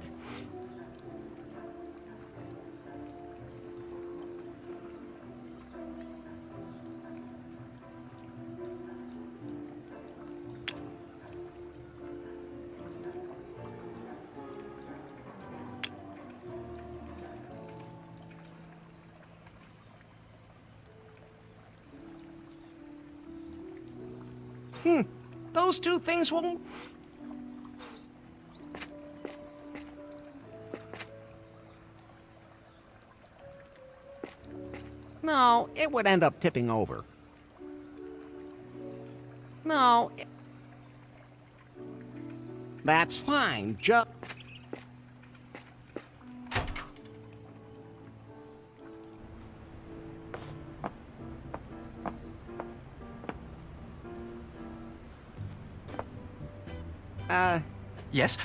Those two things won't... No, it would end up tipping over. No. That's fine, just... Yes?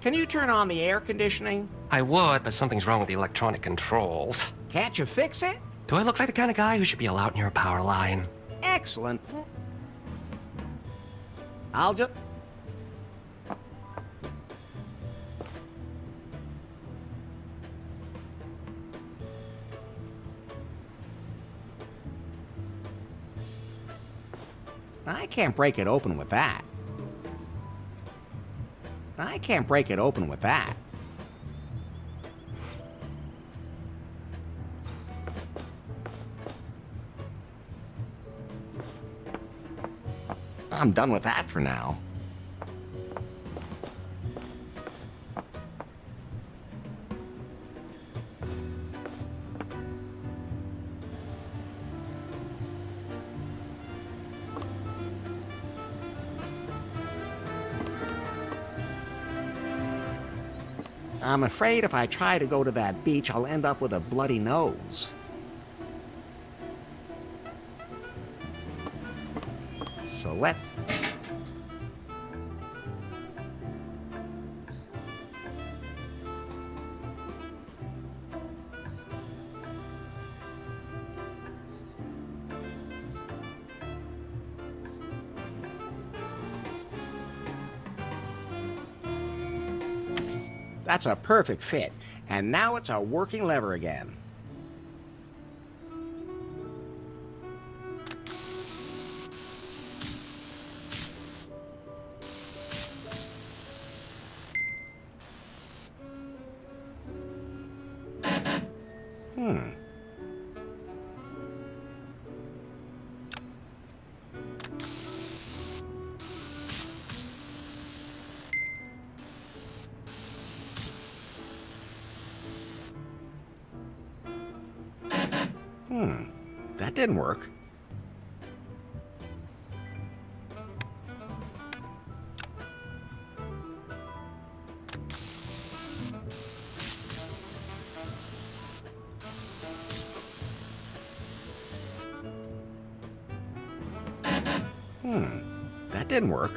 Can you turn on the air conditioning? I would, but something's wrong with the electronic controls. Can't you fix it? Do I look like the kind of guy who should be allowed near a power line? Excellent. I'll just... I can't break it open with that. I can't break it open with that. I'm done with that for now. I'm afraid if I try to go to that beach, I'll end up with a bloody nose. So let... That's a perfect fit. And now it's a working lever again. That didn't work. That didn't work.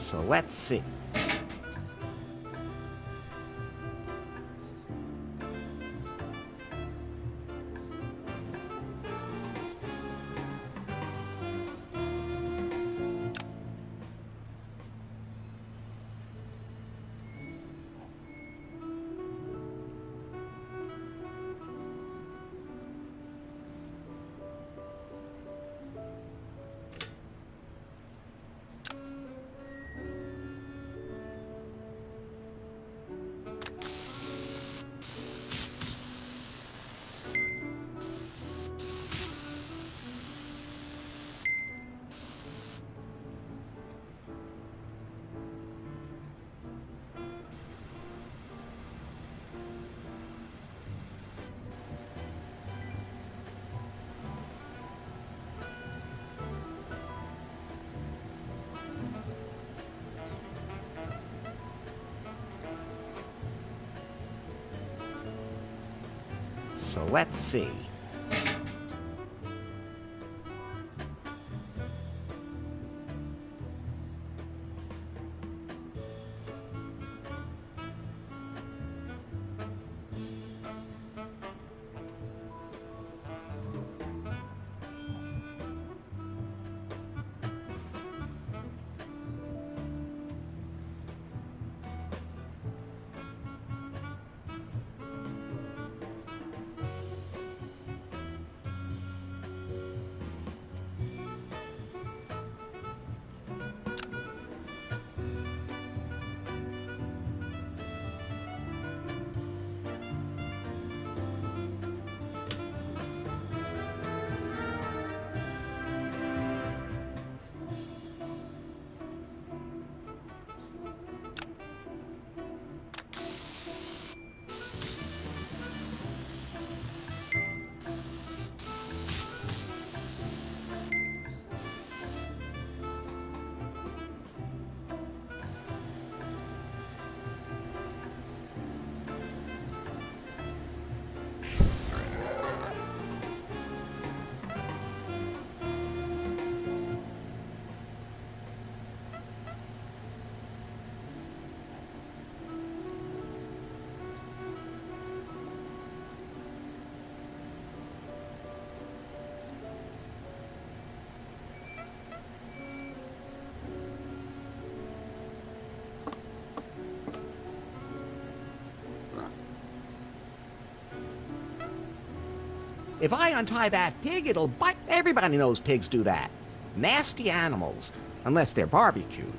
So let's see. So let's see. If I untie that pig, it'll bite. Everybody knows pigs do that. Nasty animals, unless they're barbecued.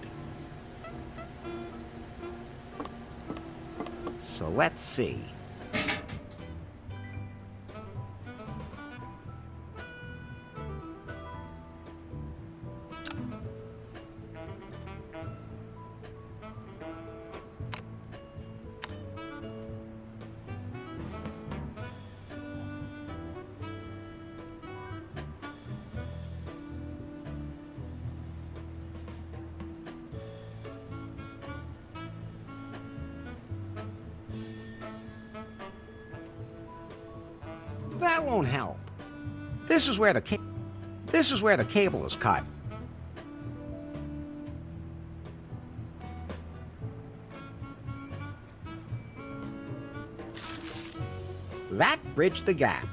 So let's see. That won't help. This is where the cable is cut. That bridged the gap.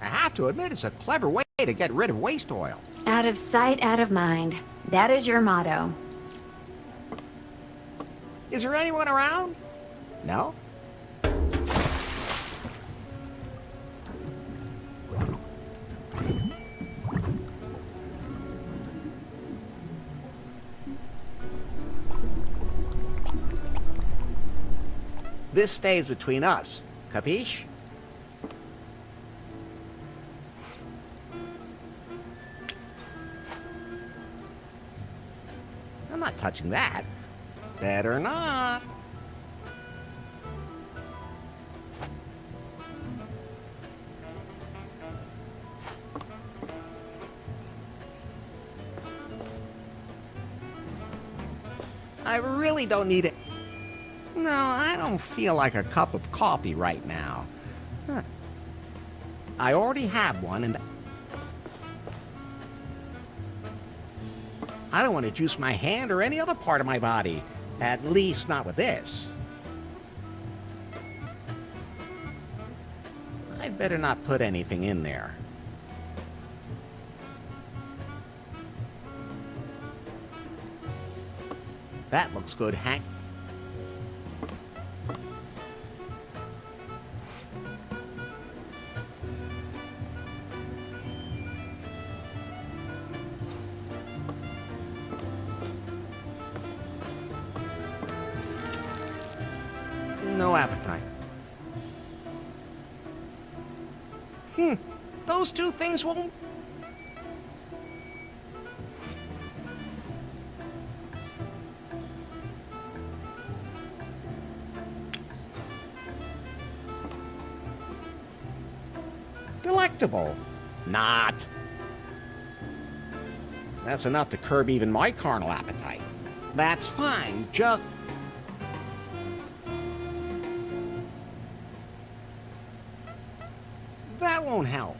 I have to admit, it's a clever way to get rid of waste oil. Out of sight, out of mind. That is your motto. Is there anyone around? No? This stays between us. Capiche? I'm not touching that. Better not. I really don't need it. No, I don't feel like a cup of coffee right now. Huh. I already have one, and I don't want to juice my hand or any other part of my body. At least not with this. I'd better not put anything in there. That looks good, Hank. No appetite. Those two things won't... Delectable. Not. That's enough to curb even my carnal appetite. That's fine, just... That won't help.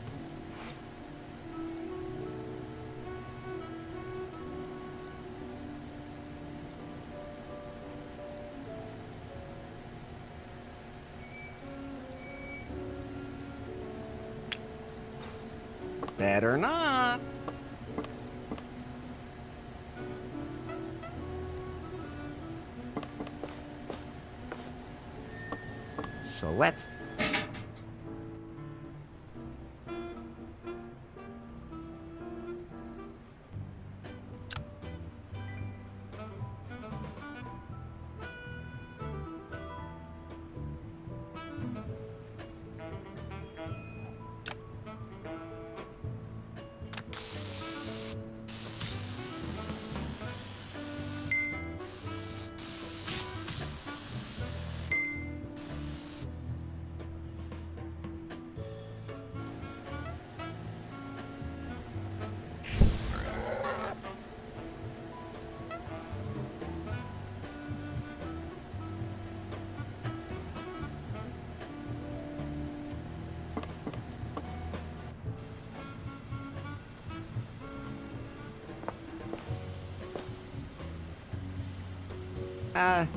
Better not. So let's...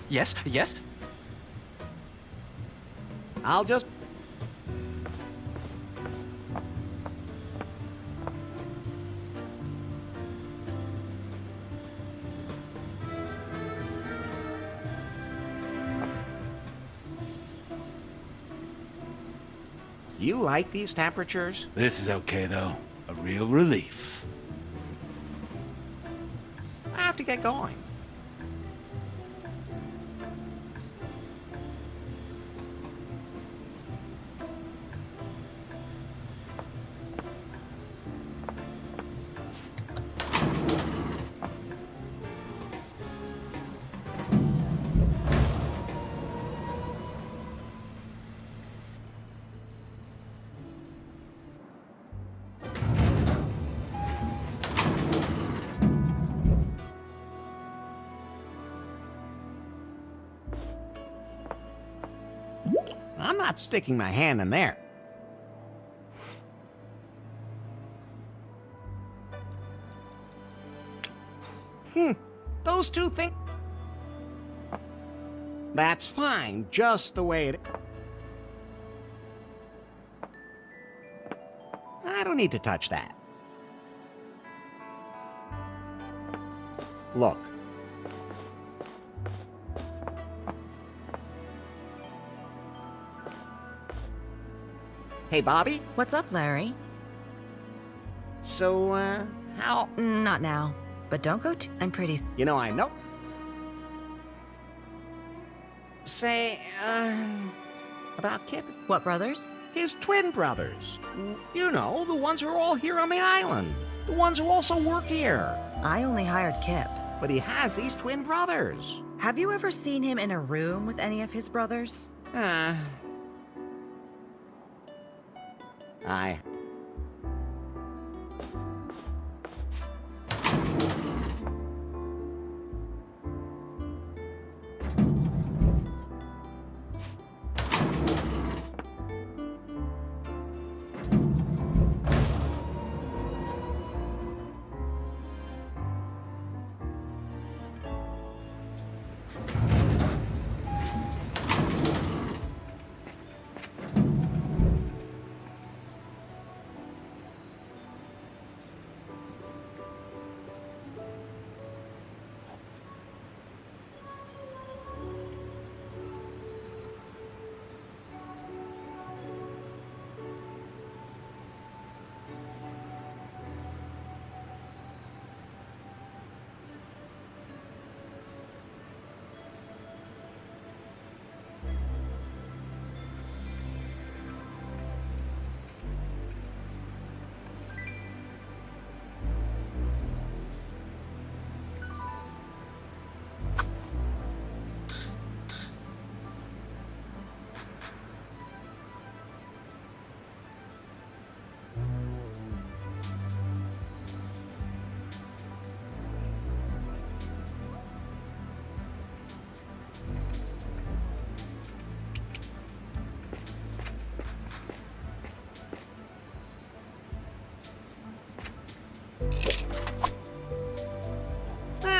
Yes, yes? I'll just... You like these temperatures? This is okay, though. A real relief. I have to get going. I'm not sticking my hand in there. Those two things... That's fine, just the way it... I don't need to touch that. Look. Hey, Bobby? What's up, Larry? So, how... Not now. But don't go too... I'm pretty... You know, I know... Say, about Kip? What brothers? His twin brothers. You know, the ones who are all here on the island. The ones who also work here. I only hired Kip. But he has these twin brothers. Have you ever seen him in a room with any of his brothers? I...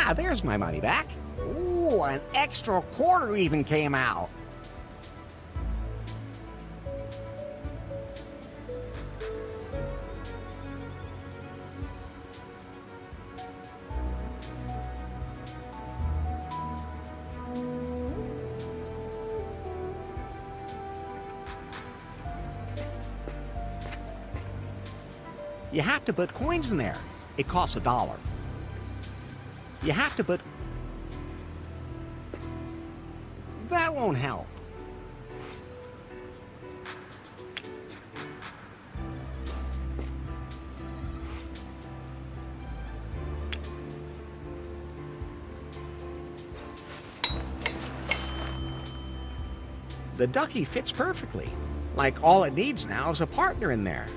Ah, there's my money back. Ooh, an extra quarter even came out. You have to put coins in there. It costs $1. You have to put... That won't help. The ducky fits perfectly. Like all it needs now is a partner in there.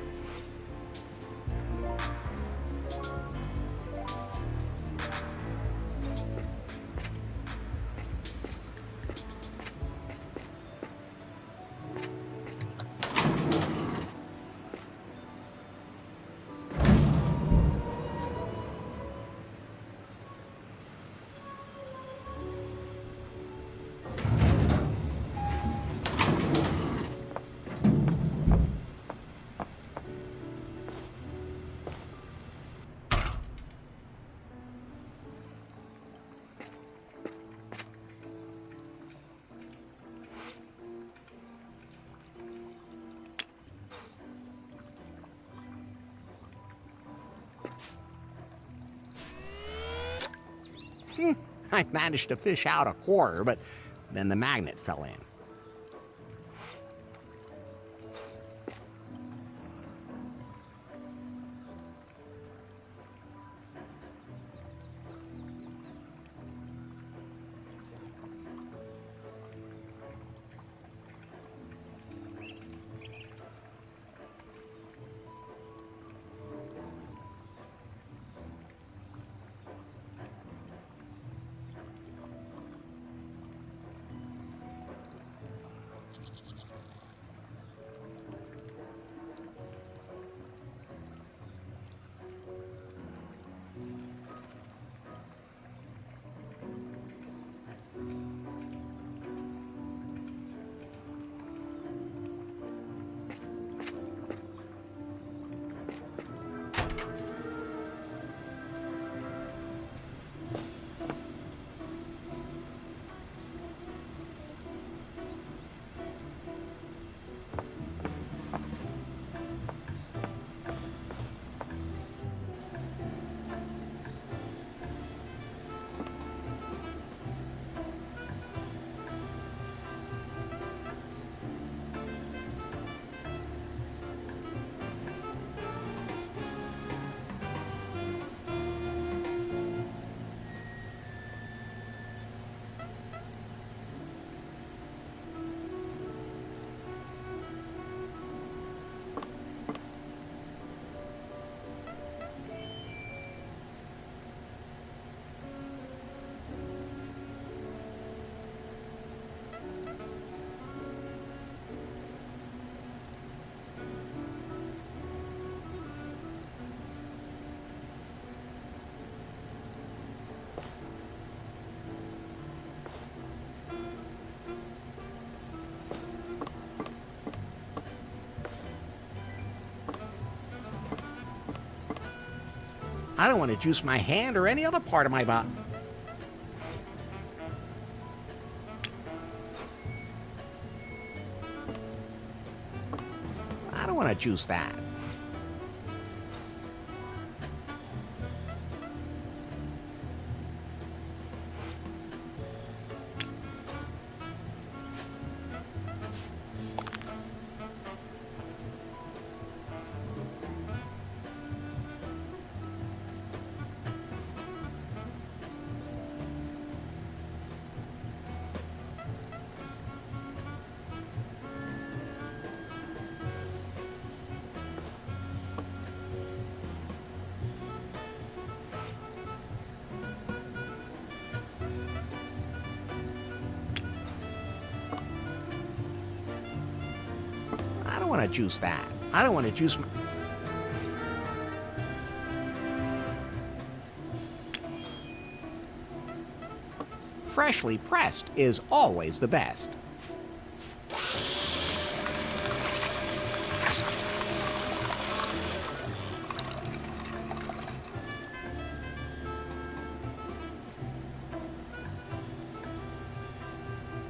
I managed to fish out a quarter, but then the magnet fell in. I don't want to juice my hand or any other part of my body. I don't want to juice that. I don't want to juice that. I don't want to juice my... Freshly pressed is always the best.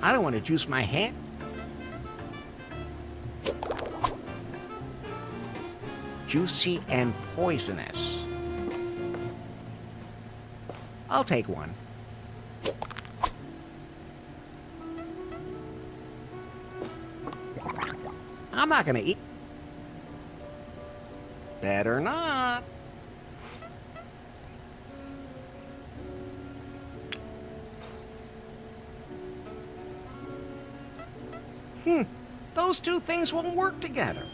I don't want to juice my hand. Juicy and poisonous. I'll take one. I'm not gonna eat. Better not. Those two things won't work together.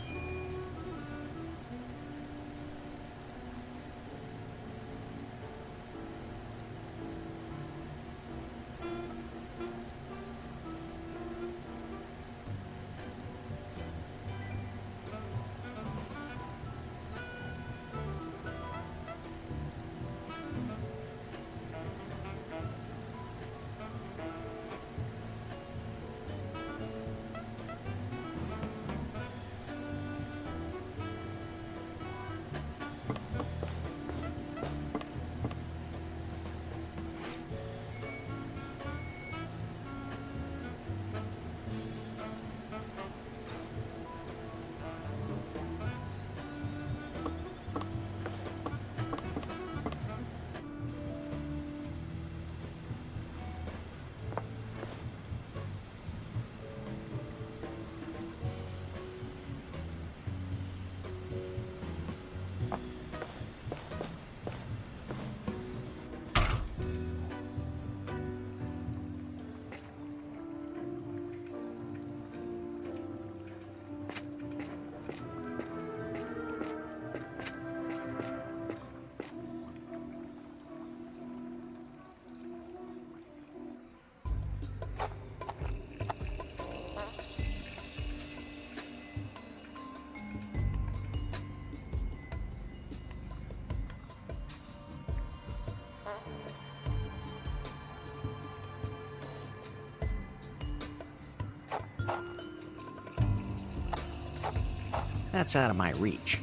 That's out of my reach.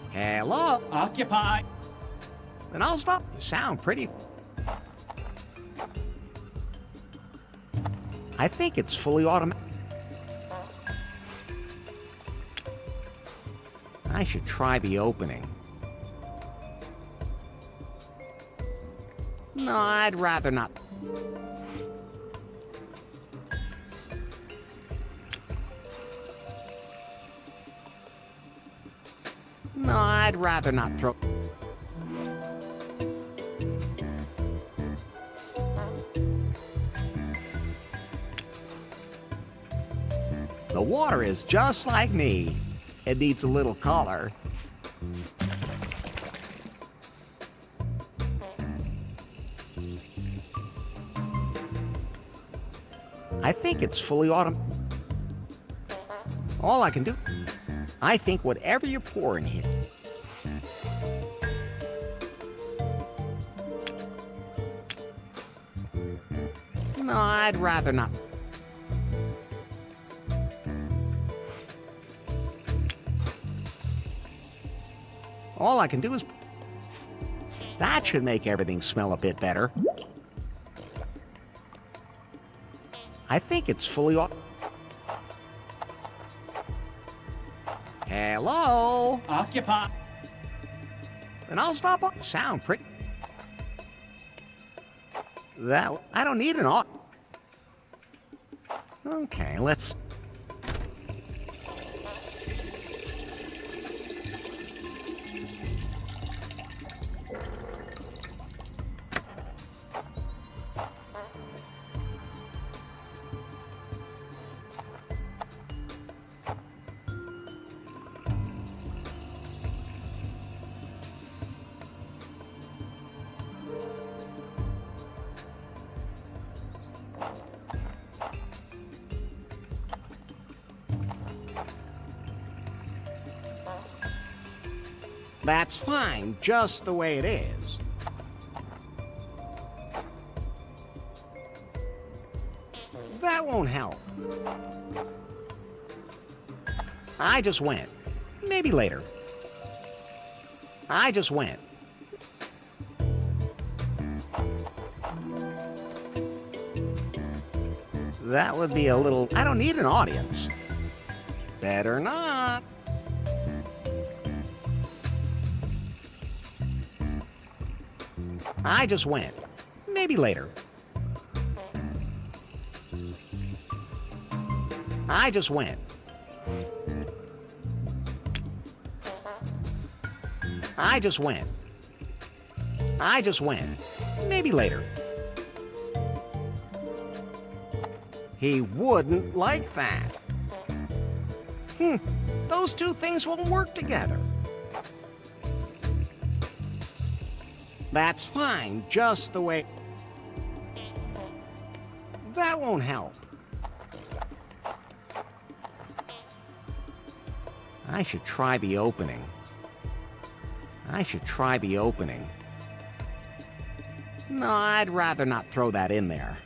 Hello? Occupy. Then I'll stop. You sound pretty... I think it's fully automatic. I should try the opening. No, I'd rather not. No, I'd rather not throw... The water is just like me. It needs a little color. I think it's fully automatic. All I can do... I think whatever you pour in here... No, I'd rather not. All I can do is... That should make everything smell a bit better. I think it's fully... Hello? Occupy. Then I'll stop on... Sound pretty... That... I don't need an au... Okay, let's... That's fine, just the way it is. That won't help. I just went. Maybe later. I just went. That would be a little... I don't need an audience. Better not. I just went. Maybe later. I just went. I just went. I just went. Maybe later. He wouldn't like that. Those two things won't work together. That's fine, just the way... That won't help. I should try the opening. I should try the opening. No, I'd rather not throw that in there.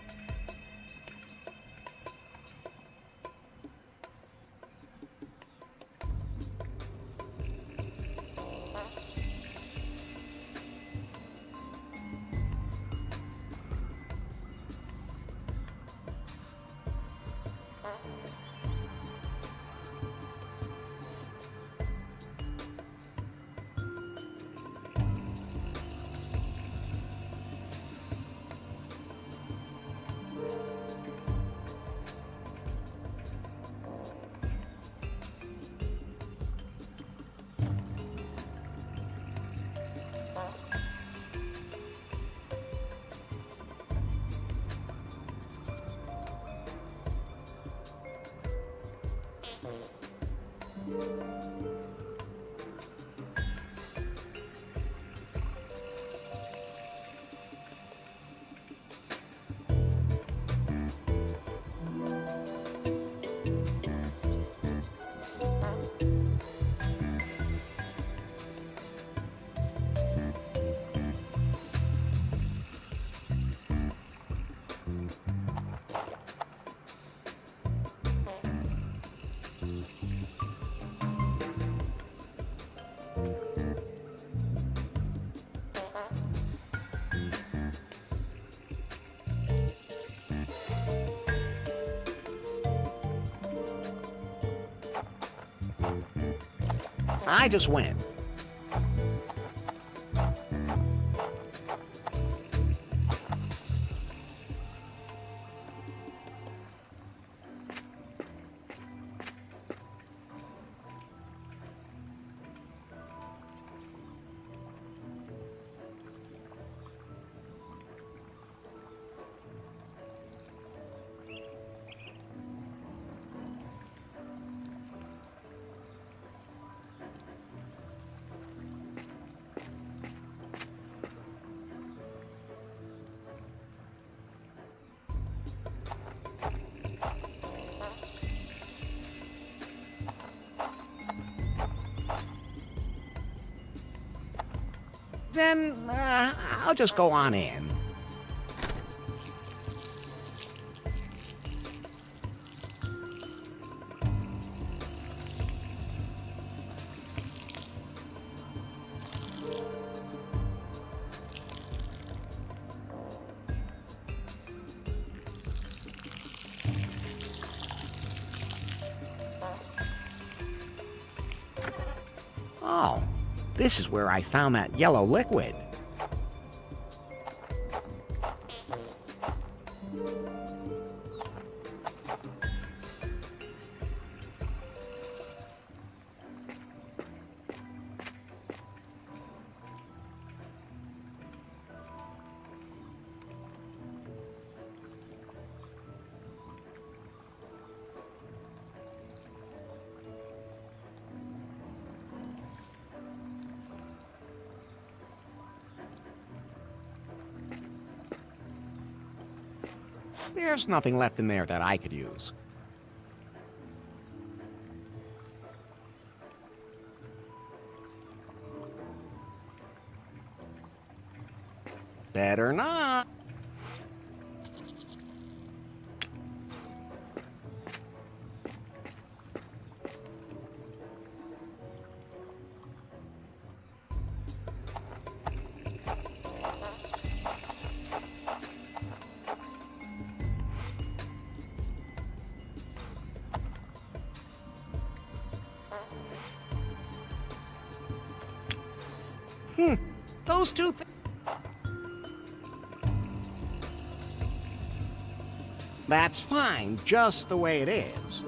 I just win. Then, I'll just go on in. Oh, this is where I found that yellow liquid. There's nothing left in there that I could use. Better not. Those two things. That's fine, just the way it is.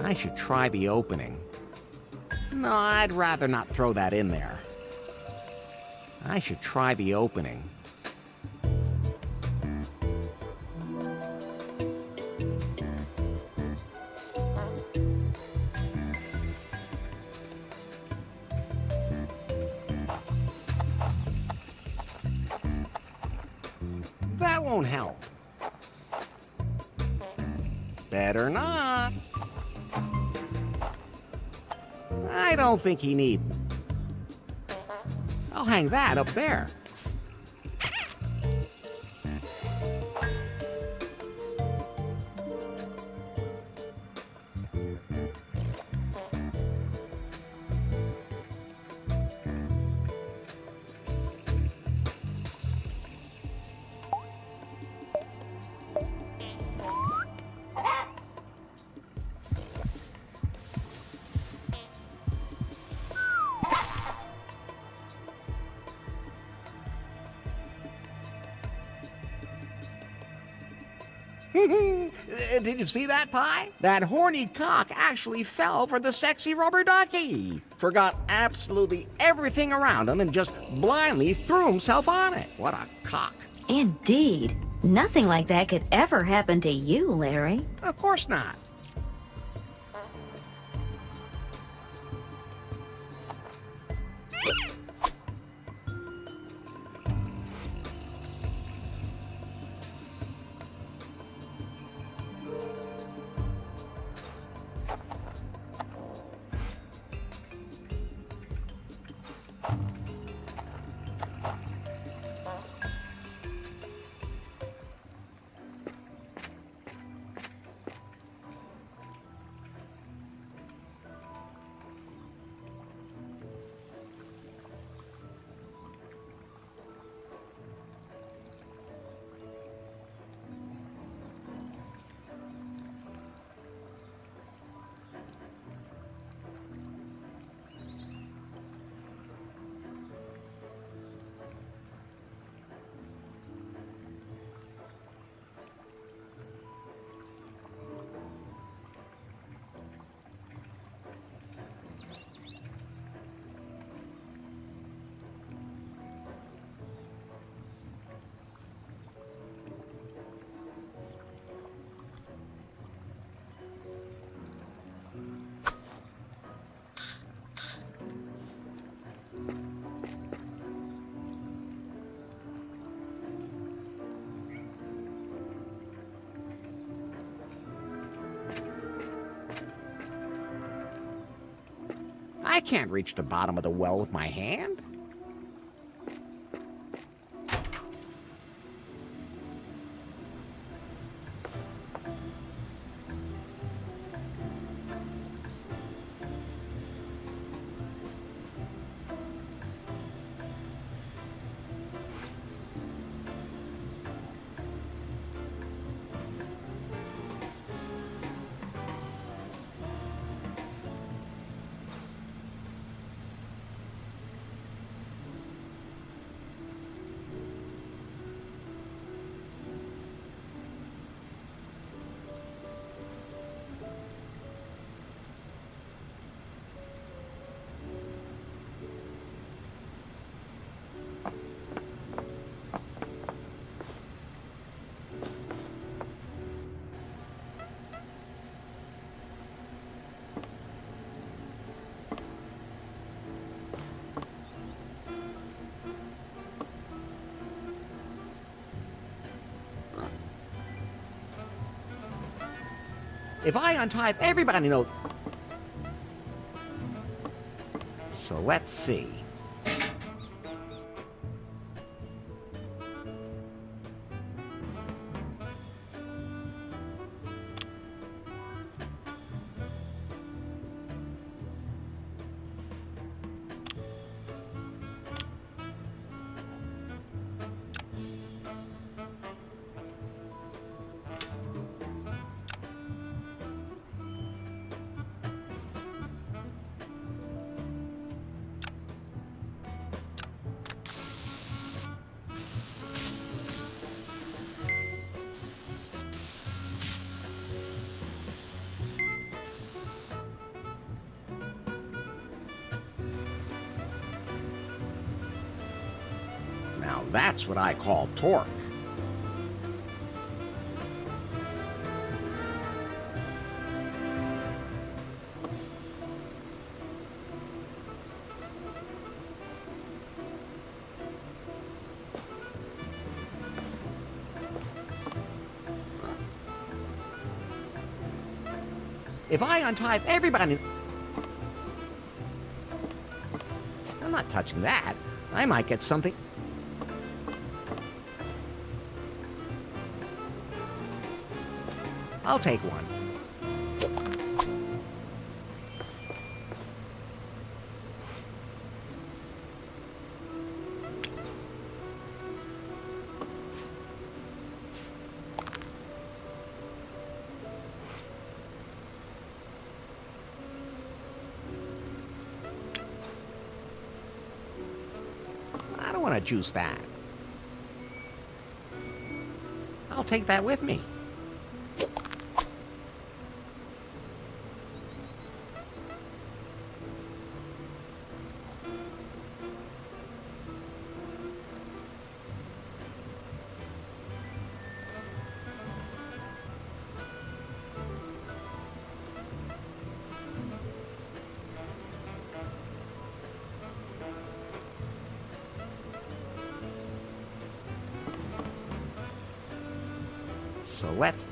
I should try the opening. No, I'd rather not throw that in there. I should try the opening. That won't help. Better not. I don't think he needs. I'll hang that up there. Did you see that, Pie? That horny cock actually fell for the sexy rubber ducky. Forgot absolutely everything around him and just blindly threw himself on it. What a cock. Indeed. Nothing like that could ever happen to you, Larry. Of course not. I can't reach the bottom of the well with my hand. If I untie everybody knows. So let's see. Now that's what I call torque. If I untie everybody... I'm not touching that. I might get something... I'll take one. I don't want to juice that. I'll take that with me. So let's...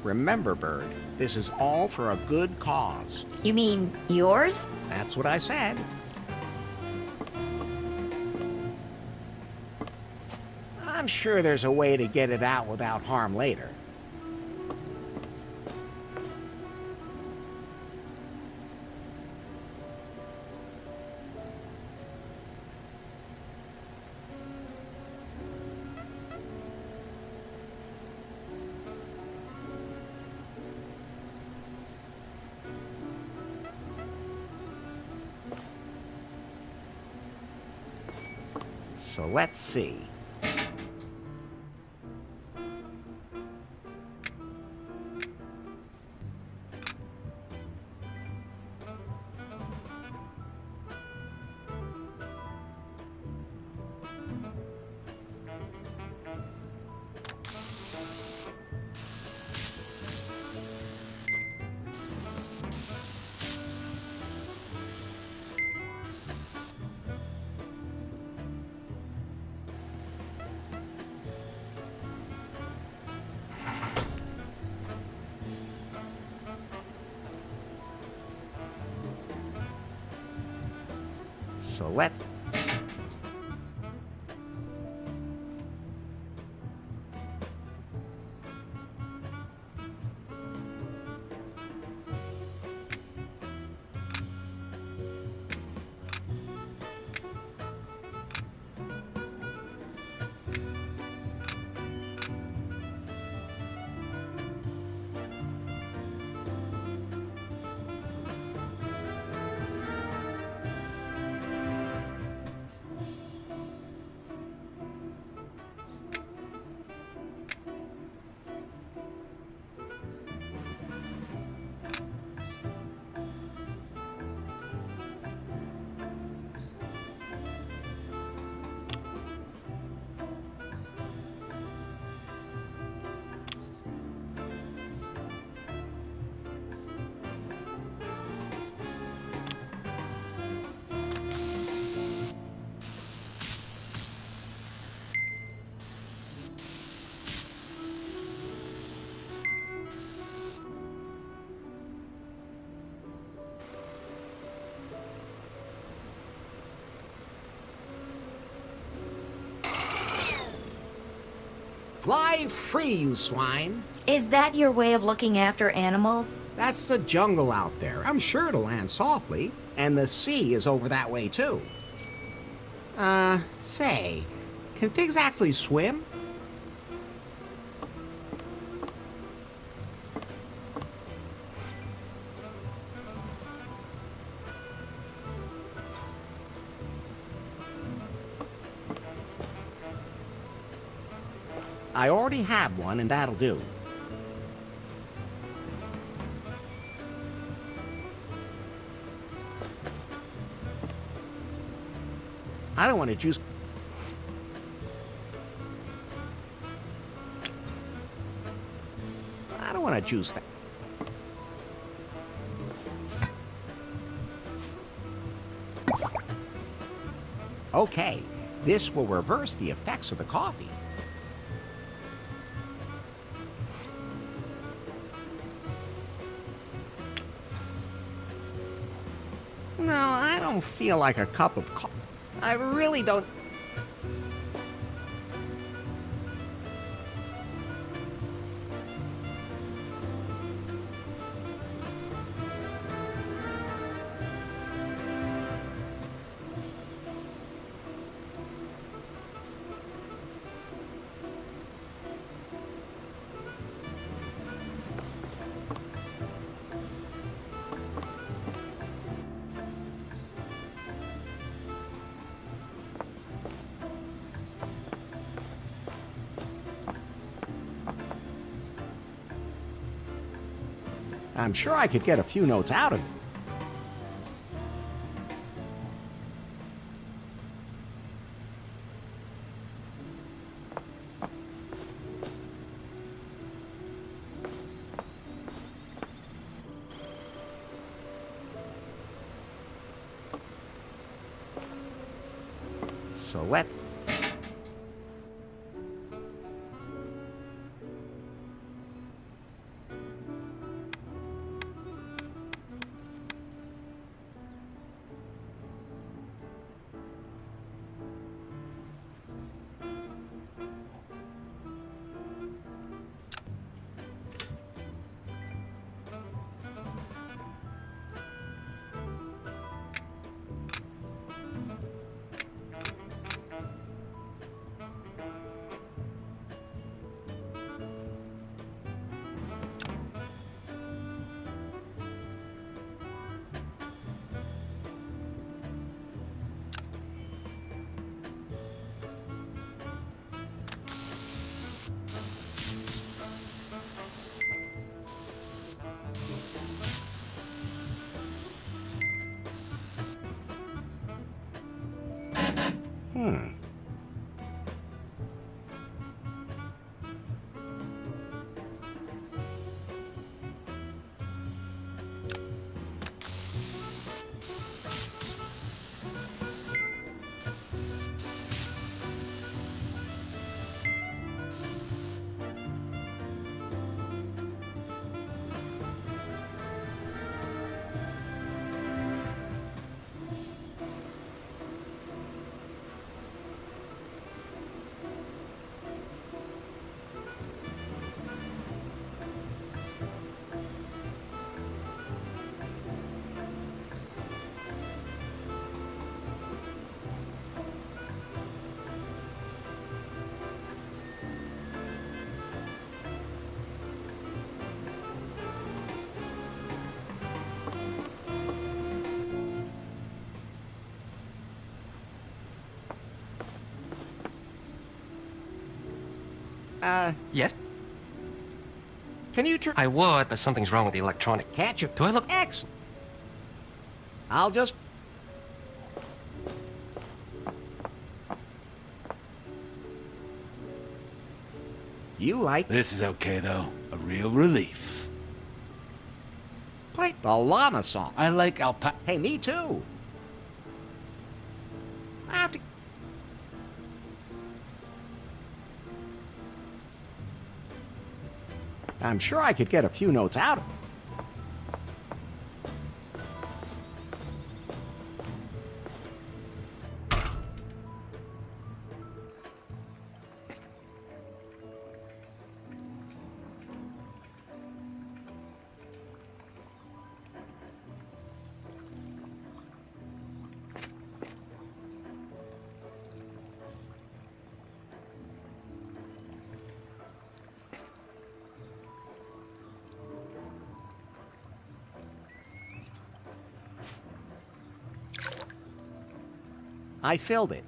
Remember, Bird, this is all for a good cause. You mean yours? That's what I said. I'm I'm sure there's a way to get it out without harm later. So let's see. So let's... Fly free, you swine! Is that your way of looking after animals? That's the jungle out there. I'm sure to land softly. And the sea is over that way, too. Say, can pigs actually swim? I already have one, and that'll do. I don't want to juice... I don't want to juice that. Okay, this will reverse the effects of the coffee. No, I don't feel like a cup of coffee. I really don't... I'm sure I could get a few notes out of it. So let's... Yes? Can you turn... I would, but something's wrong with the electronic. Can't you? Do I look... Excellent. I'll just... You like... This is okay, though. A real relief. Play the llama song. I like alpaca. Hey, me too. I have to... I'm sure I could get a few notes out of him. I filled it.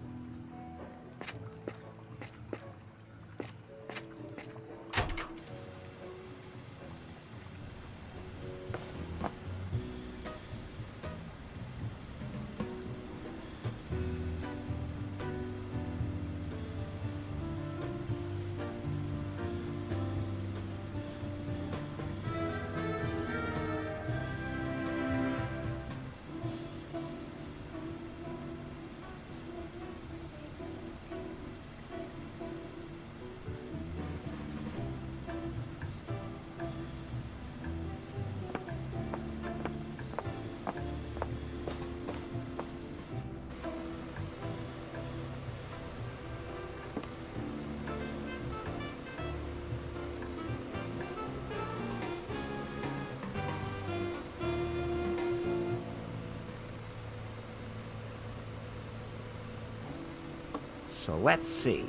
So let's see.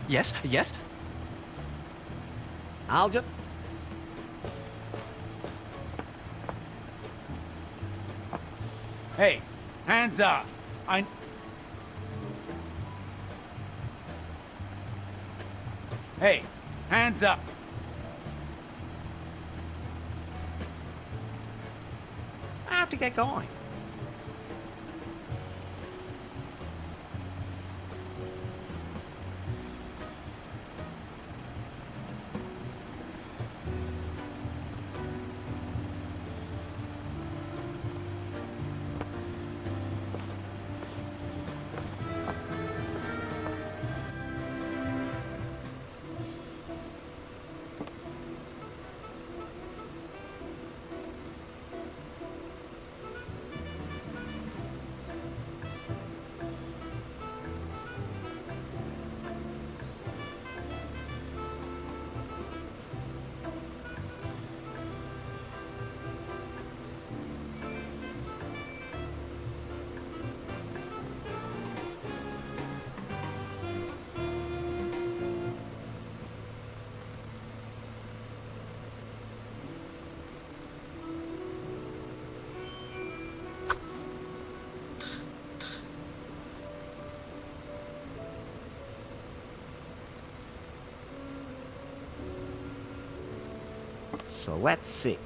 Yes, yes? I'll just... Hey, hands up. Hey, hands up. I have to get going. So let's see.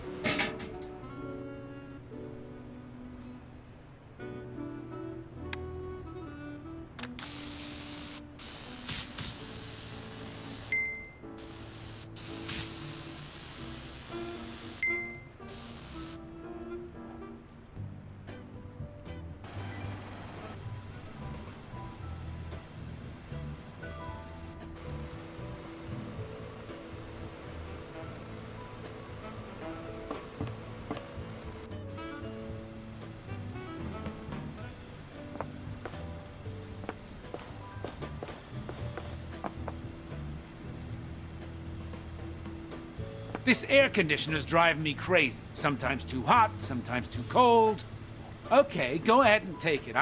This air conditioner's driving me crazy. Sometimes too hot, sometimes too cold. Okay, go ahead and take it.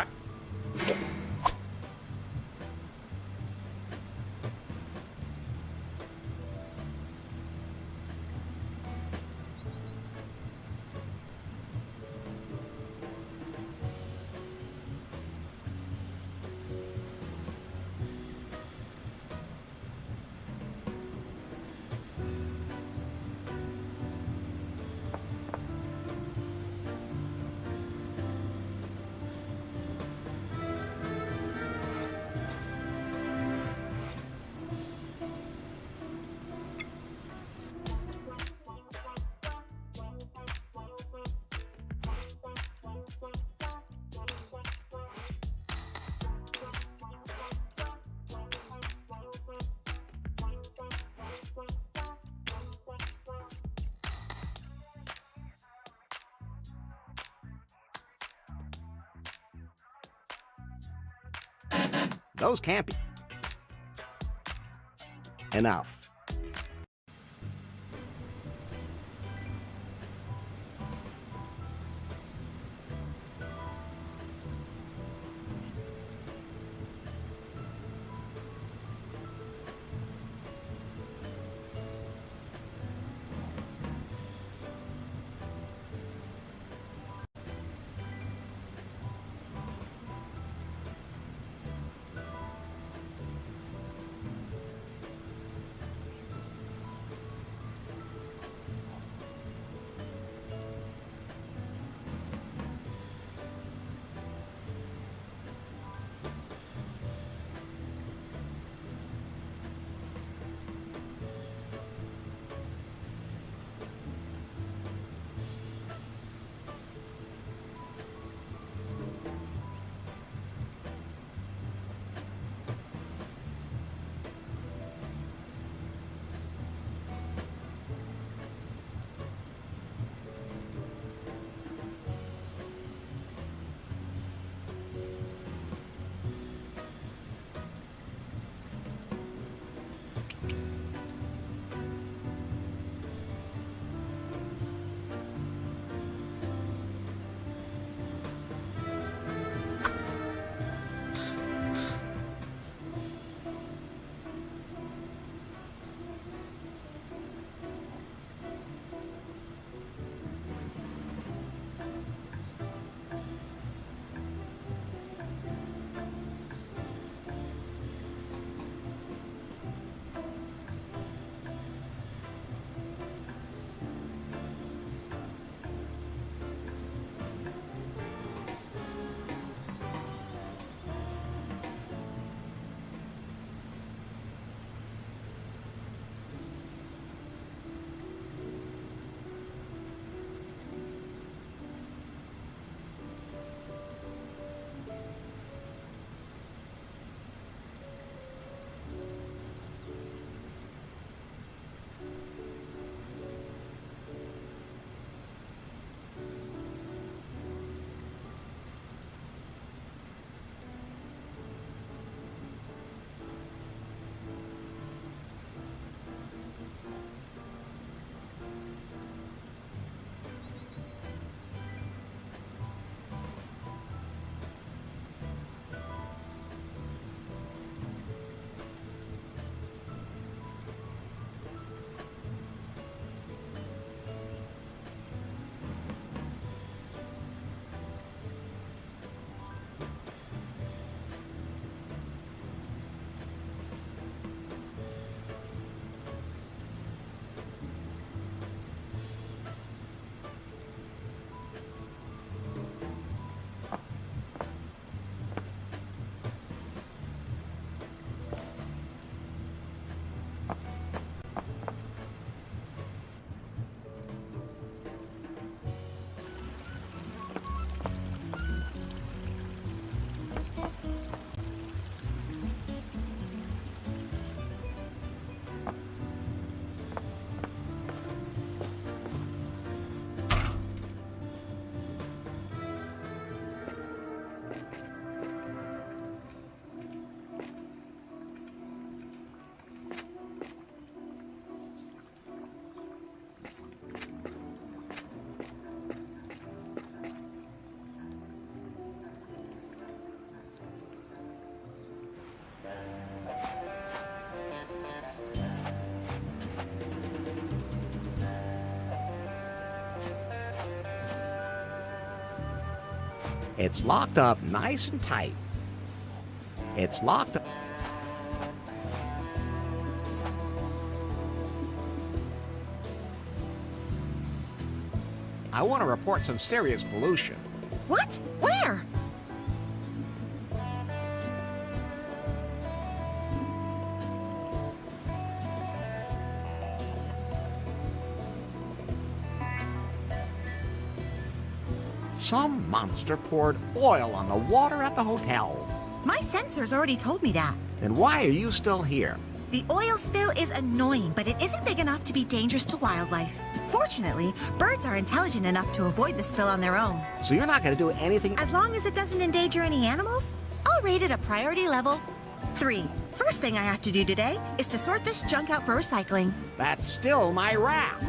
Those can't be enough. It's locked up nice and tight. It's locked up. I want to report some serious pollution. What? Where? Some monster poured oil on the water at the hotel. My sensors already told me that. Then why are you still here? The oil spill is annoying, but it isn't big enough to be dangerous to wildlife. Fortunately, birds are intelligent enough to avoid the spill on their own. So you're not going to do anything? As long as it doesn't endanger any animals, I'll rate it a priority level 3. First thing I have to do today is to sort this junk out for recycling. That's still my raft.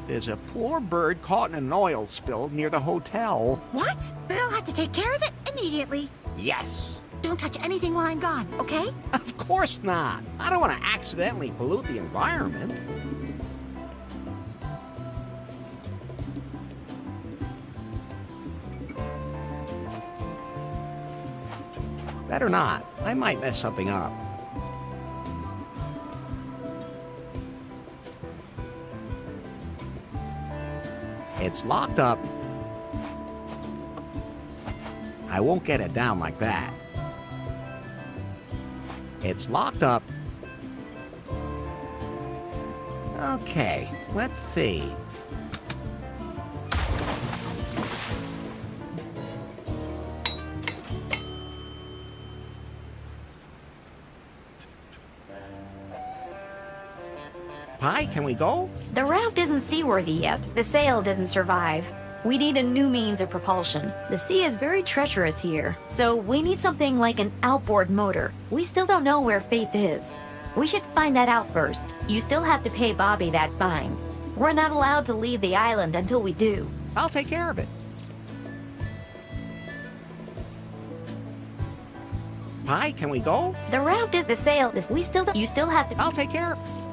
There's a poor bird caught in an oil spill near the hotel. What? Then I'll have to take care of it immediately. Yes. Don't touch anything while I'm gone, okay? Of course not. I don't want to accidentally pollute the environment. Better not. I might mess something up. It's locked up. I won't get it down like that. It's locked up. Okay, let's see. Pi, can we go? The raft isn't seaworthy yet. The sail didn't survive. We need a new means of propulsion. The sea is very treacherous here, so we need something like an outboard motor. We still don't know where Faith is. We should find that out first. You still have to pay Bobby that fine. We're not allowed to leave the island until we do. I'll take care of it. Pi, can we go? The raft is the sail. We still don't. You still have to. I'll take care of it.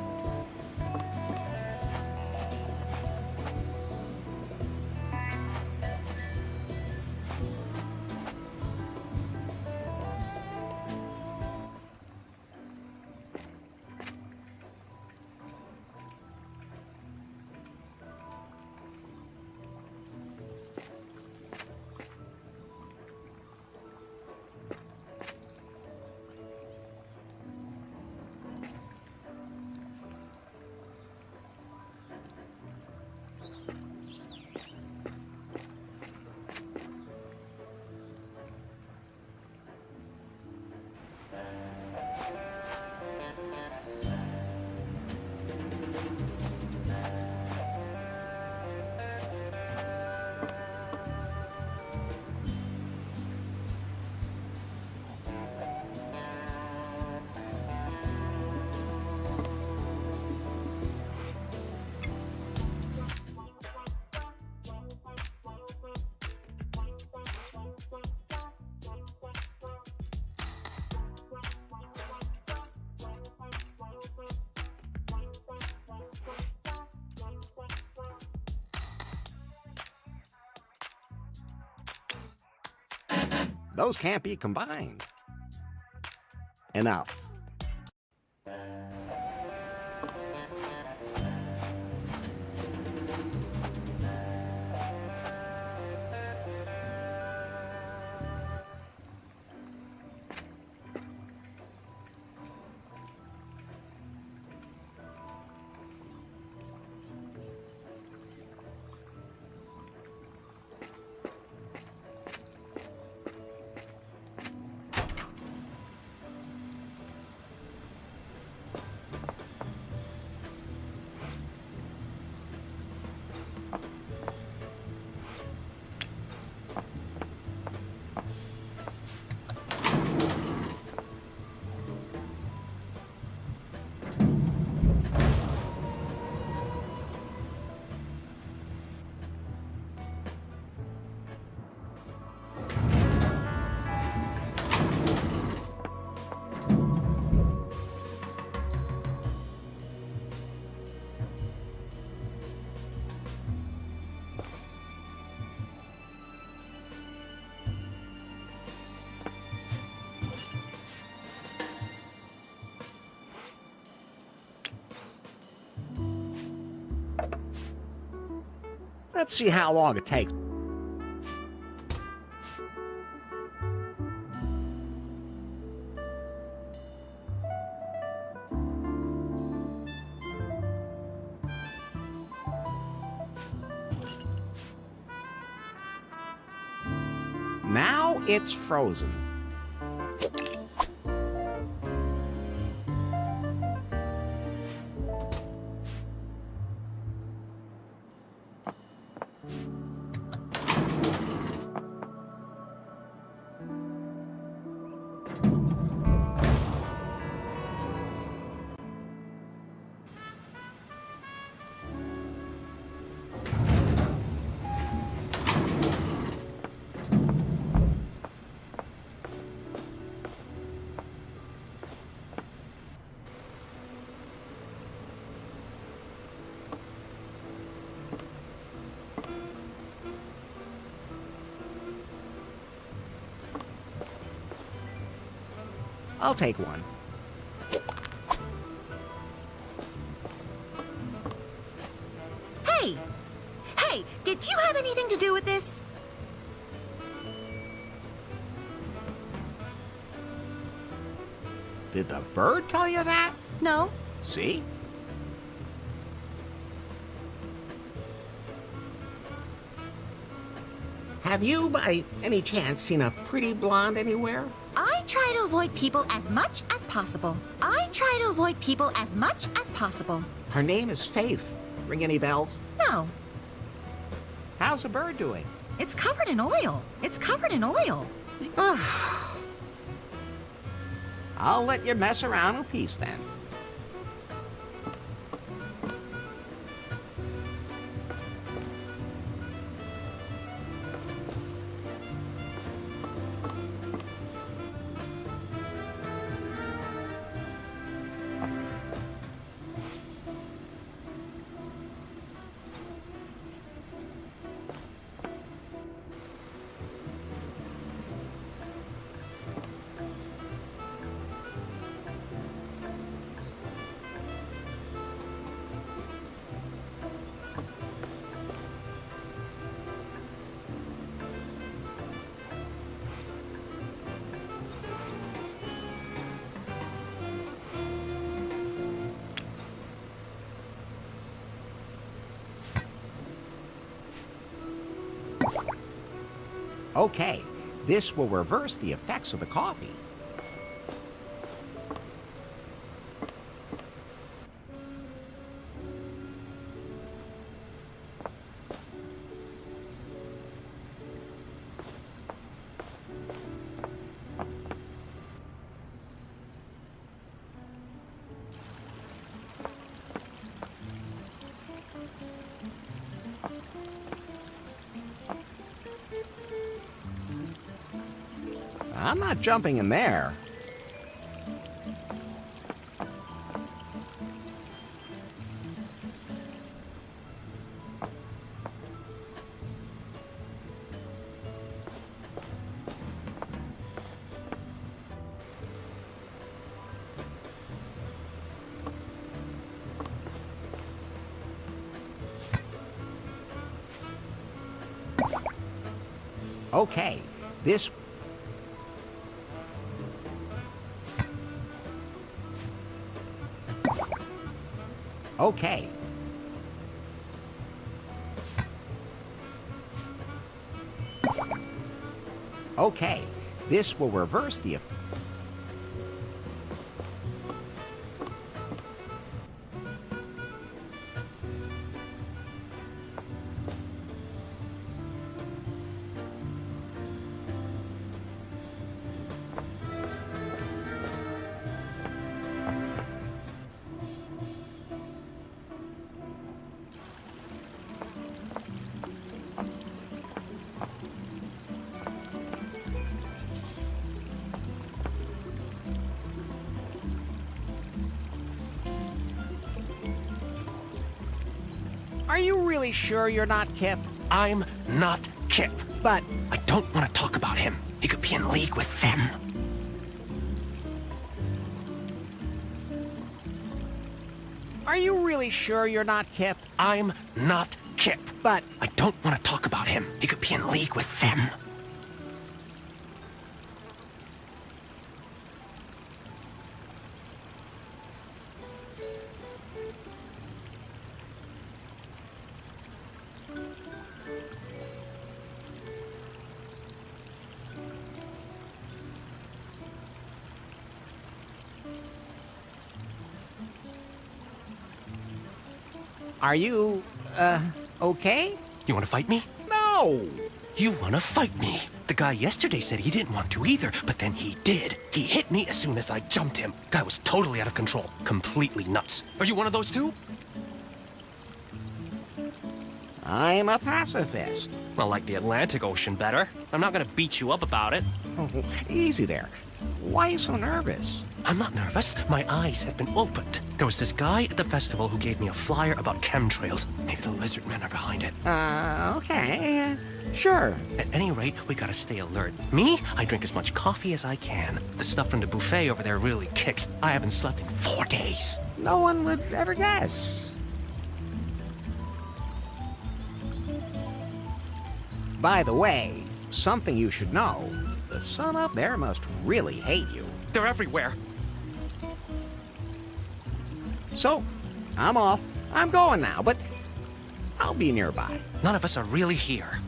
Those can't be combined. Enough. Let's see how long it takes. Now it's frozen. I'll take one. Hey! Hey, did you have anything to do with this? Did the bird tell you that? No. See? Have you, by any chance, seen a pretty blonde anywhere? I try to avoid people as much as possible. I try to avoid people as much as possible. Her name is Faith. Ring any bells? No. How's the bird doing? It's covered in oil. It's covered in oil. Ugh. I'll let you mess around in peace then. Okay, this will reverse the effects of the coffee. I'm not jumping in there. Okay, this... Okay. Okay, this will reverse the effect. Are you really sure you're not Kip? I'm not Kip. But I don't want to talk about him. He could be in league with them. Are you really sure you're not Kip? I'm not Kip. But I don't want to talk about him. He could be in league with them. are you, okay? You want to fight me? No! You want to fight me? The guy yesterday said he didn't want to either, but then he did. He hit me as soon as I jumped him. Guy was totally out of control. Completely nuts. Are you one of those two? I'm a pacifist. Well, like the Atlantic Ocean better. I'm not gonna beat you up about it. Oh, easy there. Why are you so nervous? I'm not nervous. My eyes have been opened. There was this guy at the festival who gave me a flyer about chemtrails. Maybe the lizard men are behind it. Okay. Sure. At any rate, we gotta stay alert. Me, I drink as much coffee as I can. The stuff from the buffet over there really kicks. I haven't slept in 4 days. No one would ever guess. By the way, something you should know. The sun up there must really hate you. They're everywhere. So, I'm off. I'm going now, but I'll be nearby. None of us are really here.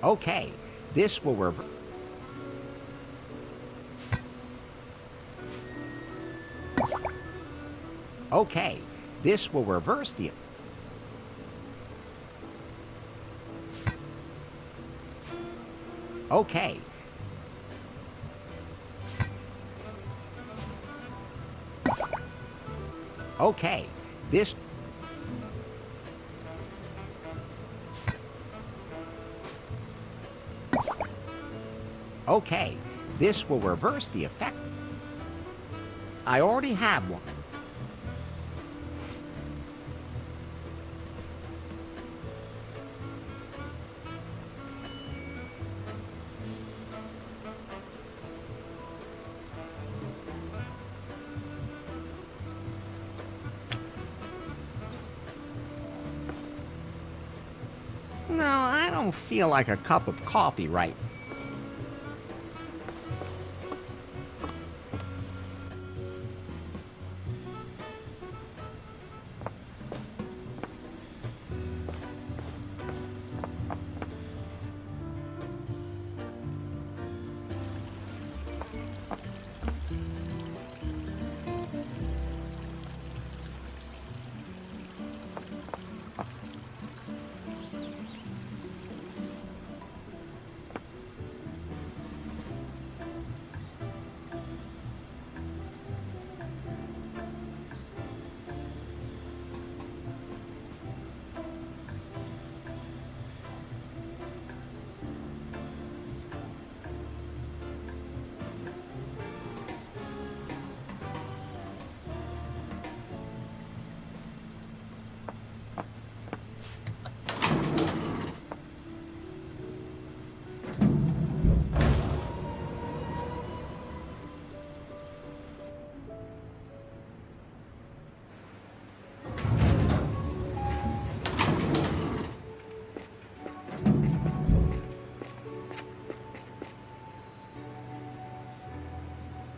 Okay, this will Okay, this will reverse the... Okay. Okay, this... Okay, this will reverse the effect. I already have one. No, I don't feel like a cup of coffee right now.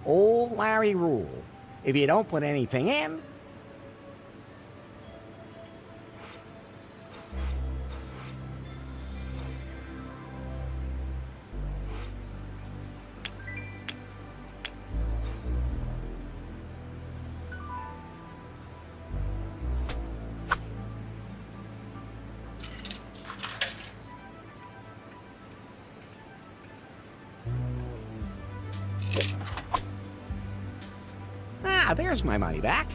Old Larry rule. If you don't put anything in, Ah, there's my money back.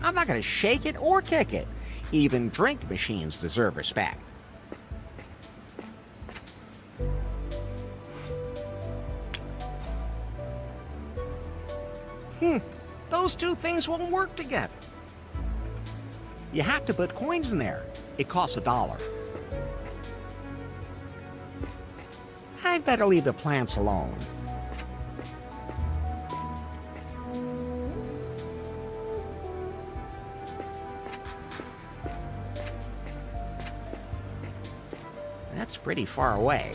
I'm not going to shake it or kick it. Even drink machines deserve respect. Those two things won't work together. You have to put coins in there. It costs $1. I'd better leave the plants alone. That's pretty far away.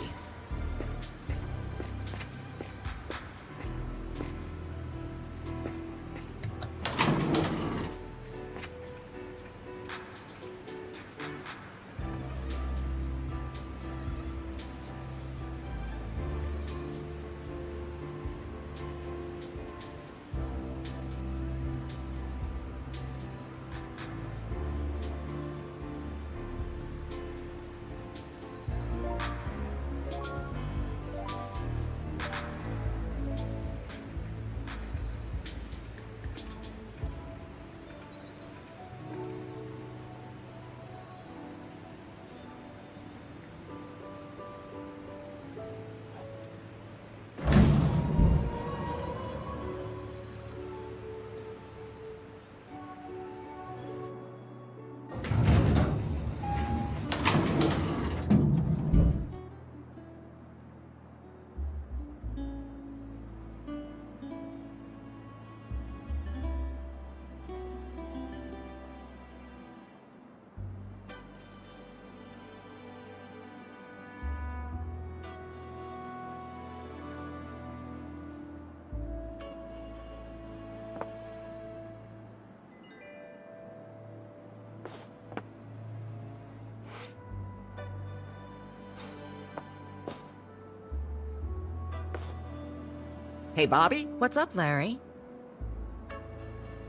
Hey, Bobby? What's up, Larry?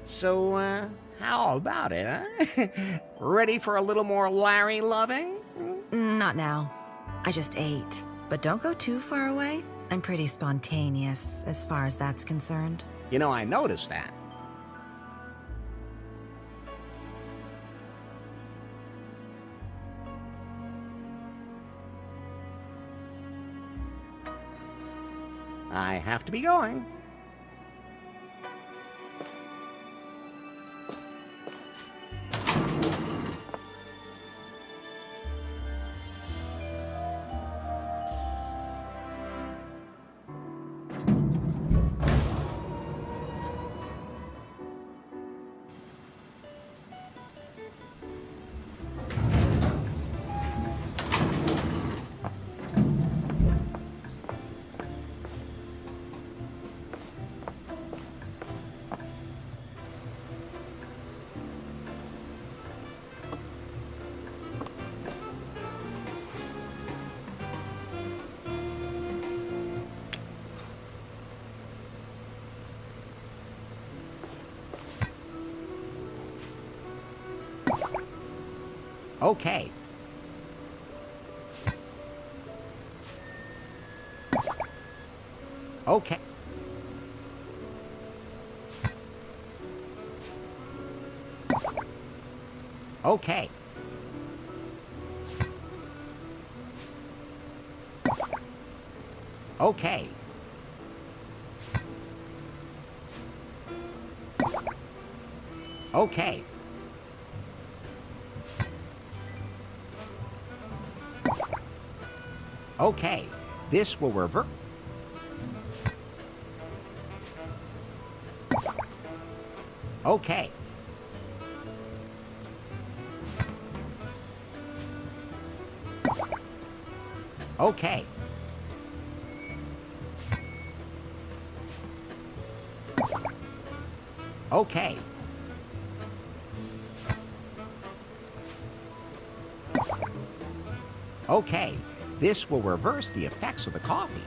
So, how about it, huh? Ready for a little more Larry loving? Not now. I just ate. But don't go too far away. I'm pretty spontaneous as far as that's concerned. You know, I noticed that. I have to be going. Okay. Okay. Okay. Okay. Okay. Okay, this will revert. Okay. Okay. Okay. Okay, this will reverse the effects of the coffee.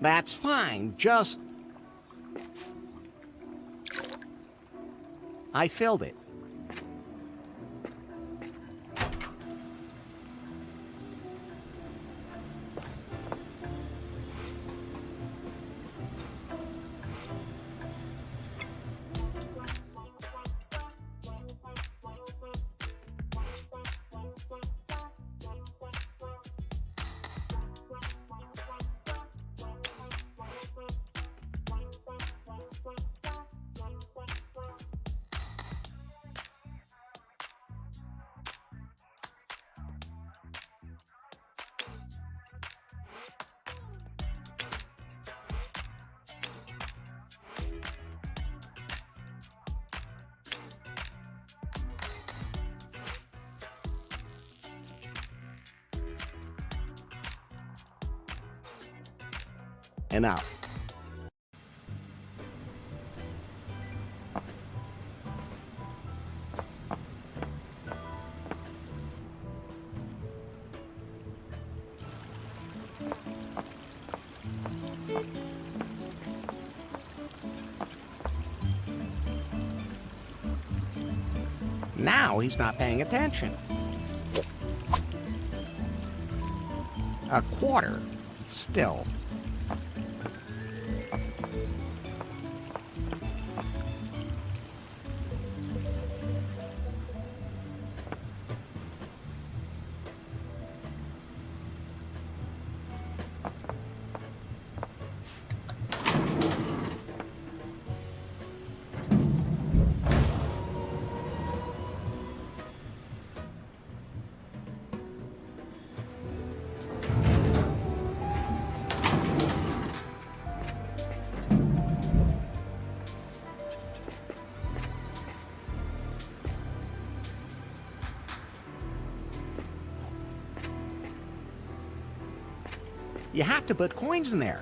That's fine, just... I filled it. Enough. Now he's not paying attention. A quarter. Still. You have to put coins in there.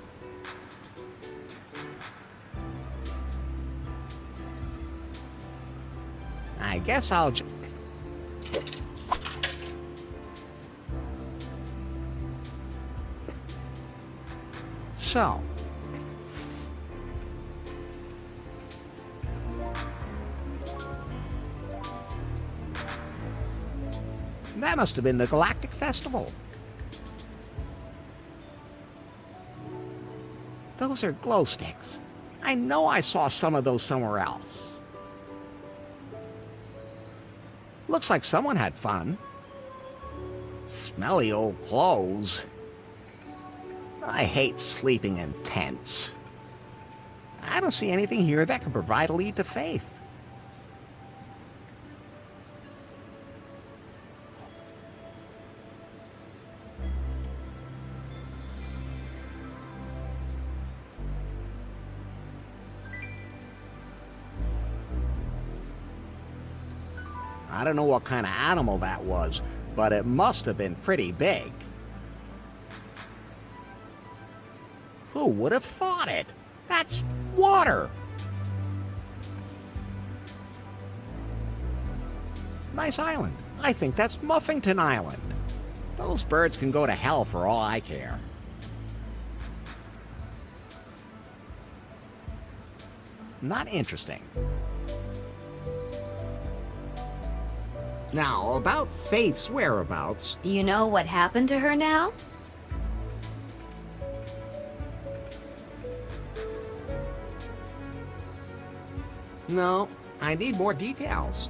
I guess I'll So. That must have been the Galactic Festival. Those are glow sticks. I know I saw some of those somewhere else. Looks like someone had fun. Smelly old clothes. I hate sleeping in tents. I don't see anything here that can provide a lead to Faith. I don't know what kind of animal that was, but it must have been pretty big. Who would have thought it? That's water! Nice island. I think that's Muffington Island. Those birds can go to hell for all I care. Not interesting. Now, about Faith's whereabouts... Do you know what happened to her now? No, I need more details.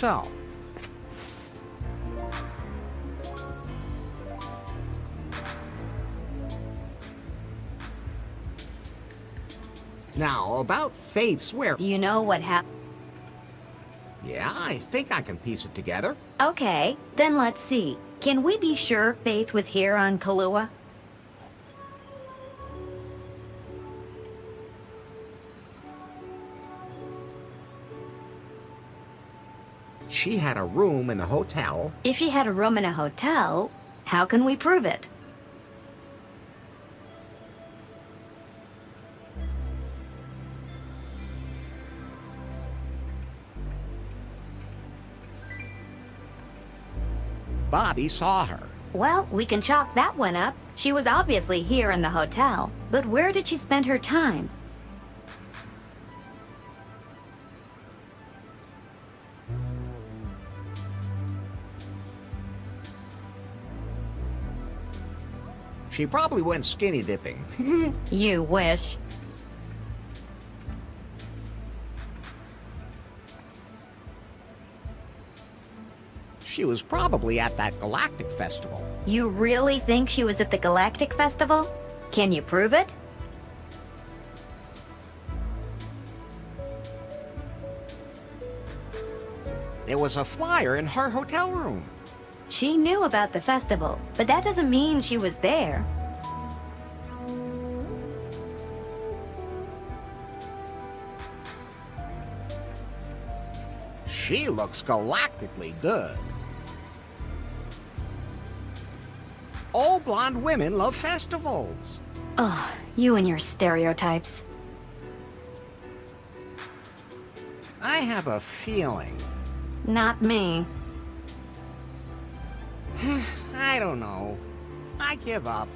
So. Now, about Faith's where... Do you know what happened? Yeah, I think I can piece it together. Okay, then let's see. Can we be sure Faith was here on Kahlua? She had a room in the hotel. If she had a room in a hotel, how can we prove it? Bobby saw her. Well, we can chalk that one up. She was obviously here in the hotel. But where did she spend her time? She probably went skinny dipping. You wish. She was probably at that Galactic Festival. You really think she was at the Galactic Festival? Can you prove it? There was a flyer in her hotel room. She knew about the festival, but that doesn't mean she was there. She looks galactically good. All blonde women love festivals. Ugh, you and your stereotypes. I have a feeling. Not me. I don't know. I give up.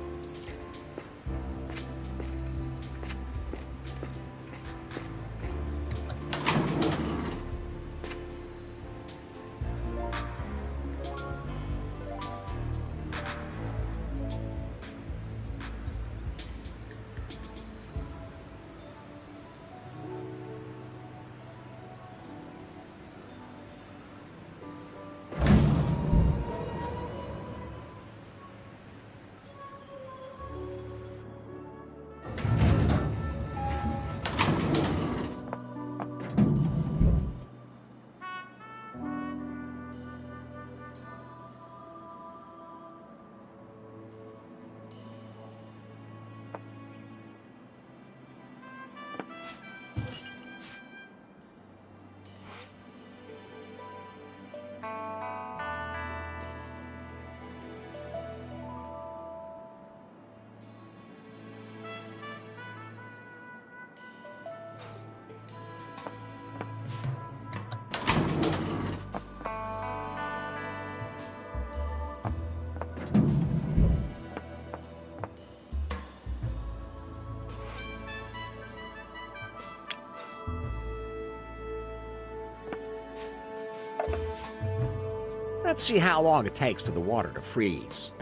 Let's see how long it takes for the water to freeze.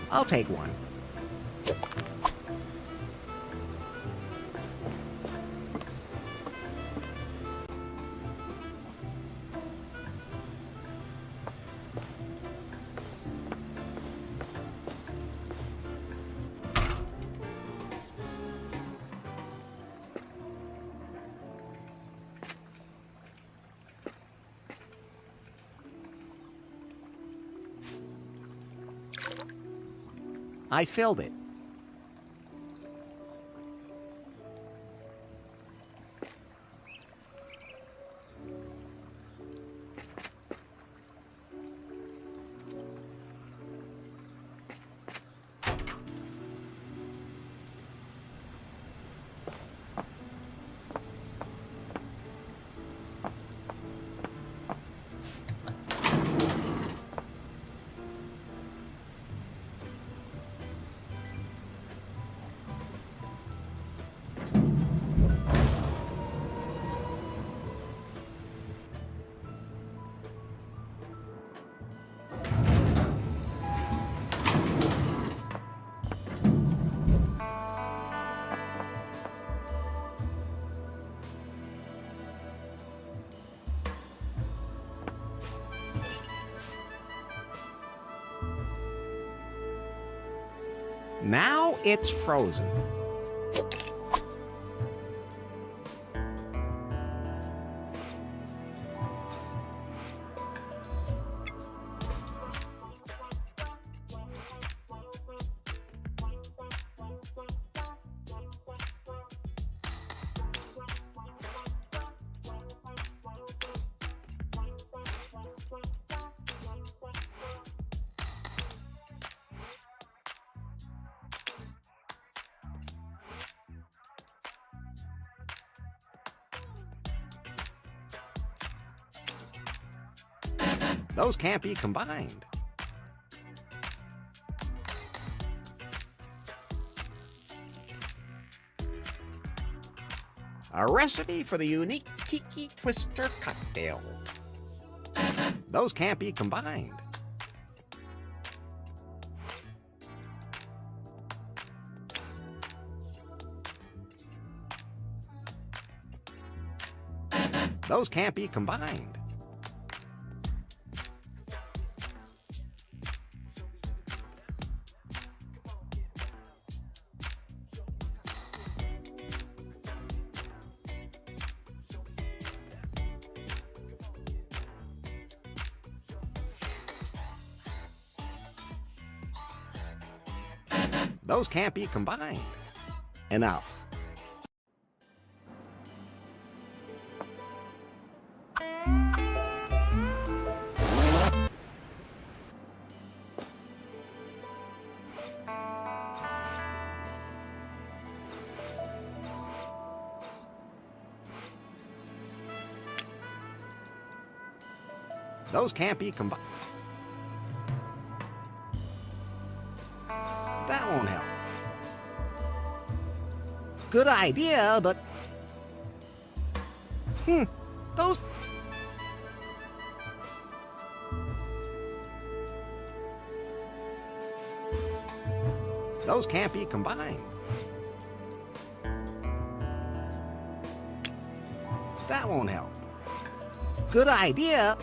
I'll take one. I filled it. Now it's frozen. Those can't be combined. A recipe for the unique Tiki Twister cocktail. Those can't be combined. Those can't be combined. Those can't be combined. Enough. Those can't be combined. That won't help. Good idea, but... those... Those can't be combined. That won't help. Good idea.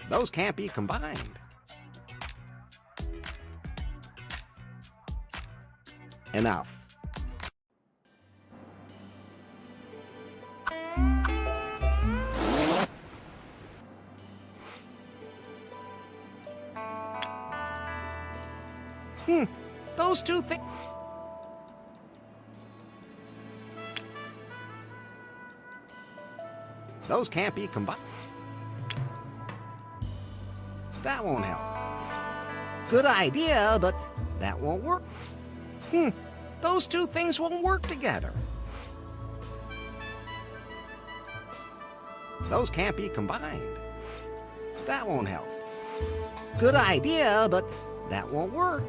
Those can't be combined. Enough. Those two things... Those can't be combined. That won't help. Good idea, but that won't work. Those two things won't work together. Those can't be combined. That won't help. Good idea, but that won't work.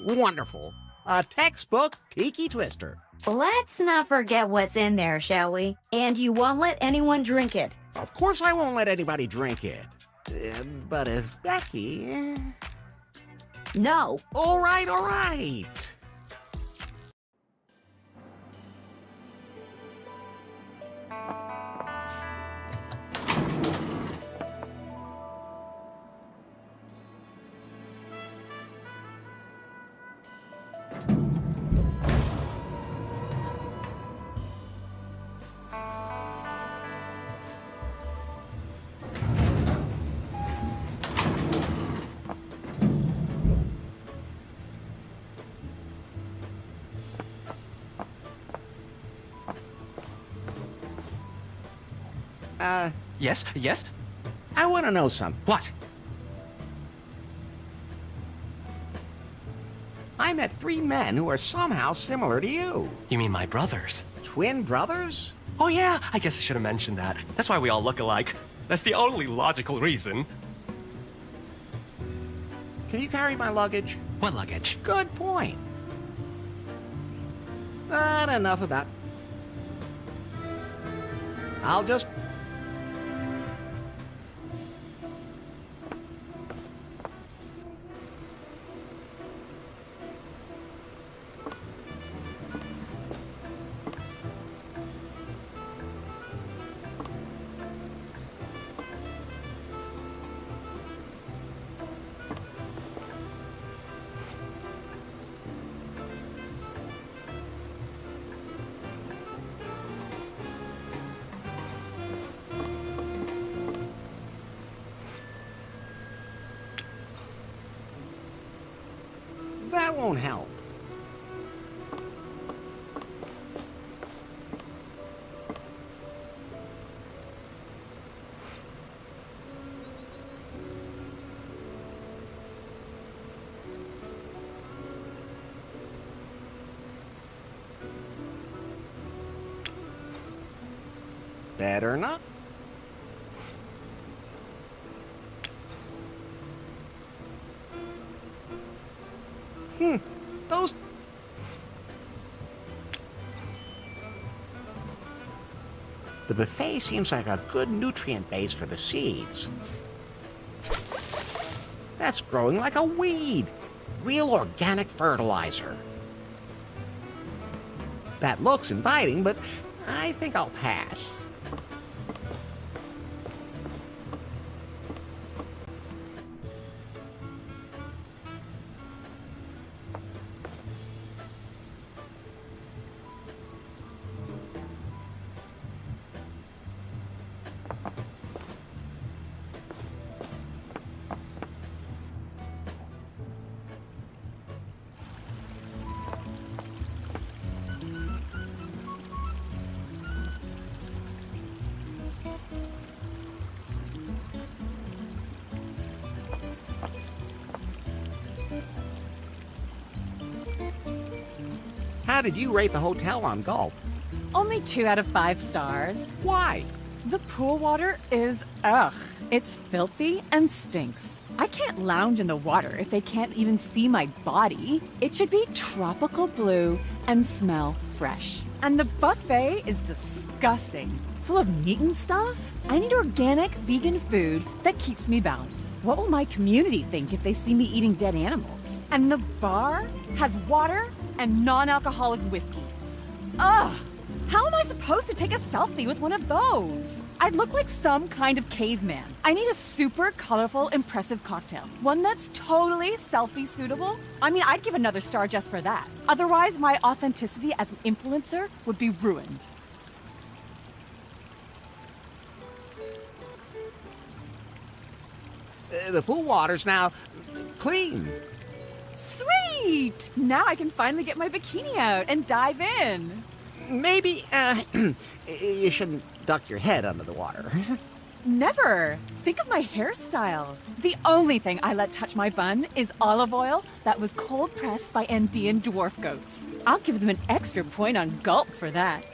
Wonderful. A textbook Tiki Twister. Let's not forget what's in there, shall we? And you won't let anyone drink it. Of course I won't let anybody drink it. But if Becky... No. All right, all right. Yes, yes? I want to know something. What? I met 3 men who are somehow similar to you. You mean my brothers? Twin brothers? Oh yeah, I guess I should have mentioned that. That's why we all look alike. That's the only logical reason. Can you carry my luggage? What luggage? Good point. Not enough about... I'll just... That won't help. Better not. Those... The buffet seems like a good nutrient base for the seeds. That's growing like a weed. Real organic fertilizer. That looks inviting, but I think I'll pass. How did you rate the hotel on Gulp? Only 2 out of 5 stars. Why? The pool water is ugh. It's filthy and stinks. I can't lounge in the water if they can't even see my body. It should be tropical blue and smell fresh. And the buffet is disgusting. Full of meat and stuff. I need organic, vegan food that keeps me balanced. What will my community think if they see me eating dead animals? And the bar has water and non-alcoholic whiskey. Ugh! How am I supposed to take a selfie with one of those? I'd look like some kind of caveman. I need a super colorful, impressive cocktail. One that's totally selfie suitable. I mean, I'd give another star just for that. Otherwise, my authenticity as an influencer would be ruined. The pool water's now clean. Sweet! Now I can finally get my bikini out and dive in. Maybe, you shouldn't duck your head under the water. Never. Think of my hairstyle. The only thing I let touch my bun is olive oil that was cold pressed by Andean dwarf goats. I'll give them an extra point on Gulp for that.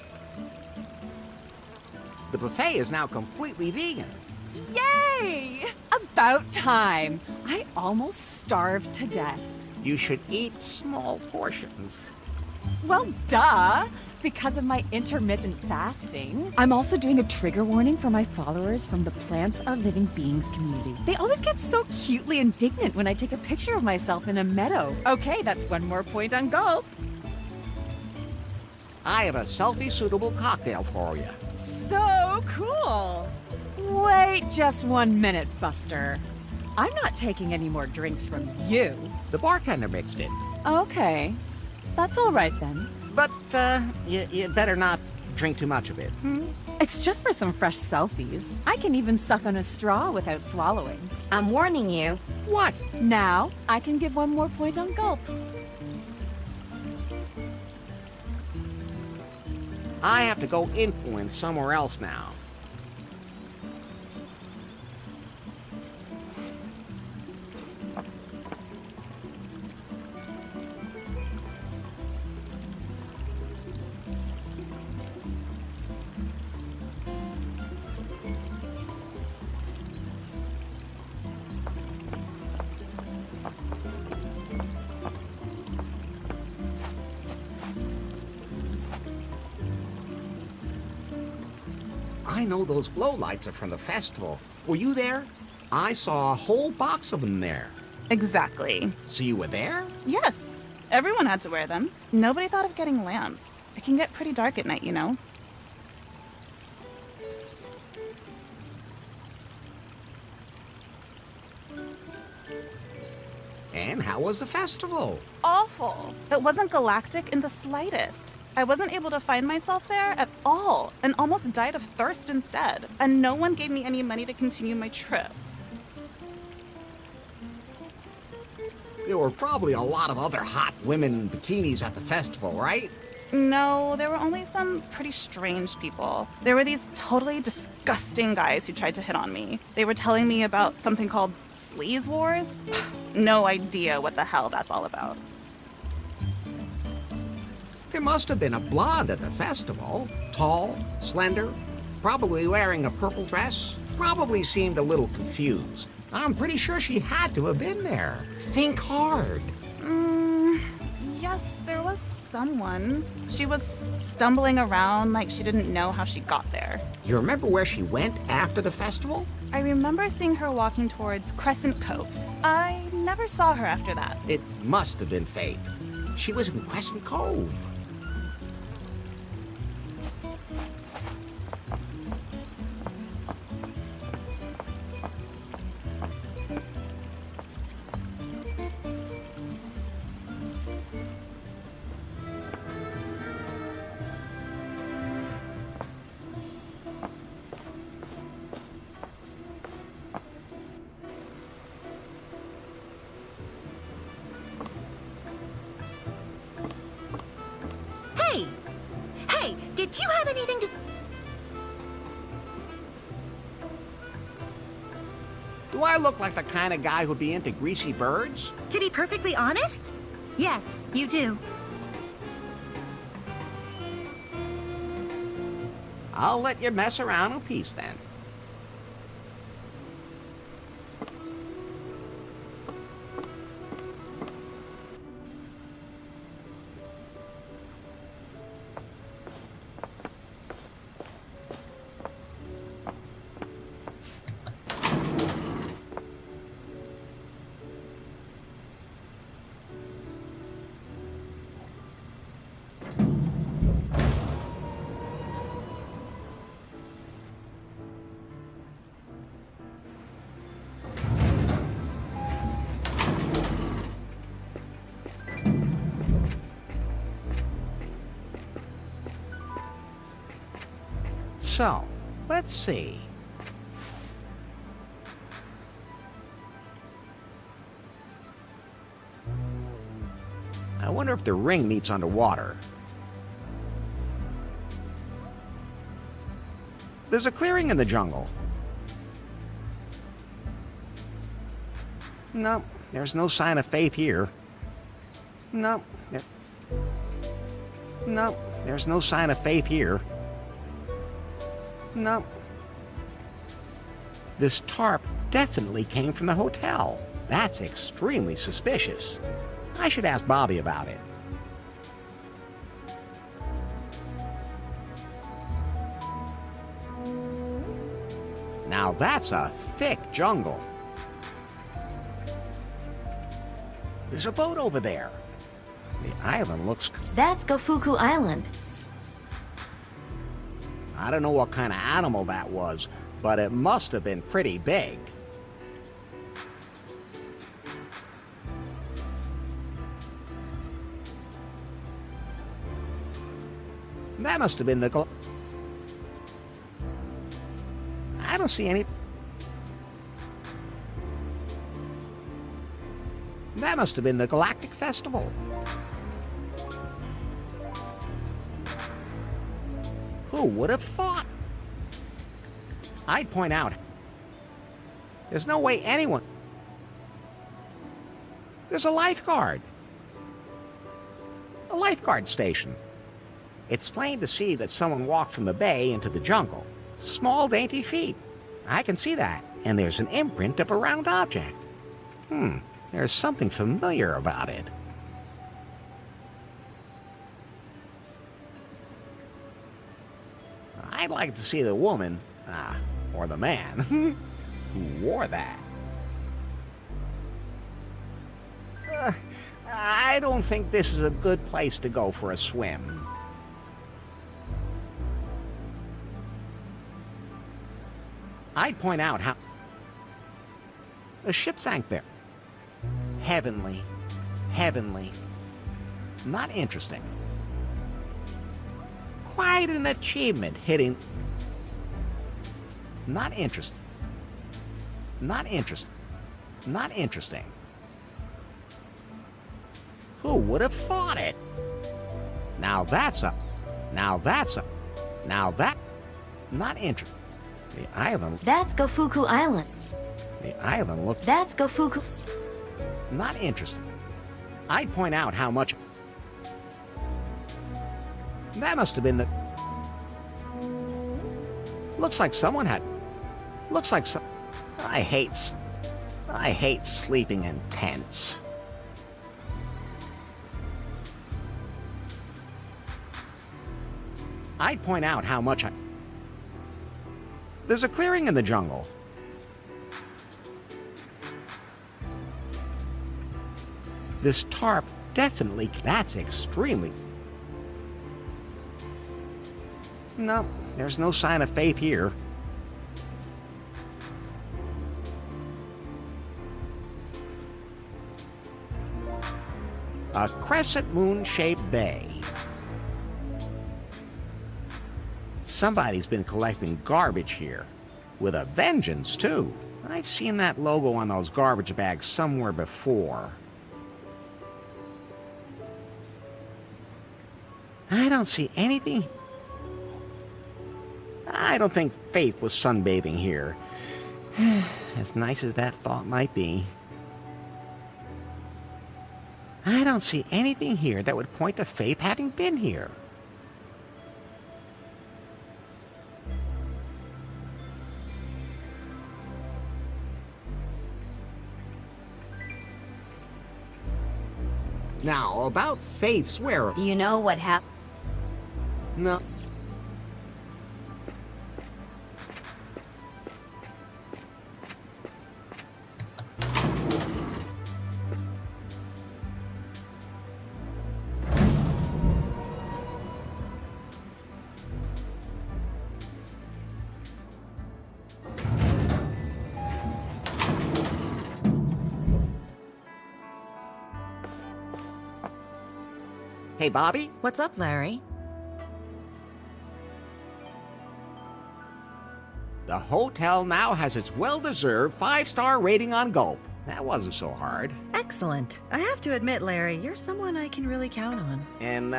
The buffet is now completely vegan. Yay! About time. I almost starved to death. You should eat small portions. Well, duh! Because of my intermittent fasting. I'm also doing a trigger warning for my followers from the Plants Are Living Beings community. They always get so cutely indignant when I take a picture of myself in a meadow. Okay, that's one more point on Gulp. I have a selfie-suitable cocktail for you. So cool! Wait just 1 minute, Buster. I'm not taking any more drinks from you. The bartender mixed it. Okay. That's all right then. But, you better not drink too much of it. It's just for some fresh selfies. I can even suck on a straw without swallowing. I'm warning you. What? Now, I can give 1 more point on Gulp. I have to go influence somewhere else now. I know those glow lights are from the festival. Were you there? I saw a whole box of them there. Exactly. So you were there? Yes. Everyone had to wear them. Nobody thought of getting lamps. It can get pretty dark at night, you know. And how was the festival? Awful. It wasn't galactic in the slightest. I wasn't able to find myself there at all and almost died of thirst instead. And no one gave me any money to continue my trip. There were probably a lot of other hot women in bikinis at the festival, right? No, there were only some pretty strange people. There were these totally disgusting guys who tried to hit on me. They were telling me about something called Sleaze Wars. No idea what the hell that's all about. There must have been a blonde at the festival. Tall, slender, probably wearing a purple dress. Probably seemed a little confused. I'm pretty sure she had to have been there. Think hard. Yes, there was someone. She was stumbling around like she didn't know how she got there. You remember where she went after the festival? I remember seeing her walking towards Crescent Cove. I never saw her after that. It must have been Faith. She was in Crescent Cove. Hey, did you have anything to... Do I look like the kind of guy who'd be into greasy birds? To be perfectly honest? Yes, you do. I'll let you mess around in peace then. So, let's see. I wonder if the ring meets underwater. There's a clearing in the jungle. No, there's no sign of Faith here. No, there's no sign of Faith here. No. This tarp definitely came from the hotel. That's extremely suspicious. I should ask Bobby about it. Now that's a thick jungle. There's a boat over there. The island looks... That's Gofuku Island. I don't know what kind of animal that was, but it must have been pretty big. That must have been the... I don't see any... That must have been the Galactic Festival. Who would have thought? I'd point out, there's no way anyone... There's a lifeguard. A lifeguard station. It's plain to see that someone walked from the bay into the jungle. Small, dainty feet. I can see that. And there's an imprint of a round object. There's something familiar about it. I'd like to see the woman, or the man, who wore that. I don't think this is a good place to go for a swim. I'd point out how... A ship sank there. Heavenly. Heavenly. Not interesting. Quite an achievement hitting... Not interesting. Not interesting. Not interesting. Who would have thought it? Now that's a... Now that's a... Now that... Not interesting. The island... That's Gofuku Island. The island looks... That's Gofuku... Not interesting. I'd point out how much... That must have been the... Looks like someone had... Looks like some... I hate sleeping in tents. I'd point out how much I... There's a clearing in the jungle. This tarp definitely... That's extremely... No, there's no sign of faith here. A crescent moon-shaped bay. Somebody's been collecting garbage here. With a vengeance, too. I've seen that logo on those garbage bags somewhere before. I don't see anything... I don't think Faith was sunbathing here. As nice as that thought might be. I don't see anything here that would point to Faith having been here. Now, about Faith's whereabouts... Do you know what happened? No. Hey, Bobby? What's up, Larry? The hotel now has its well-deserved 5-star rating on Gulp. That wasn't so hard. Excellent. I have to admit, Larry, you're someone I can really count on. And,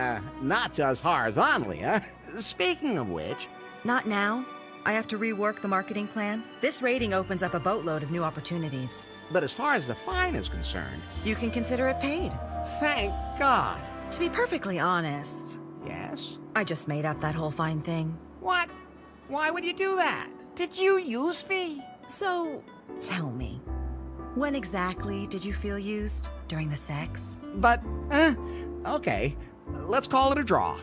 not just horizontally, huh? Speaking of which... Not now. I have to rework the marketing plan. This rating opens up a boatload of new opportunities. But as far as the fine is concerned... You can consider it paid. Thank God. To be perfectly honest... Yes? I just made up that whole fine thing. What? Why would you do that? Did you use me? So, tell me, When exactly did you feel used? During the sex? But, okay. Let's call it a draw.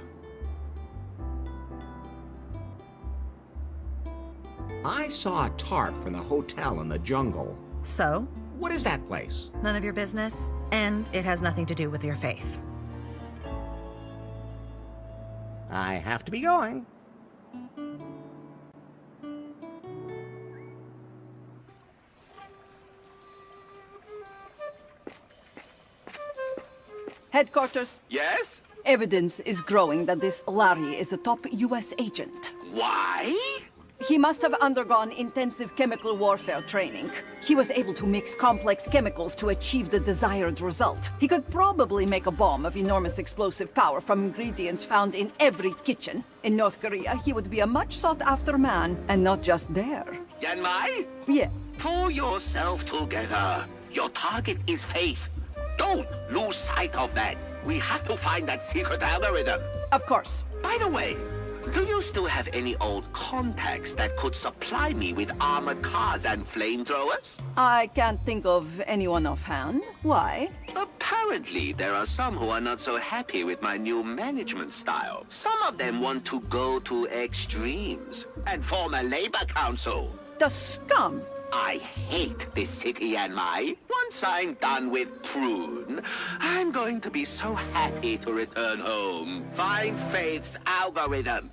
I saw a tarp from the hotel in the jungle. So? What is that place? None of your business, and it has nothing to do with your faith. I have to be going. Headquarters. Yes? Evidence is growing that this Larry is a top U.S. agent. Why? He must have undergone intensive chemical warfare training. He was able to mix complex chemicals to achieve the desired result. He could probably make a bomb of enormous explosive power from ingredients found in every kitchen. In North Korea, he would be a much sought-after man, and not just there. Yanmai? Yes. Pull yourself together. Your target is Faith. Don't lose sight of that. We have to find that secret algorithm. Of course. By the way, do you still have any old contacts that could supply me with armored cars and flamethrowers? I can't think of anyone offhand. Why? Apparently, there are some who are not so happy with my new management style. Some of them want to go to extremes and form a labor council. The scum! I hate this city and once I'm done with Prune, I'm going to be so happy to return home. Find Faith's algorithm.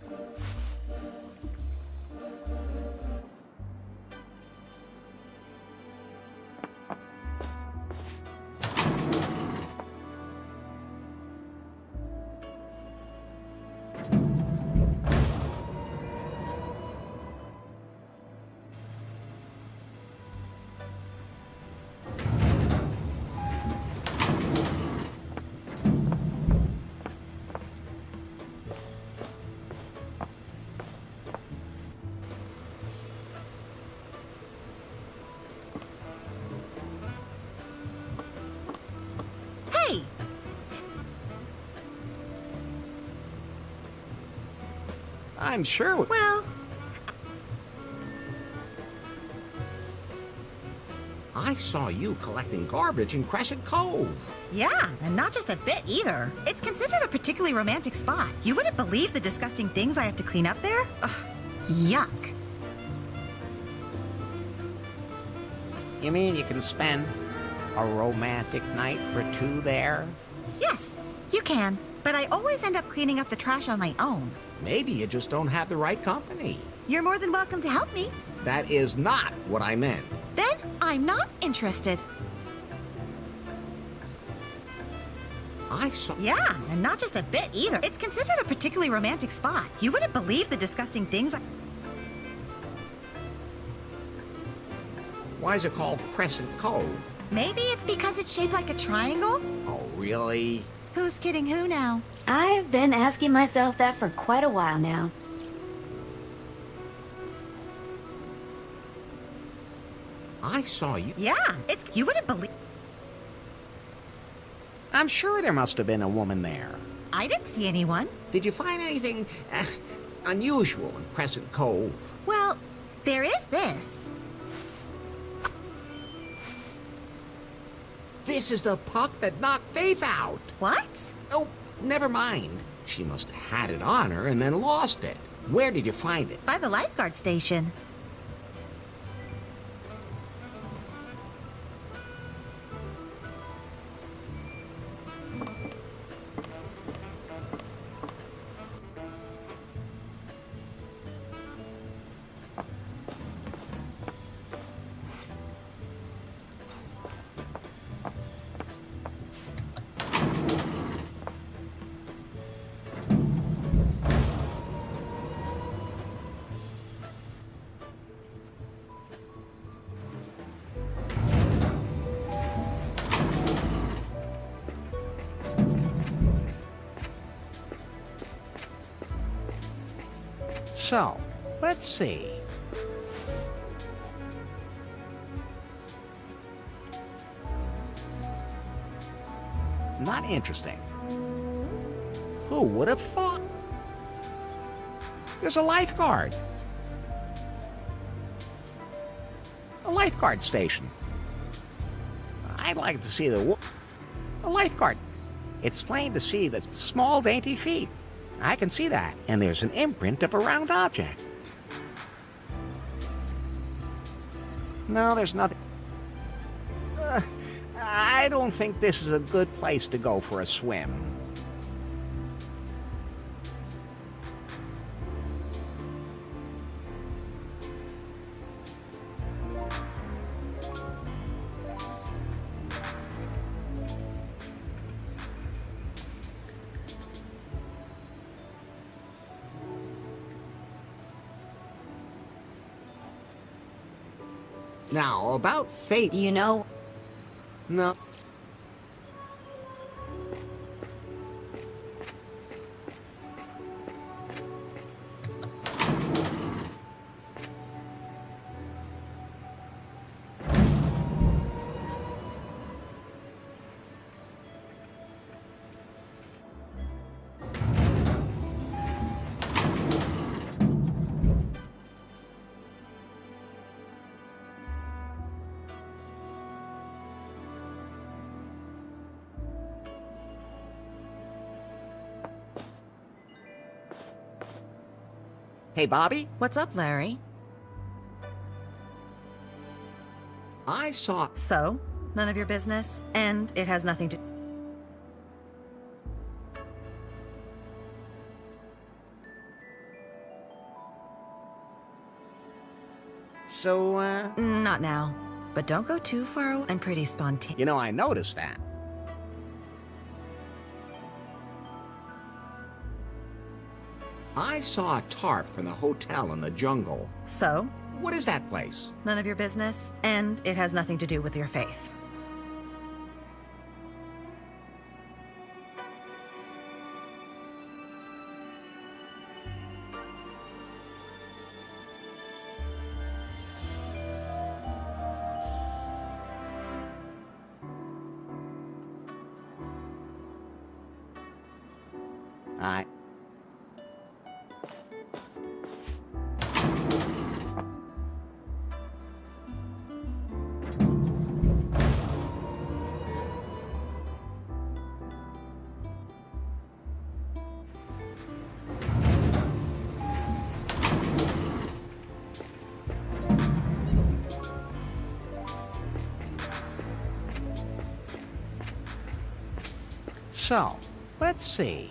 Hey! I'm sure. Well, I saw you collecting garbage in Crescent Cove. yeah, and not just a bit either. It's considered a particularly romantic spot. You wouldn't believe the disgusting things I have to clean up there. Ugh, yuck. You mean you can spend a romantic night for two there? Yes, you can. But I always end up cleaning up the trash on my own. Maybe you just don't have the right company. You're more than welcome to help me. That is not what I meant. Then I'm not interested. I saw... Yeah, and not just a bit either. It's considered a particularly romantic spot. You wouldn't believe the disgusting things Why is it called Crescent Cove? Maybe it's because it's shaped like a triangle? Oh, really? Who's kidding who now? I've been asking myself that for quite a while now. I saw you... Yeah, it's... You wouldn't believe... I'm sure there must have been a woman there. I didn't see anyone. Did you find anything unusual in Crescent Cove? Well, there is this. This is the puck that knocked Faith out. What? Oh, never mind. She must have had it on her and then lost it. Where did you find it? By the lifeguard station. So, let's see. Not interesting. Who would have thought? There's a lifeguard. A lifeguard station. I'd like to see the lifeguard. It's plain to see the small, dainty feet. I can see that, and there's an imprint of a round object. No, there's nothing. I don't think this is a good place to go for a swim. Now, about fate... Do you know? No. Hey, Bobby? What's up, Larry? I saw... So? None of your business? And it has nothing to... So, Not now. But don't go too far. I'm pretty spontaneous. You know, I noticed that. I saw a tarp from the hotel in the jungle. So? What is that place? None of your business. And it has nothing to do with your faith. So, let's see.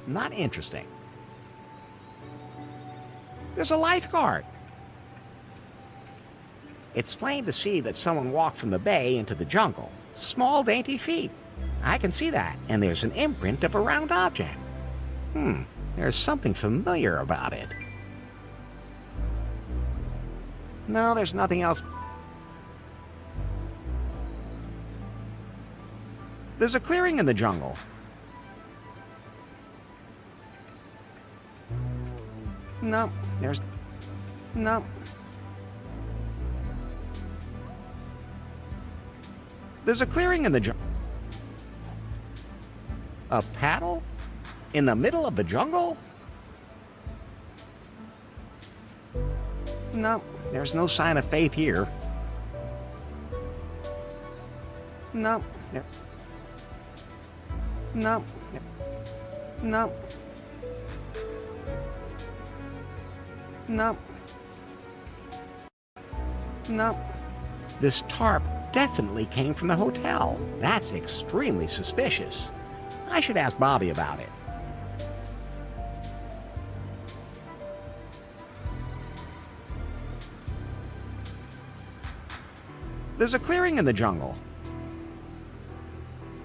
Not interesting. There's a lifeguard. It's plain to see that someone walked from the bay into the jungle. Small, dainty feet. I can see that, and there's an imprint of a round object. There's something familiar about it. No, there's nothing else. There's a clearing in the jungle. No, there's... No. There's a clearing in the jungle. A paddle? In the middle of the jungle? No, there's no sign of faith here. No. No. No. No. No. This tarp definitely came from the hotel. That's extremely suspicious. I should ask Bobby about it. There's a clearing in the jungle.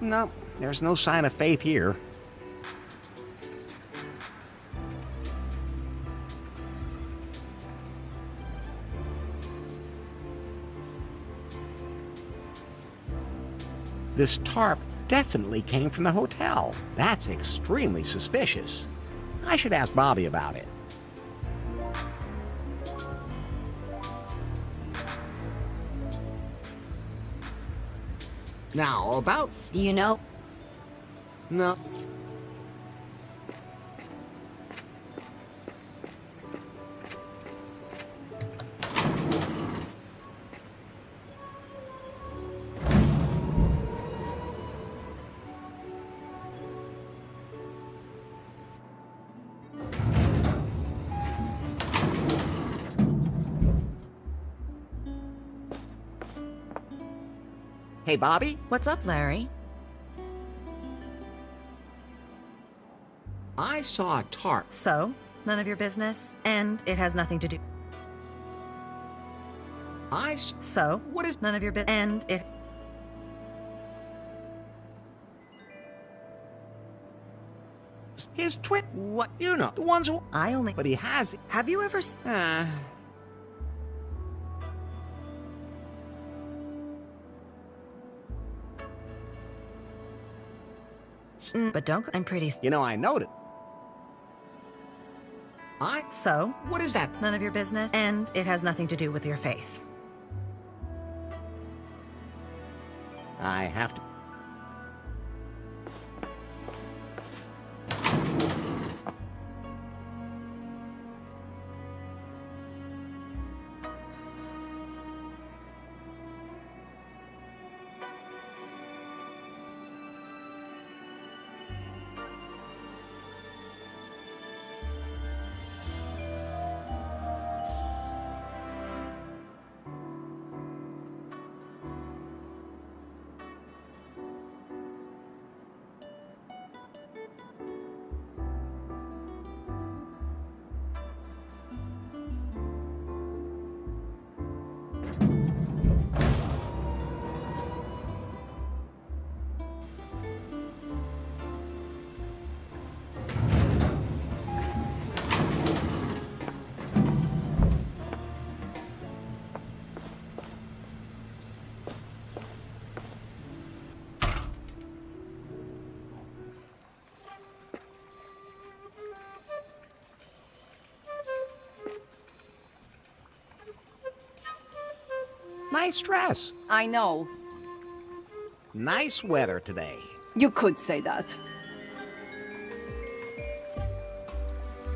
No, there's no sign of faith here. This tarp definitely came from the hotel. That's extremely suspicious. I should ask Bobby about it. Now, about... Do you know? No. Hey, Bobby? What's up, Larry? I saw a tarp. So? None of your business? And it has nothing to do... So? What is... None of your business? And it... His twin... What? You know, the ones who... I only... But he has... Have you ever... But don't... I'm pretty... You know, I noted. So? What is that? None of your business? And it has nothing to do with your faith. I have to... Nice dress. I know. Nice weather today. You could say that.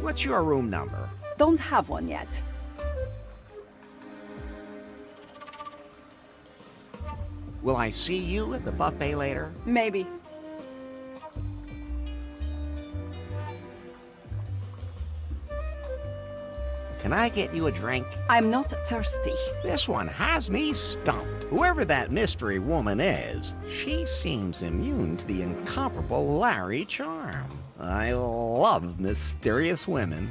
What's your room number? Don't have one yet. Will I see you at the buffet later? Maybe. Can I get you a drink? I'm not thirsty. This one has me stumped. Whoever that mystery woman is, she seems immune to the incomparable Larry charm. I love mysterious women.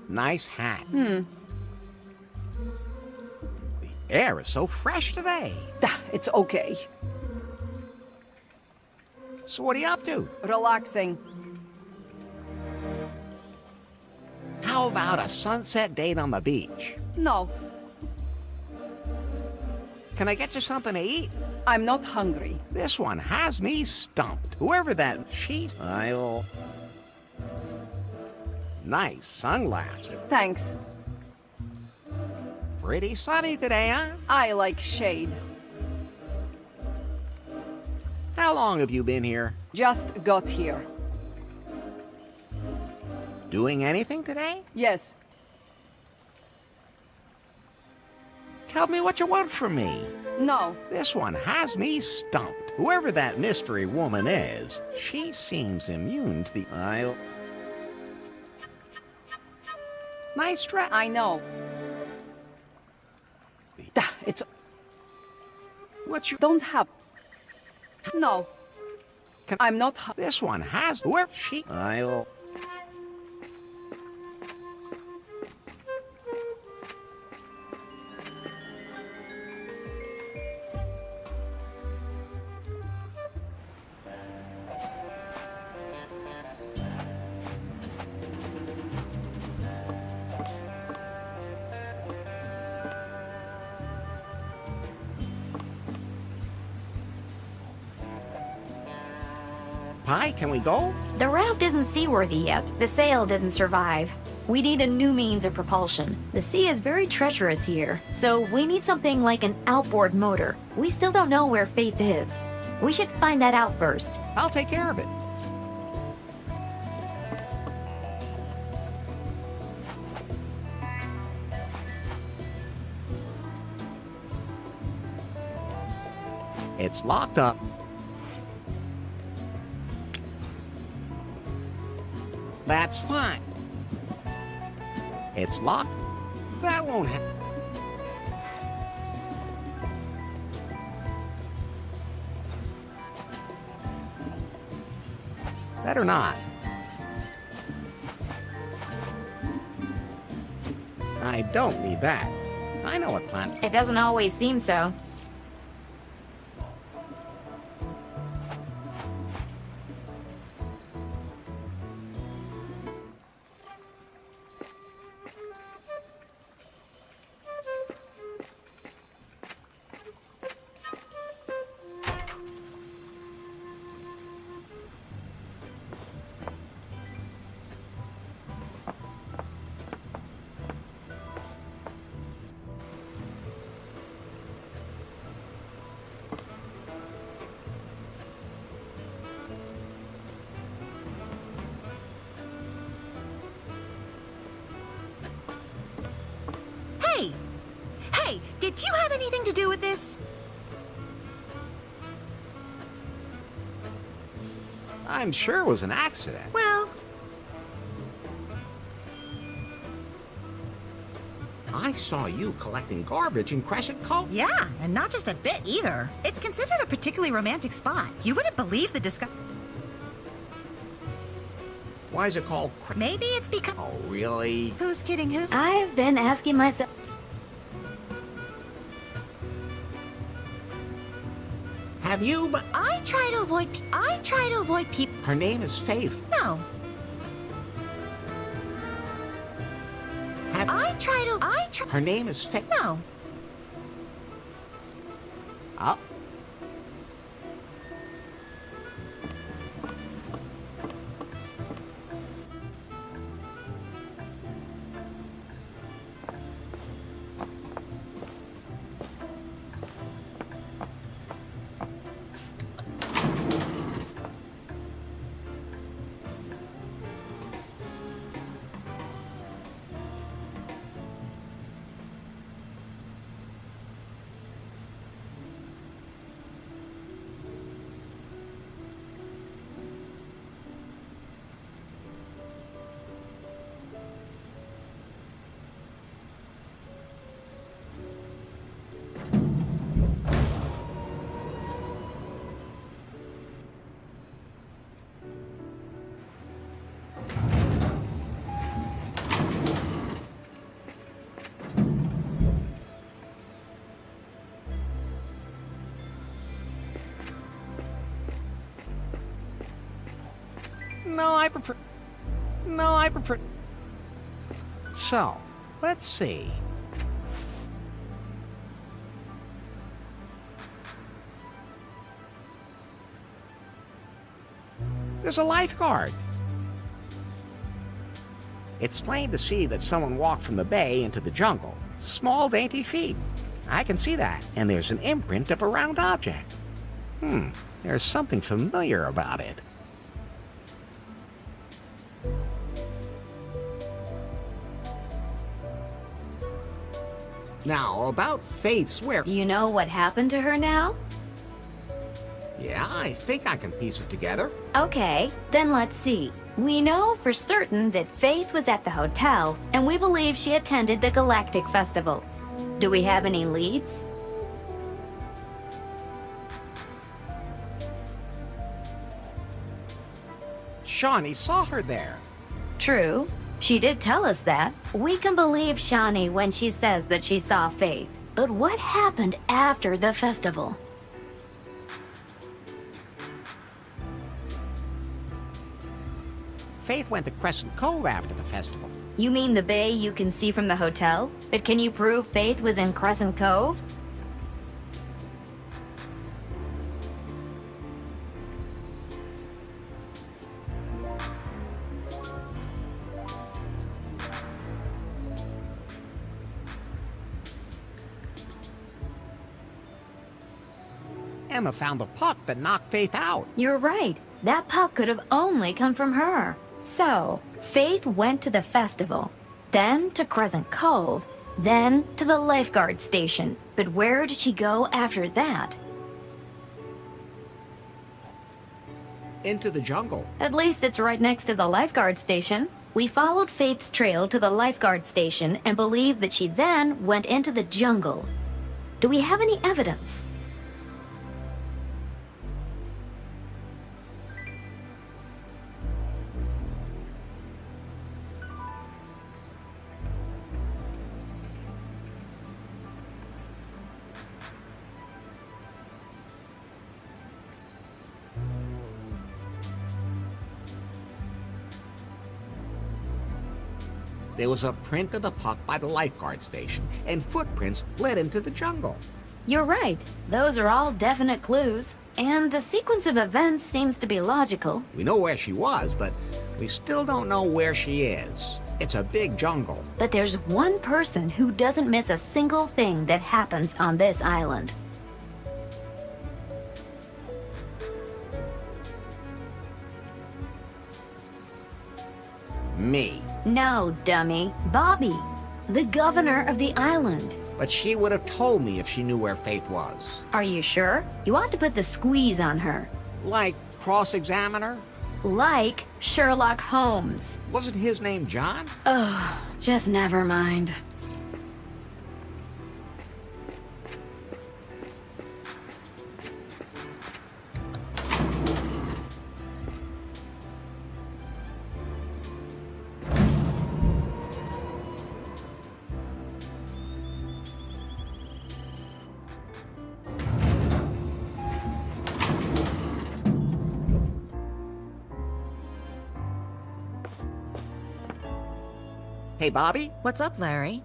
Nice hat. The air is so fresh today. It's okay. So what are you up to? Relaxing. How about a sunset date on the beach? No. Can I get you something to eat? I'm not hungry. This one has me stumped. Whoever that... I'll... Nice sunglasses. Thanks. Pretty sunny today, huh? I like shade. How long have you been here? Just got here. Doing anything today? Yes. Tell me what you want from me. No. This one has me stumped. Whoever that mystery woman is, she seems immune to the... Nice dress. I know. It's... What you... Don't have... No. I'm not... This one has... Whoever she... I'll... Hi, can we go? The raft isn't seaworthy yet. The sail didn't survive. We need a new means of propulsion. The sea is very treacherous here, so we need something like an outboard motor. We still don't know where Faith is. We should find that out first. I'll take care of it. It's locked up. That's fine. It's locked. That won't happen. Better not. I don't need that. I know what plan. It doesn't always seem so. Hey, did you have anything to do with this? I'm sure it was an accident. Well, I saw you collecting garbage in Crescent Cove. yeah, and not just a bit either. It's considered a particularly romantic spot. You wouldn't believe the disgust. Why is it called Maybe it's because. Oh, really? Who's kidding who? I've been asking myself. Have you? But I try to avoid people. her name is Faith. No. Her name is Faith. No. Oh. No, I prefer. So, let's see. There's a lifeguard. It's plain to see that someone walked from the bay into the jungle. Small, dainty feet. I can see that. And there's an imprint of a round object. There's something familiar about it. Now, about Faith's where... Do you know what happened to her now? Yeah, I think I can piece it together. Okay, then let's see. We know for certain that Faith was at the hotel, and we believe she attended the Galactic Festival. Do we have any leads? Shawnee saw her there. True. She did tell us that. We can believe Shawnee when she says that she saw Faith. But what happened after the festival? Faith went to Crescent Cove after the festival. You mean the bay you can see from the hotel? But can you prove Faith was in Crescent Cove? Emma found the puck that knocked Faith out. You're right. That puck could have only come from her. So, Faith went to the festival, then to Crescent Cove, then to the lifeguard station. But where did she go after that? Into the jungle. At least it's right next to the lifeguard station. We followed Faith's trail to the lifeguard station and believe that she then went into the jungle. Do we have any evidence? There was a print of the puck by the lifeguard station, and footprints led into the jungle. You're right. Those are all definite clues. And the sequence of events seems to be logical. We know where she was, but we still don't know where she is. It's a big jungle. But there's one person who doesn't miss a single thing that happens on this island. Me. No, dummy. Bobby, the governor of the island. But she would have told me if she knew where Faith was. Are you sure? You ought to put the squeeze on her. Like cross-examine her? Like Sherlock Holmes. Wasn't his name John? Oh, just never mind. Hey, Bobby? What's up, Larry?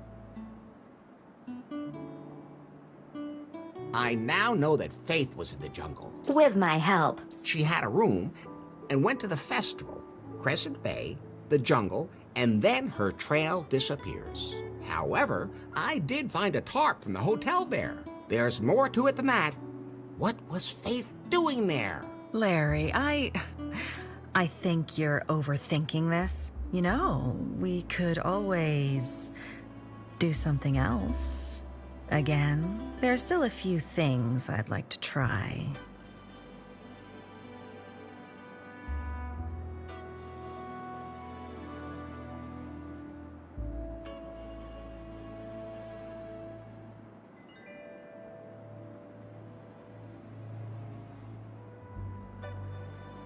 I now know that Faith was in the jungle. With my help. She had a room and went to the festival, Crescent Bay, the jungle, and then her trail disappears. However, I did find a tarp from the hotel there. There's more to it than that. What was Faith doing there? Larry, I think you're overthinking this. You know, we could always do something else. Again, there's still a few things I'd like to try.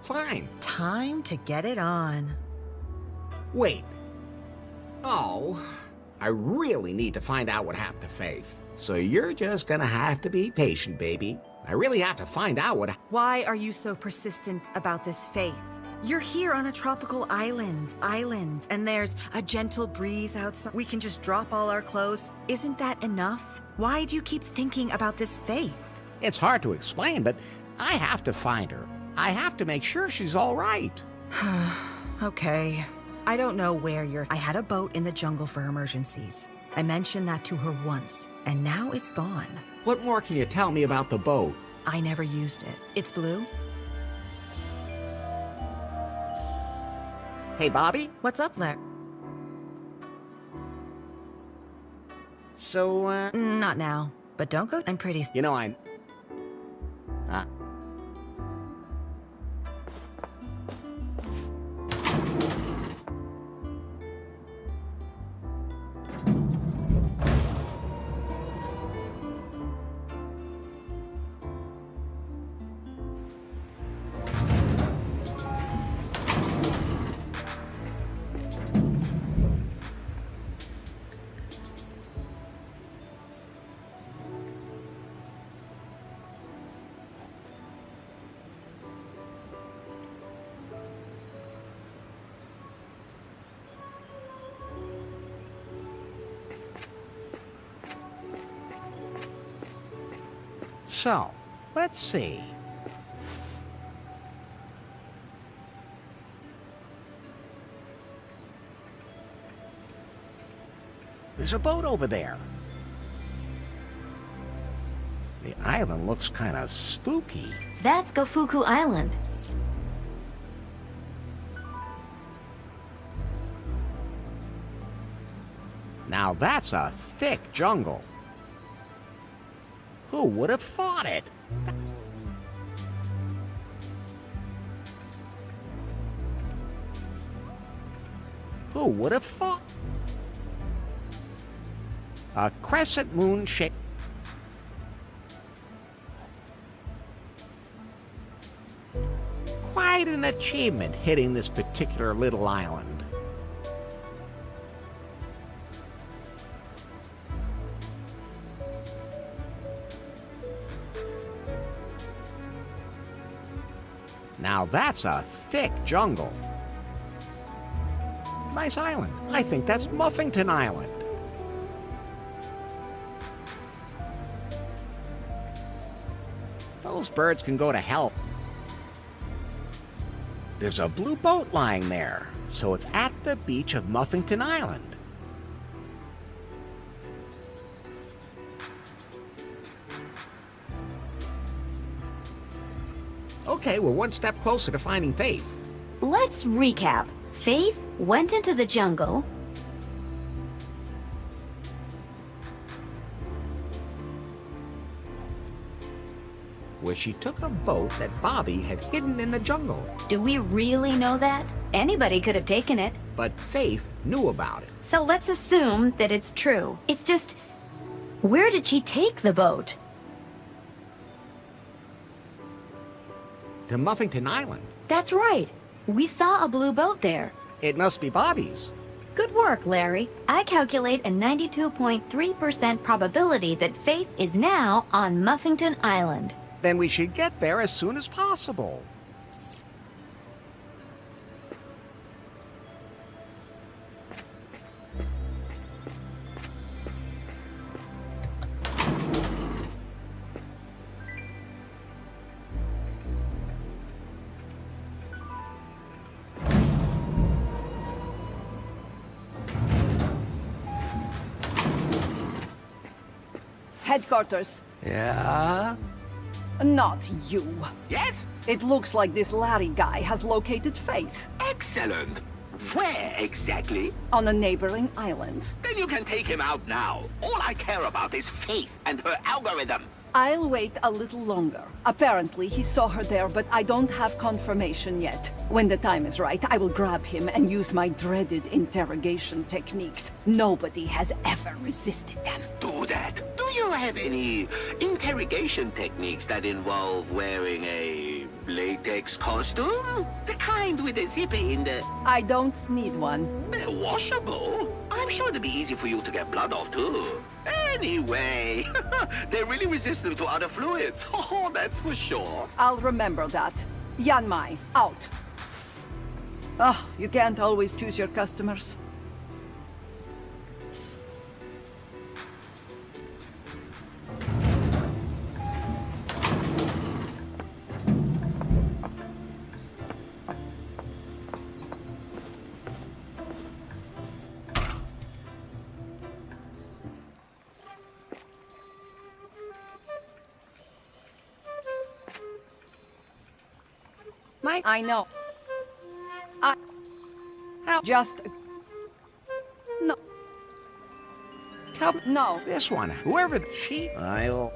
Fine. Time to get it on. Wait. Oh, I really need to find out what happened to Faith. So you're just gonna have to be patient, baby. I really have to find out what... Why are you so persistent about this Faith? You're here on a tropical island, and there's a gentle breeze outside. We can just drop all our clothes. Isn't that enough? Why do you keep thinking about this Faith? It's hard to explain, but I have to find her. I have to make sure she's all right. Okay. I don't know where you're... I had a boat in the jungle for emergencies. I mentioned that to her once, and now it's gone. What more can you tell me about the boat? I never used it. It's blue? Hey, Bobby? What's up, Larry? So, Not now. But don't go... I'm pretty... You know, I'm... So, let's see. There's a boat over there. The island looks kind of spooky. That's Gofuku Island. Now that's a thick jungle. Who would have thought it? Who would have thought? A crescent moon shape. Quite an achievement hitting this particular little island. Now that's a thick jungle. Nice island. I think that's Muffington Island. Those birds can go to hell. There's a blue boat lying there, so it's at the beach of Muffington Island. Okay, we're one step closer to finding Faith. Let's recap. Faith went into the jungle. Where she took a boat that Bobby had hidden in the jungle. Do we really know that? Anybody could have taken it. But Faith knew about it. So let's assume that it's true. It's just, where did she take the boat? To Muffington Island. That's right. We saw a blue boat there. It must be Bobby's. Good work, Larry. I calculate a 92.3% probability that Faith is now on Muffington Island. Then we should get there as soon as possible. Headquarters. Yeah? Not you. Yes? It looks like this Larry guy has located Faith. Excellent. Where exactly? On a neighboring island. Then you can take him out now. All I care about is Faith and her algorithm. I'll wait a little longer. Apparently, he saw her there, but I don't have confirmation yet. When the time is right, I will grab him and use my dreaded interrogation techniques. Nobody has ever resisted them. Do that. Do you have any interrogation techniques that involve wearing a latex costume? The kind with a zipper in the... I don't need one. Washable? I'm sure it'd be easy for you to get blood off, too. Anyway, they're really resistant to other fluids. Oh, that's for sure. I'll remember that. Yanmai, out. Oh, you can't always choose your customers. Mike? I know. Just... No. Tell No. this one. Whoever she... I'll...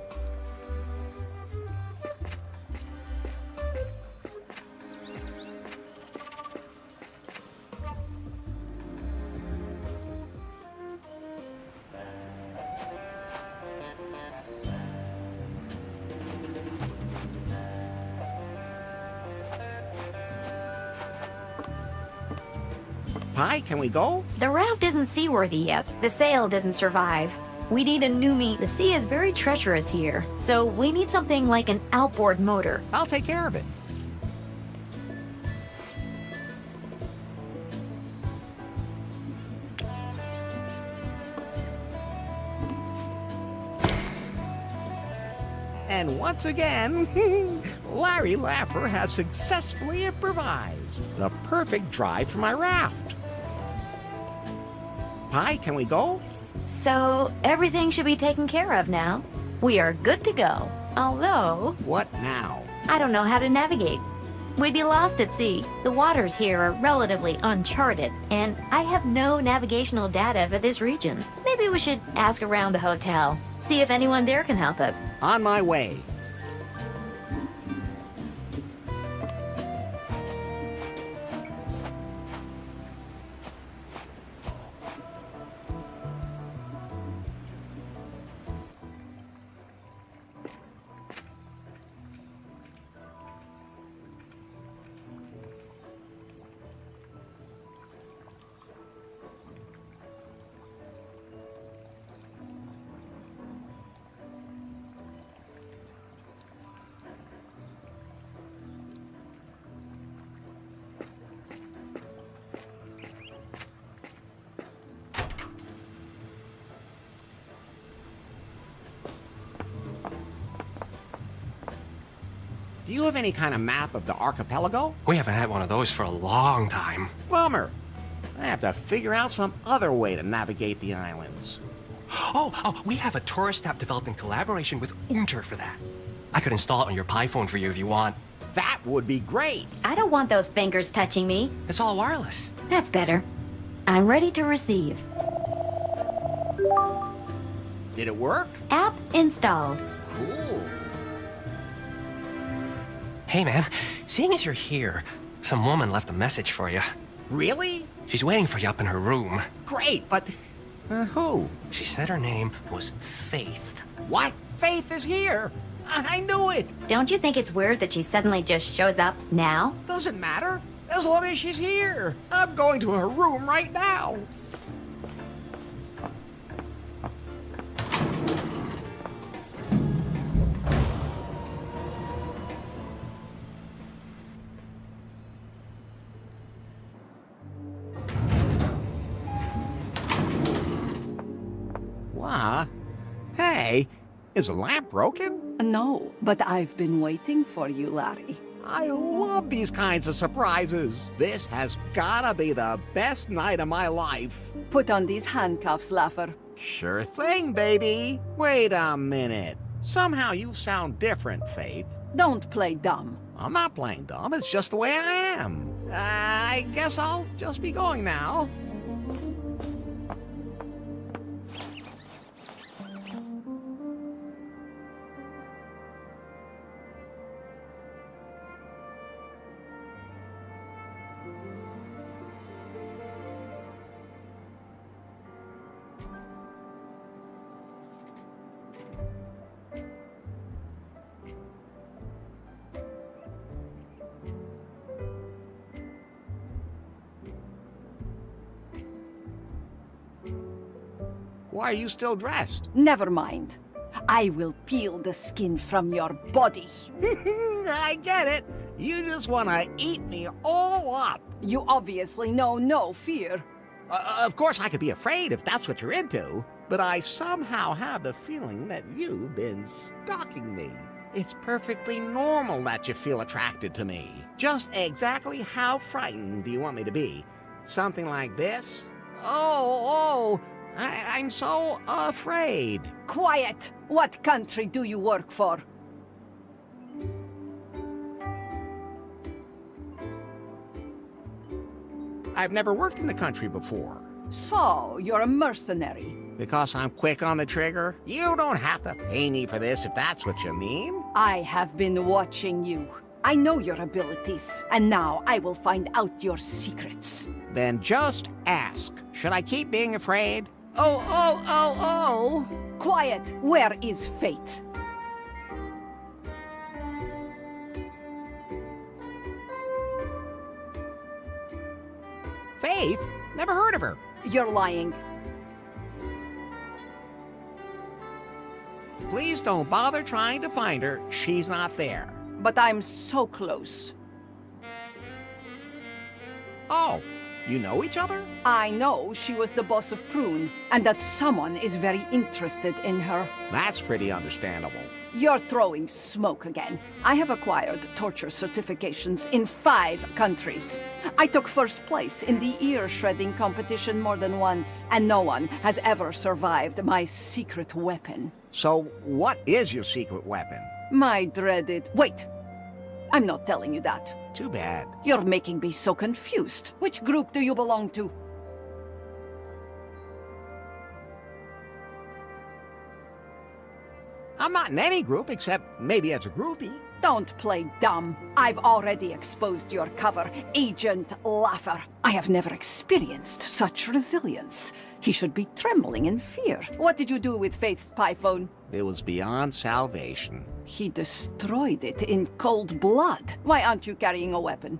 Pi, can we go? The raft isn't seaworthy yet. The sail didn't survive. We need a new meat. The sea is very treacherous here, so we need something like an outboard motor. I'll take care of it. And once again, Larry Laffer has successfully improvised the perfect drive for my raft. Pi, can we go? So everything should be taken care of now. We are good to go. Although, What now? I don't know how to navigate. We'd be lost at sea. The waters here are relatively uncharted, and I have no navigational data for this region. Maybe we should ask around the hotel, see if anyone there can help us. On my way. Do you have any kind of map of the archipelago? We haven't had one of those for a long time. Bummer. I have to figure out some other way to navigate the islands. Oh, we have a tourist app developed in collaboration with Unter for that. I could install it on your Pi phone for you if you want. That would be great. I don't want those fingers touching me. It's all wireless. That's better. I'm ready to receive. Did it work? App installed. Cool. Hey, man, seeing as you're here, some woman left a message for you. Really? She's waiting for you up in her room. Great, but who? She said her name was Faith. What? Faith is here. I knew it. Don't you think it's weird that she suddenly just shows up now? Doesn't matter, as long as she's here. I'm going to her room right now. What? Hey, is the lamp broken? No, but I've been waiting for you, Larry. I love these kinds of surprises. This has gotta be the best night of my life. Put on these handcuffs, Laugher. Sure thing, baby. Wait a minute. Somehow you sound different, Faith. Don't play dumb. I'm not playing dumb. It's just the way I am. I guess I'll just be going now. Why are you still dressed? Never mind. I will peel the skin from your body. I get it. You just want to eat me all up. You obviously know no fear. Of course, I could be afraid if that's what you're into, but I somehow have the feeling that you've been stalking me. It's perfectly normal that you feel attracted to me. Just exactly how frightened do you want me to be? Something like this? I'm so afraid. Quiet! What country do you work for? I've never worked in the country before. So, you're a mercenary. Because I'm quick on the trigger? You don't have to pay me for this if that's what you mean. I have been watching you. I know your abilities, and now I will find out your secrets. Then just ask. Should I keep being afraid? Oh! Quiet! Where is Fate? Faith? Never heard of her. You're lying. Please don't bother trying to find her. She's not there. But I'm so close. Oh, you know each other? I know she was the boss of Prune, and that someone is very interested in her. That's pretty understandable. You're throwing smoke again. I have acquired torture certifications in 5 countries. I took first place in the ear-shredding competition more than once, and no one has ever survived my secret weapon. So, what is your secret weapon? My dreaded... Wait! I'm not telling you that. Too bad. You're making me so confused. Which group do you belong to? I'm not in any group except maybe as a groupie. Don't play dumb. I've already exposed your cover, Agent Laugher. I have never experienced such resilience. He should be trembling in fear. What did you do with Faith's spy phone? It was beyond salvation. He destroyed it in cold blood. Why aren't you carrying a weapon?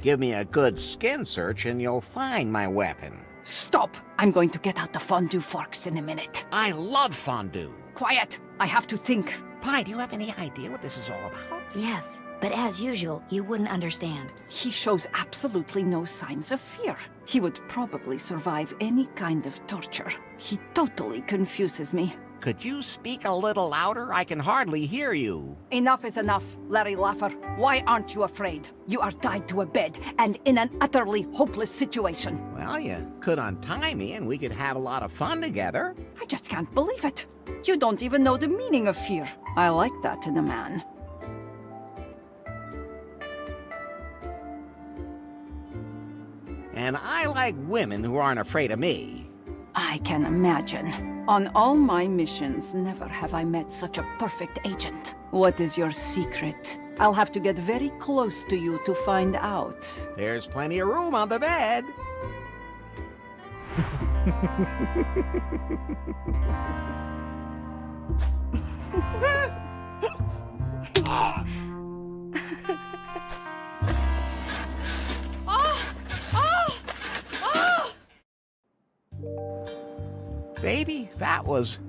Give me a good skin search and you'll find my weapon. Stop! I'm going to get out the fondue forks in a minute. I love fondue. Quiet! I have to think. Pi, do you have any idea what this is all about? Yes, but as usual, you wouldn't understand. He shows absolutely no signs of fear. He would probably survive any kind of torture. He totally confuses me. Could you speak a little louder? I can hardly hear you. Enough is enough, Larry Laffer. Why aren't you afraid? You are tied to a bed and in an utterly hopeless situation. Well, you could untie me and we could have a lot of fun together. I just can't believe it. You don't even know the meaning of fear. I like that in a man. And I like women who aren't afraid of me. I can imagine. On all my missions, never have I met such a perfect agent. What is your secret? I'll have to get very close to you to find out. There's plenty of room on the bed. Baby, that was...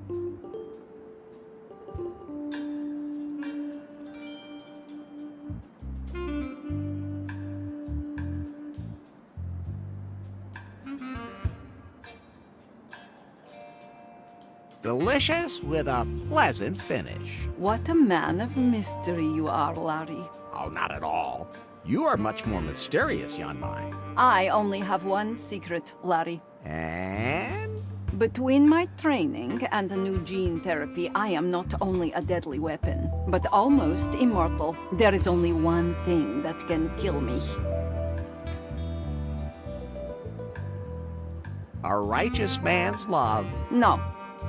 delicious with a pleasant finish. What a man of mystery you are, Larry. Oh, not at all. You are much more mysterious, Yanmai. I only have one secret, Larry. And? Between my training and the new gene therapy, I am not only a deadly weapon, but almost immortal. There is only one thing that can kill me. A righteous man's love. No.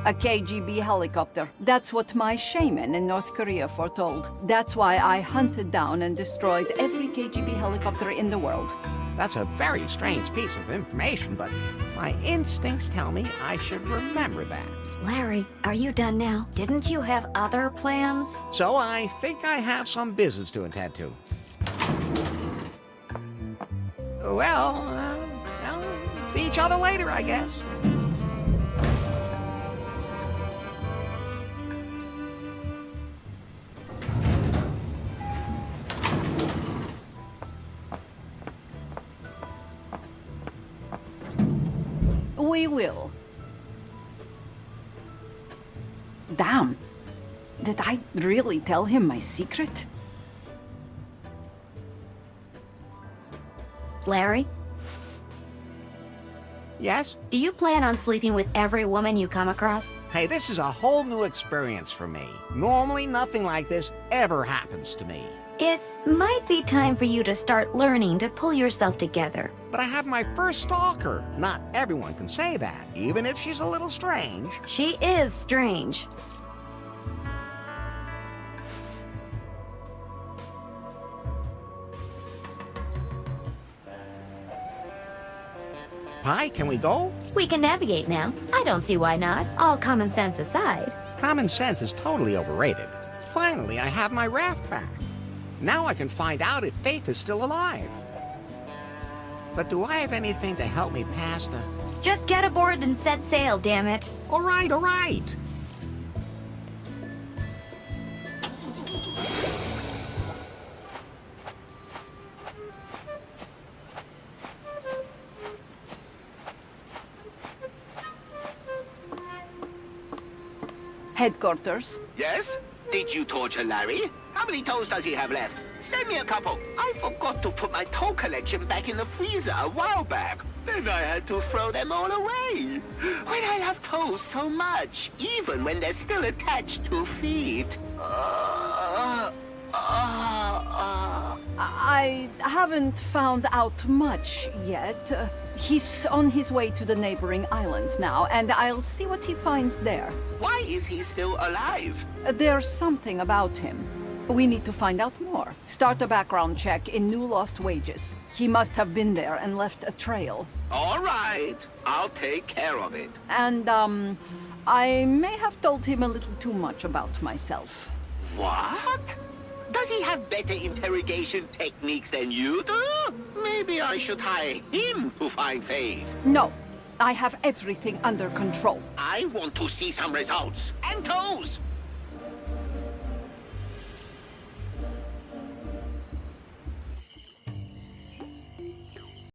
A KGB helicopter. That's what my shaman in North Korea foretold. That's why I hunted down and destroyed every KGB helicopter in the world. That's a very strange piece of information, but my instincts tell me I should remember that. Larry, are you done now? Didn't you have other plans? So I think I have some business to attend to. Well, see each other later, I guess. We will. Damn. Did I really tell him my secret? Larry? Yes? Do you plan on sleeping with every woman you come across? Hey, this is a whole new experience for me. Normally, nothing like this ever happens to me. It might be time for you to start learning to pull yourself together. But I have my first stalker. Not everyone can say that, even if she's a little strange. She is strange. Pi, can we go? We can navigate now. I don't see why not, all common sense aside. Common sense is totally overrated. Finally, I have my raft back. Now I can find out if Faith is still alive. But do I have anything to help me pass the... Just get aboard and set sail, damn it. All right, all right. Headquarters. Yes? Did you torture Larry? How many toes does he have left? Send me a couple. I forgot to put my toe collection back in the freezer a while back. Then I had to throw them all away. When I love toes so much, even when they're still attached to feet. I haven't found out much yet. He's on his way to the neighboring islands now, and I'll see what he finds there. Why is he still alive? There's something about him. We need to find out more. Start a background check in New Lost Wages. He must have been there and left a trail. All right, I'll take care of it. And, I may have told him a little too much about myself. What? Does he have better interrogation techniques than you do? Maybe I should hire him to find Faith. No, I have everything under control. I want to see some results. And toes.